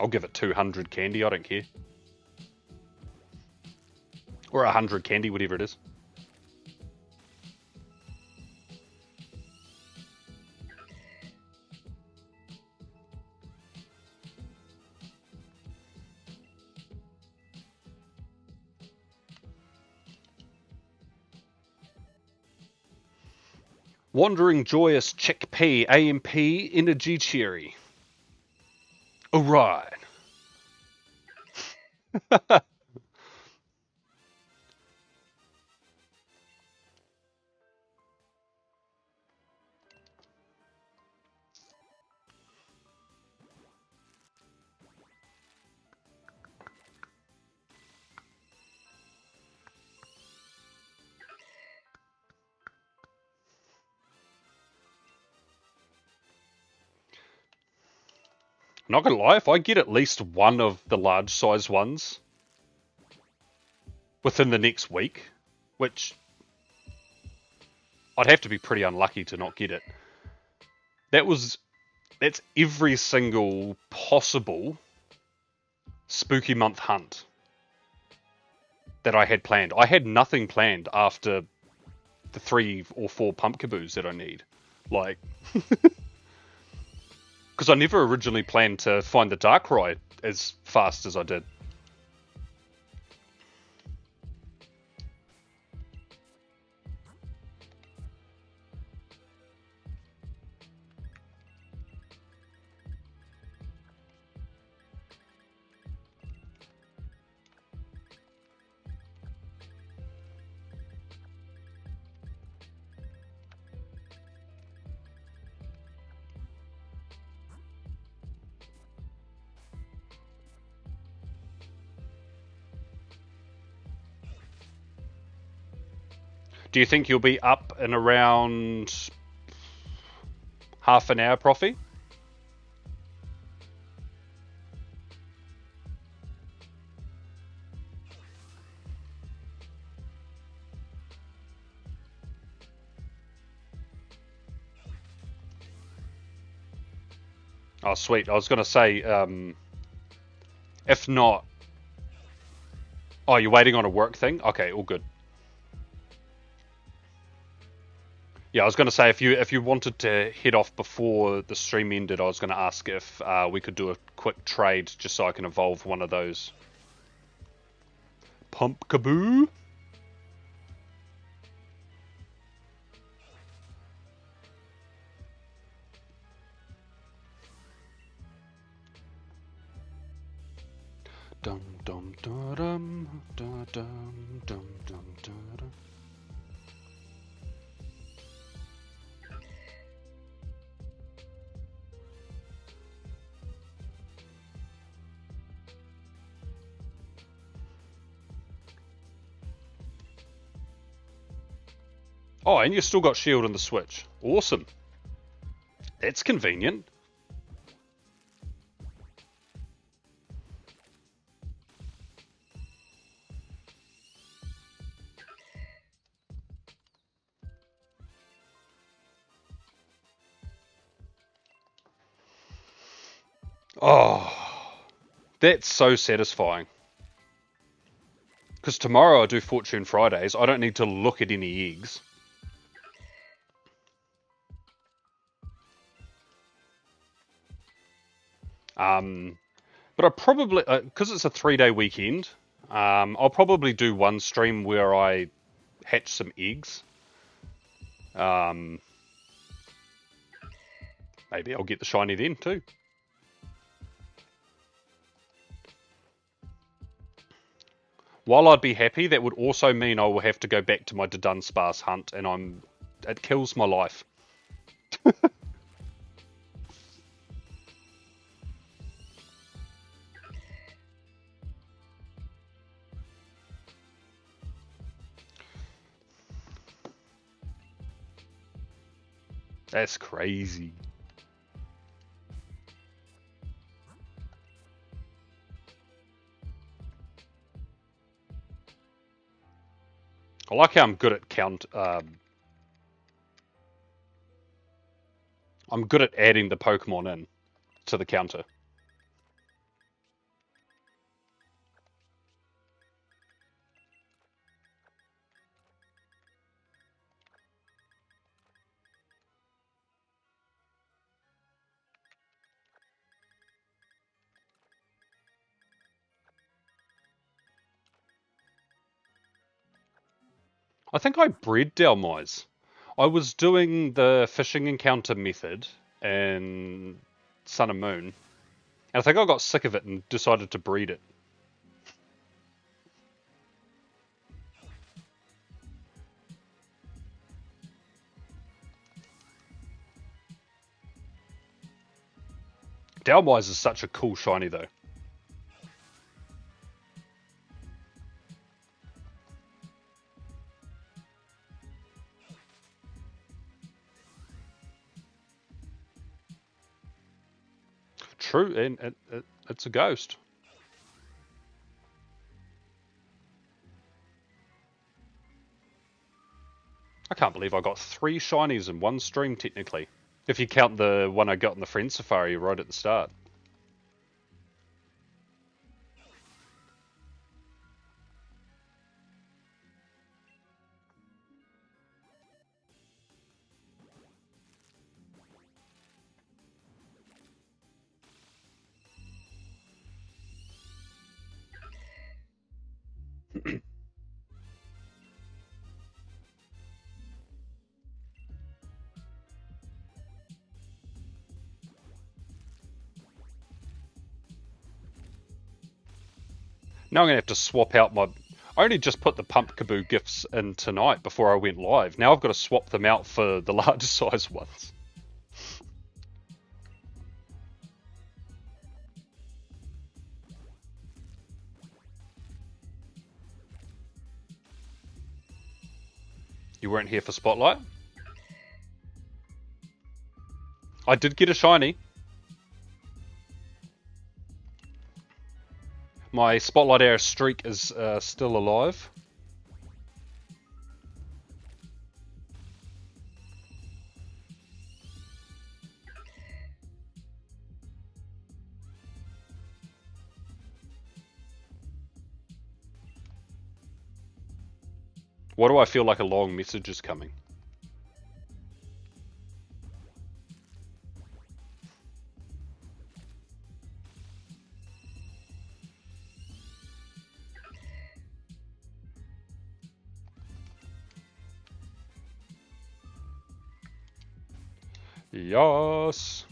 I'll give it 200 candy, I don't care. Or 100 candy, whatever it is. Wandering Joyous Chickpea AMP Energy Cherry. Alright. Not gonna lie, if I get at least one of the large size ones within the next week, which I'd have to be pretty unlucky to not get it. That's every single possible spooky month hunt that I had planned. I had nothing planned after the 3 or 4 Pumpkaboos that I need. Like, because I never originally planned to find the Darkrai as fast as I did. Do you think you'll be up in around half an hour, Profi? Oh, sweet. I was going to say, if not... Oh, you're waiting on a work thing? Okay, all good. Yeah, I was going to say, if you wanted to head off before the stream ended, I was going to ask if we could do a quick trade just so I can evolve one of those. Pumpkaboo? Dum dum da dum da dum dum dum da dum. Oh, and you've still got shield on the Switch. Awesome. That's convenient. Oh, that's so satisfying. Because tomorrow I do Fortune Fridays. I don't need to look at any eggs. But I probably, because it's a 3-day weekend, I'll probably do one stream where I hatch some eggs. Maybe I'll get the shiny then too. While I'd be happy, that would also mean I will have to go back to my Dudunsparce hunt, and it kills my life. That's crazy. I like how I'm good at I'm good at adding the Pokemon in to the counter. I think I bred Dalmise. I was doing the fishing encounter method in Sun and Moon, and I think I got sick of it and decided to breed it. Dalmise is such a cool shiny though. True, and it's a ghost. I can't believe I got 3 shinies in one stream, technically. If you count the one I got in the Friend Safari right at the start. Now I'm going to have to swap out my... I only just put the Pumpkaboo gifts in tonight before I went live. Now I've got to swap them out for the larger size ones. You weren't here for Spotlight? I did get a shiny. My Spotlight Arrow streak is still alive. Why do I feel like a long message is coming? Yes.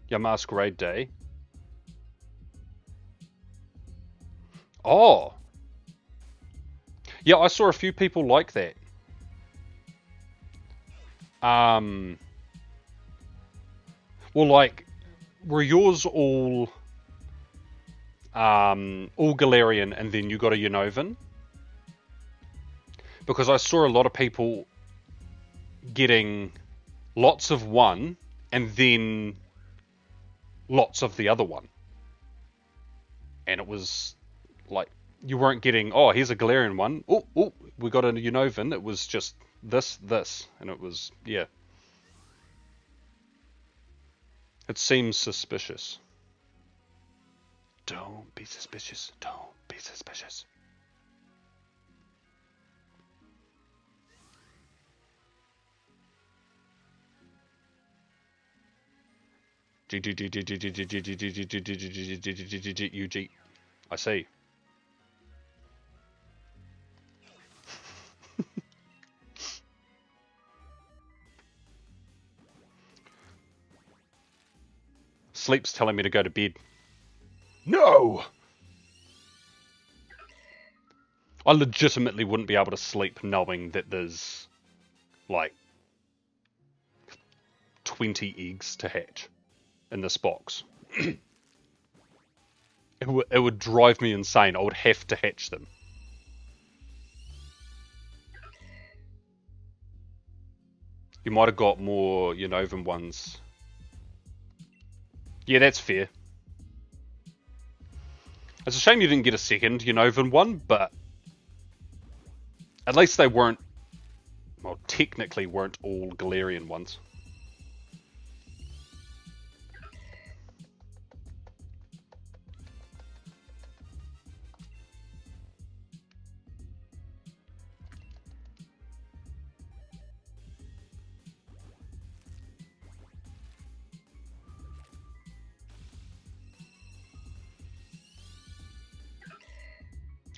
Yeah, Masquerade Day. Oh. Yeah, I saw a few people like that. Well, like, were yours all Galarian and then you got a Unova? Because I saw a lot of people getting lots of one and then lots of the other one. And it was like, you weren't getting, oh, here's a Galarian one. Oh, we got a Unova. It was just this, and it was, yeah. It seems suspicious. Don't be suspicious. Don't be suspicious. UG. I see. Sleep's telling me to go to bed. No! I legitimately wouldn't be able to sleep knowing that there's like 20 eggs to hatch in this box. It would drive me insane. I would have to hatch them. You might have got more Unovan ones. Yeah, that's fair. It's a shame you didn't get a second Unovan one, but at least they weren't, well, technically weren't all Galarian ones.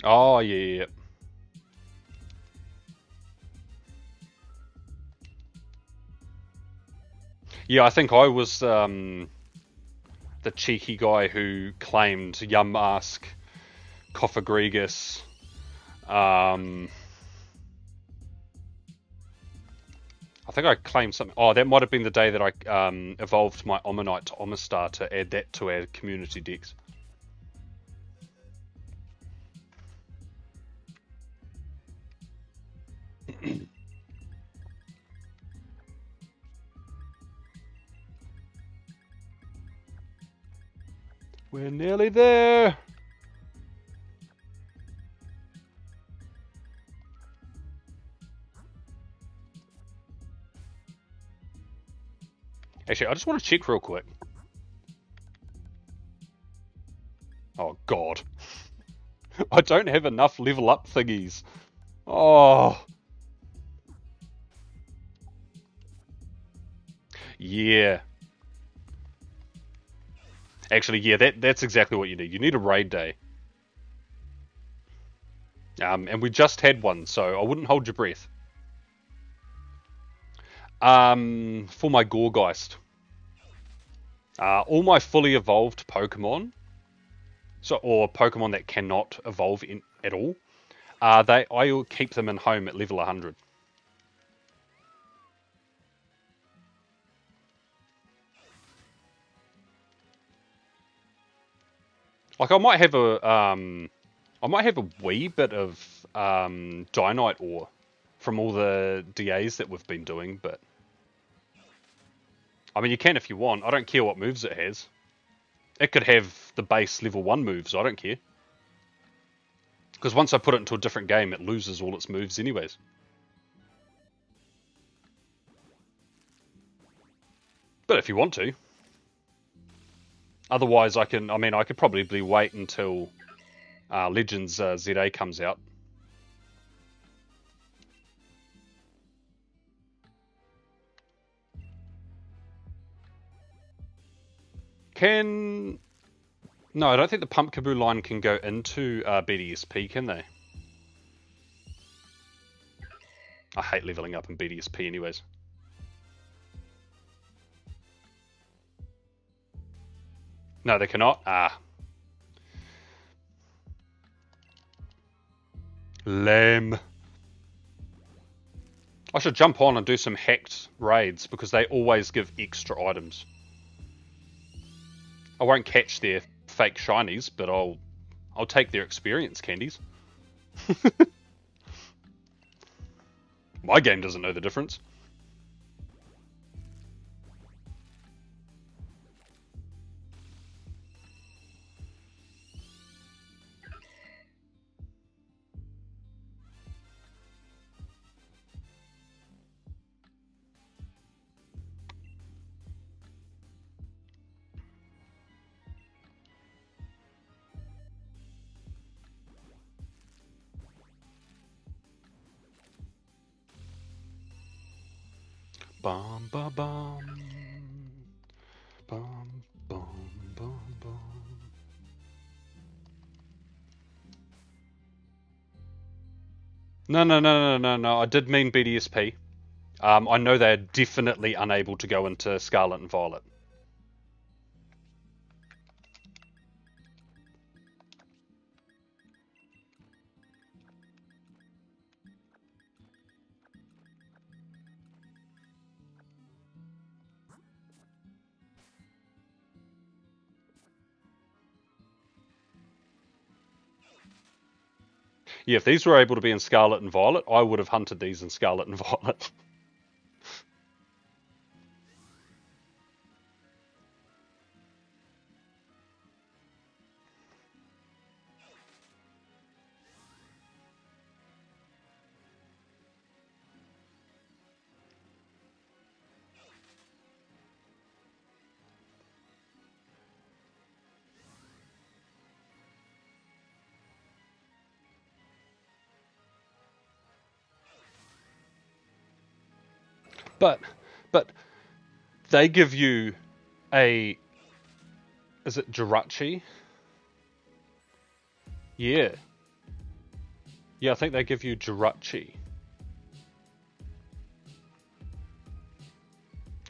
Oh, yeah. Yeah, I think I was the cheeky guy who claimed Yamask, Cofagrigus, I think I claimed something. Oh, that might have been the day that I evolved my Omanite to Omastar to add that to our community decks. We're nearly there! Actually, I just want to check real quick. Oh, God. I don't have enough level up thingies. Oh. Yeah. Actually, yeah, that's exactly what you need. You need a raid day. And we just had one, so I wouldn't hold your breath. For my Gorgeist. All my fully evolved Pokemon, or Pokemon that cannot evolve at all, I will keep them in home at level 100. Like I might have a wee bit of Dynite ore from all the DAs that we've been doing, but I mean you can if you want. I don't care what moves it has. It could have the base level 1 moves. I don't care. Because once I put it into a different game, it loses all its moves anyways. But if you want to. Otherwise, I could probably wait until Legends ZA comes out. No, I don't think the Pumpkaboo line can go into BDSP, can they? I hate leveling up in BDSP anyways. No, they cannot. Lame. I should jump on and do some hacked raids because they always give extra items. I won't catch their fake shinies, but I'll take their experience candies. My game doesn't know the difference. Bum ba bum. Bum bum bum bum. No. I did mean BDSP. I know they're definitely unable to go into Scarlet and Violet. Yeah, if these were able to be in Scarlet and Violet, I would have hunted these in Scarlet and Violet. But they give you a, is it Jirachi? Yeah. Yeah, I think they give you Jirachi.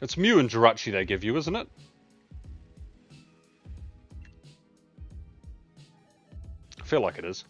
It's Mew and Jirachi they give you, isn't it? I feel like it is.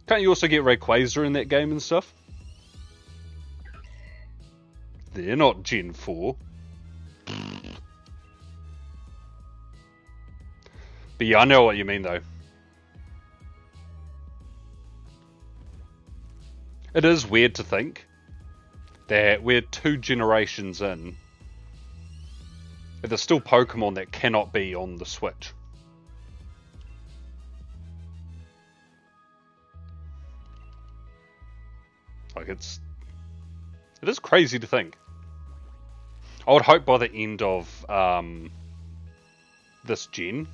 Can't you also get Rayquaza in that game and stuff? They're not Gen 4. But yeah, I know what you mean though. It is weird to think that we're 2 generations in, but there's still Pokemon that cannot be on the Switch. Like it is crazy to think. I would hope by the end of this gen,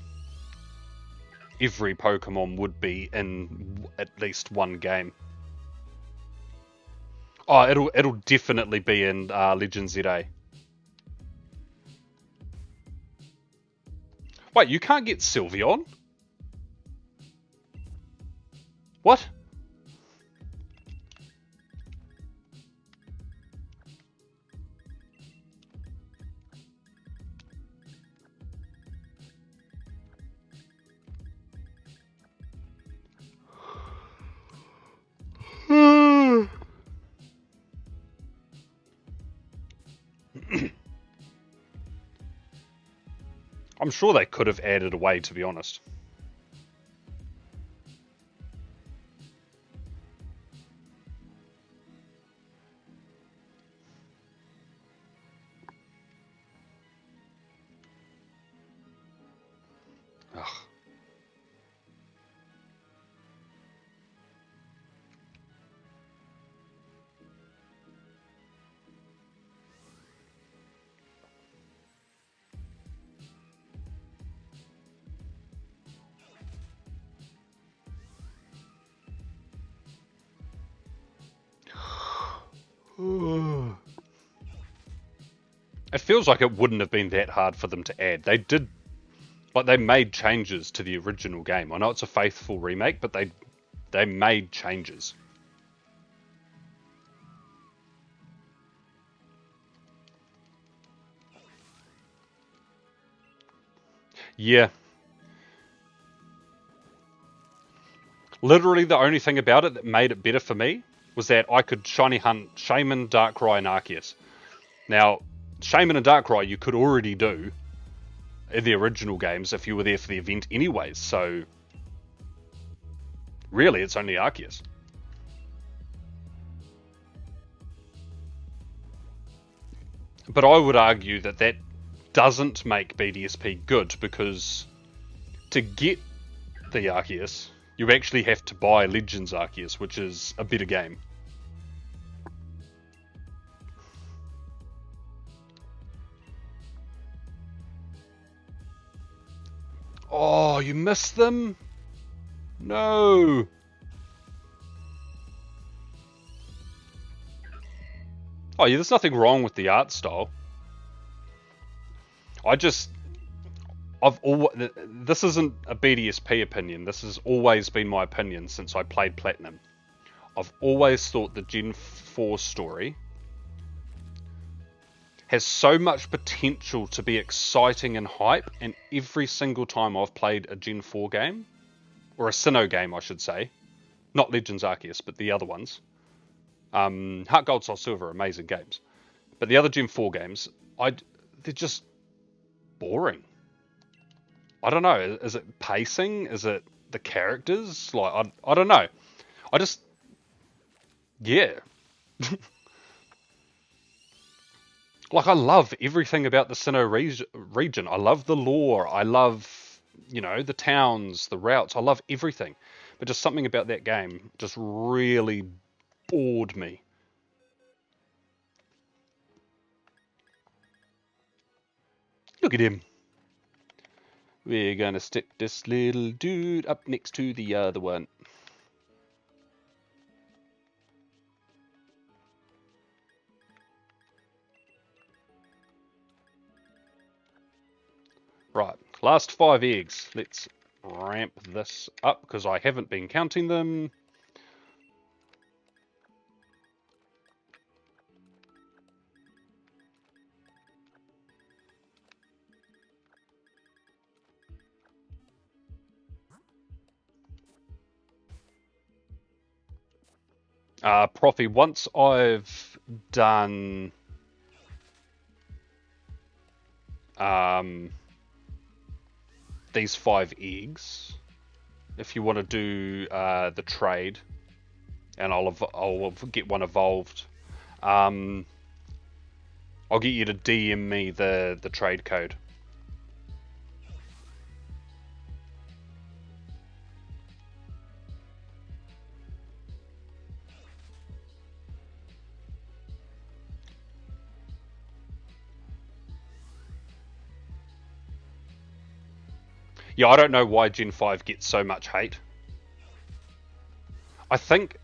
every Pokemon would be in at least one game. Oh, it'll definitely be in Legend ZA. Wait, you can't get Sylveon? What? I'm sure they could have added a way, to be honest. Ugh. It feels like it wouldn't have been that hard for them to add. They did, like, they made changes to the original game. I know it's a faithful remake, but they made changes. Yeah. Literally the only thing about it that made it better for me was that I could shiny hunt Shaman, Darkrai, and Arceus. Now, Shaman and Darkrai you could already do in the original games if you were there for the event anyways, so really it's only Arceus. But I would argue that that doesn't make BDSP good, because to get the Arceus, you actually have to buy Legends Arceus, which is a better game. Oh, you missed them? No. Oh yeah, there's nothing wrong with the art style. This isn't a BDSP opinion. This has always been my opinion since I played Platinum. I've always thought the Gen 4 story has so much potential to be exciting and hype, and every single time I've played a Gen 4 game, or a Sinnoh game I should say, not Legends Arceus, but the other ones, Heart Gold, Soul Silver are amazing games, but the other Gen 4 games, they're just boring. I don't know, is it pacing? Is it the characters? Like, I don't know. I just, yeah. Like, I love everything about the Sinnoh region. I love the lore. I love, the towns, the routes. I love everything. But just something about that game just really bored me. Look at him. We're going to stick this little dude up next to the other one. Right, last 5 eggs. Let's ramp this up because I haven't been counting them. Profi, once I've done these 5 eggs, if you want to do the trade, and I'll get one evolved, I'll get you to DM me the trade code. Yeah, I don't know why Gen 5 gets so much hate. I think...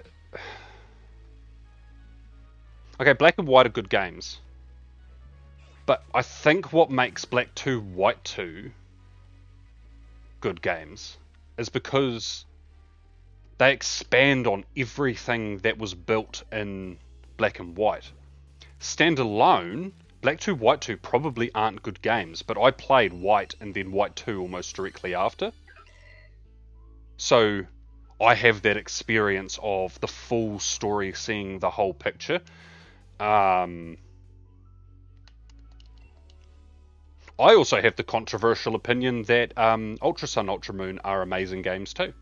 Okay, Black and White are good games. But I think what makes Black 2, White 2 good games is because they expand on everything that was built in Black and White. Standalone, Black 2, White 2 probably aren't good games, but I played White and then White 2 almost directly after. So I have that experience of the full story, seeing the whole picture. I also have the controversial opinion that Ultra Sun, Ultra Moon are amazing games too.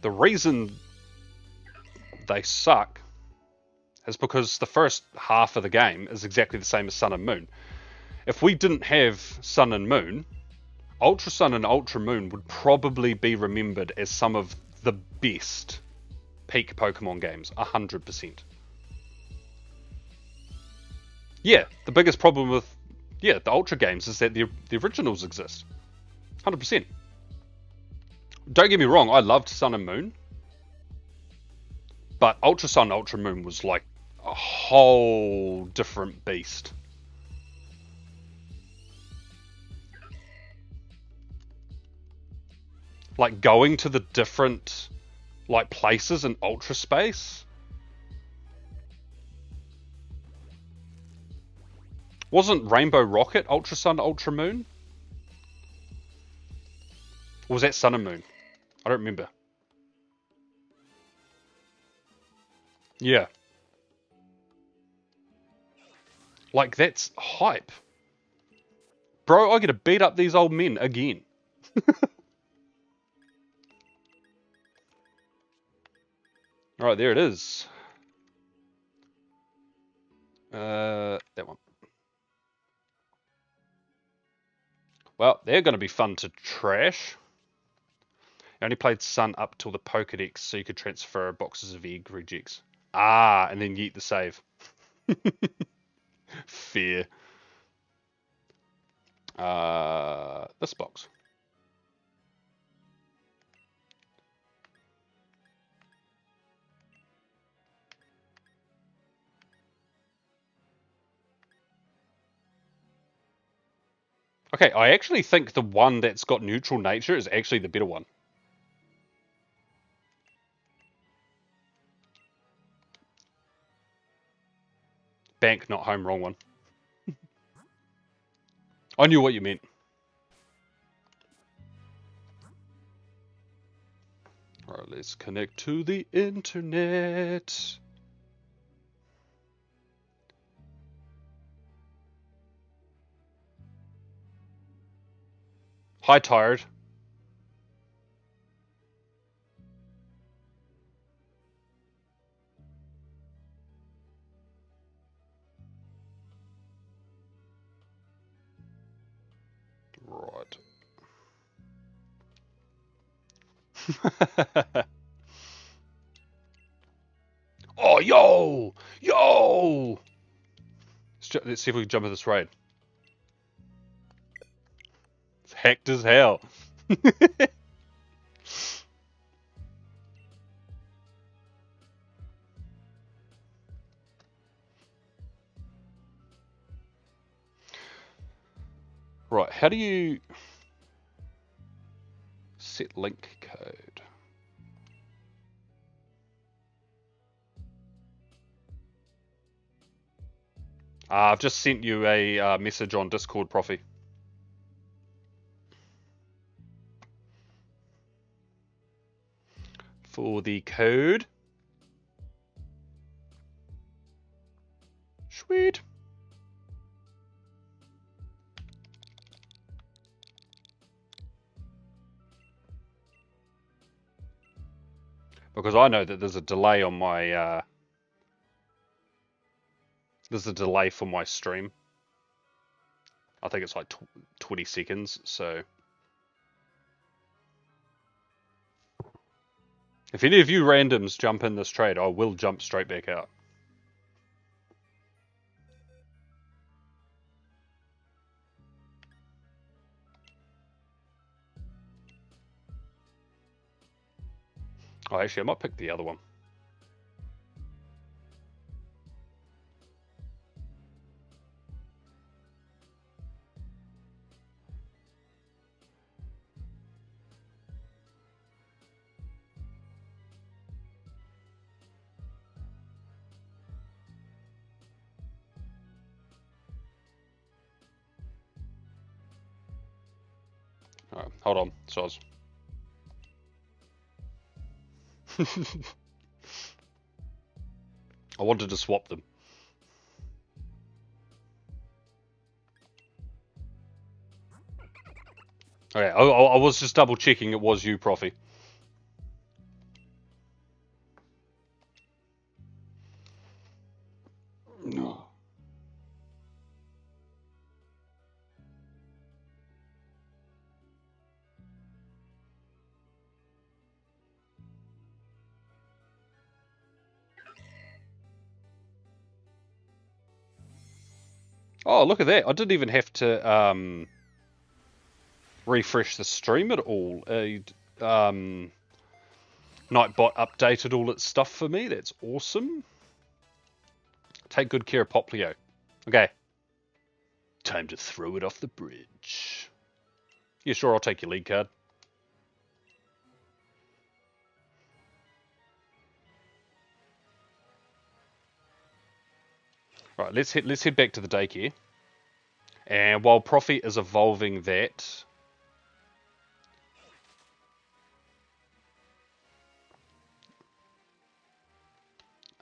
The reason they suck is because the first half of the game is exactly the same as Sun and Moon. If we didn't have Sun and Moon, Ultra Sun and Ultra Moon would probably be remembered as some of the best peak Pokemon games, 100%. Yeah, the biggest problem with the Ultra games is that the originals exist. 100%. Don't get me wrong, I loved Sun and Moon. But Ultra Sun, Ultra Moon was like a whole different beast. Like going to the different like places in Ultra Space. Wasn't Rainbow Rocket Ultra Sun, Ultra Moon? Or was that Sun and Moon? I don't remember. Yeah. Like, that's hype. Bro, I get to beat up these old men again. Alright, there it is. That one. Well, they're going to be fun to trash. I only played Sun up till the Pokedex, so you could transfer boxes of egg rejects. Ah, and then yeet the save. Fair. This box. Okay, I actually think the one that's got neutral nature is actually the better one. Bank, not home, wrong one. I knew what you meant. Alright, let's connect to the internet. Hi, tired. Right. Oh, yo! Yo! Let's see if we can jump in this raid. It's hacked as hell. Right, how do you set link code? I've just sent you a message on Discord, Profi. For the code. Sweet. Because I know that there's a delay on my there's a delay for my stream. I think it's like 20 seconds, so if any of you randoms jump in this trade, I will jump straight back out. Oh, actually, I might pick the other one. Alright, hold on, Soz. I wanted to swap them. Okay, I was just double checking it was you, Profi. No. Oh, look at that. I didn't even have to refresh the stream at all. Nightbot updated all its stuff for me. That's awesome. Take good care of Poplio. Okay. Time to throw it off the bridge. Yeah, sure, I'll take your lead card. Right, let's head back to the daycare. And while Profi is evolving that,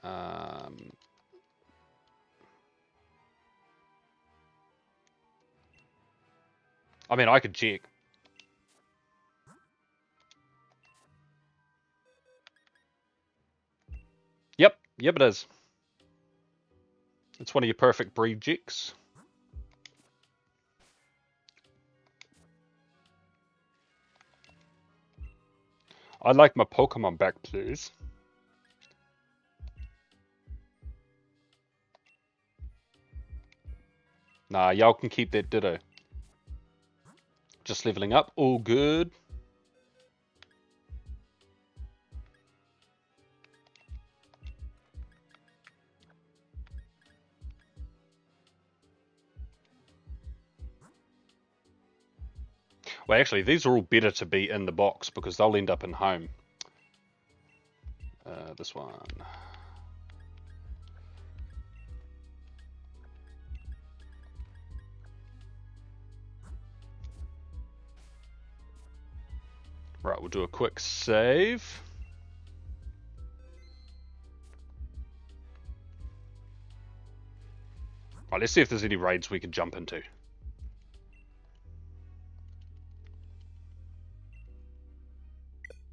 I mean, I could check. Yep, it is. It's one of your perfect breed checks. I'd like my Pokemon back, please. Nah, y'all can keep that Ditto. Just leveling up, all good. Well, actually, these are all better to be in the box because they'll end up in home. This one. Right, we'll do a quick save. Right, let's see if there's any raids we can jump into.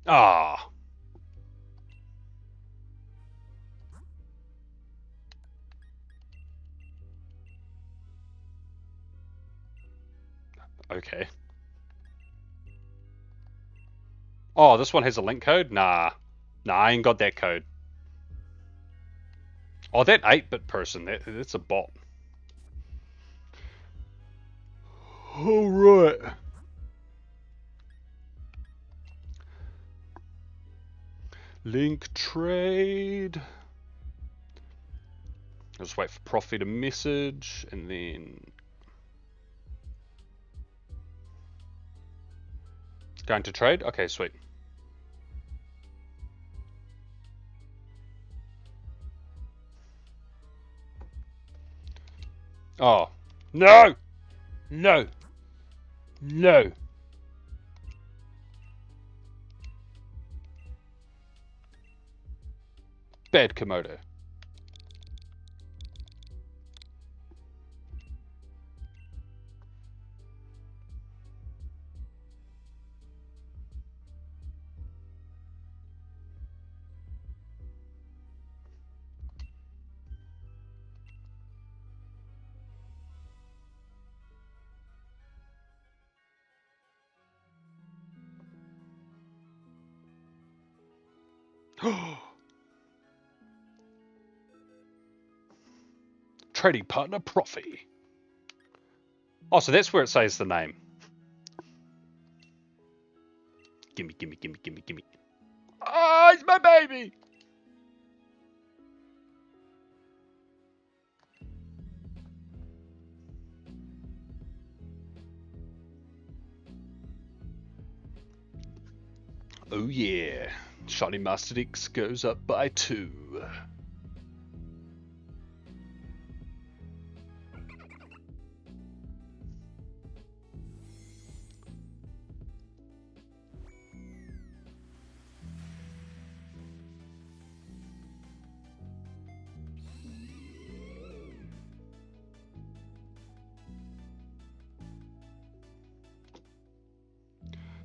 Ah. Okay. Oh, this one has a link code? Nah. Nah, I ain't got that code. Oh, that 8-bit person, that's a bot. Alright. Link trade. I'll just wait for Profi to message, and then... Going to trade? Okay, sweet. Oh. No! No! No! Bad Komodo. Trading partner Profi. Oh, so that's where it says the name. Gimme, gimme, gimme, gimme, gimme. Oh, it's my baby! Oh yeah. Shiny Master Dex goes up by 2.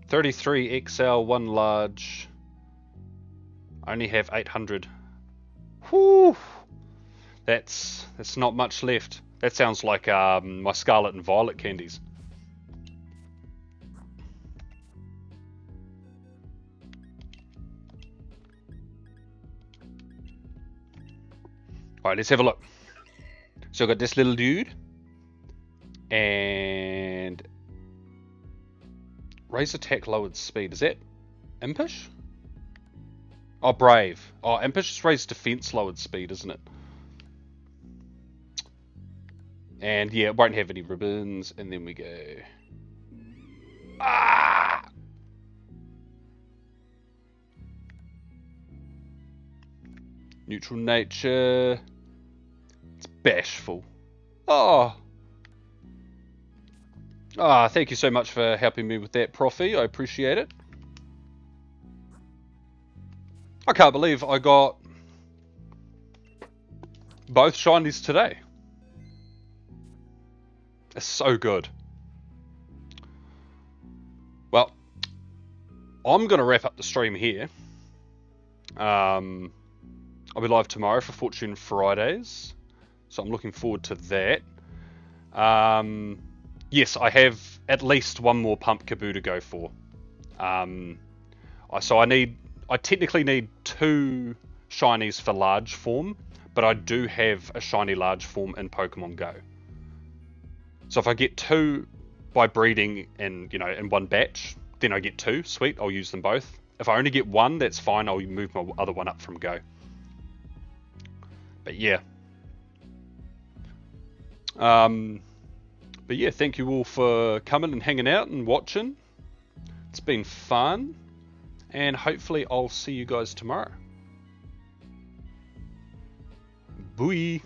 $33 XL, 1 large. I only have 800. Whew. That's not much left. That sounds like my Scarlet and Violet candies. Alright, let's have a look. So I've got this little dude. And... Raise attack, lowered speed. Is that Impish? Oh, Brave. Oh, Impish is raised defense, lowered speed, isn't it? And yeah, it won't have any ribbons. And then we go... Ah! Neutral nature. It's bashful. Oh! Ah, thank you so much for helping me with that, Profi. I appreciate it. I can't believe I got both shinies today. It's so good. Well, I'm going to wrap up the stream here. I'll be live tomorrow for Fortune Fridays. So I'm looking forward to that. Yes, I have at least one more Pumpkaboo to go for. So I technically need 2 shinies for large form, but I do have a shiny large form in Pokemon Go. So if I get 2 by breeding in one batch, then I get 2. Sweet, I'll use them both. If I only get 1, that's fine. I'll move my other one up from Go. But yeah. But yeah, thank you all for coming and hanging out and watching. It's been fun, and hopefully I'll see you guys tomorrow. Bye.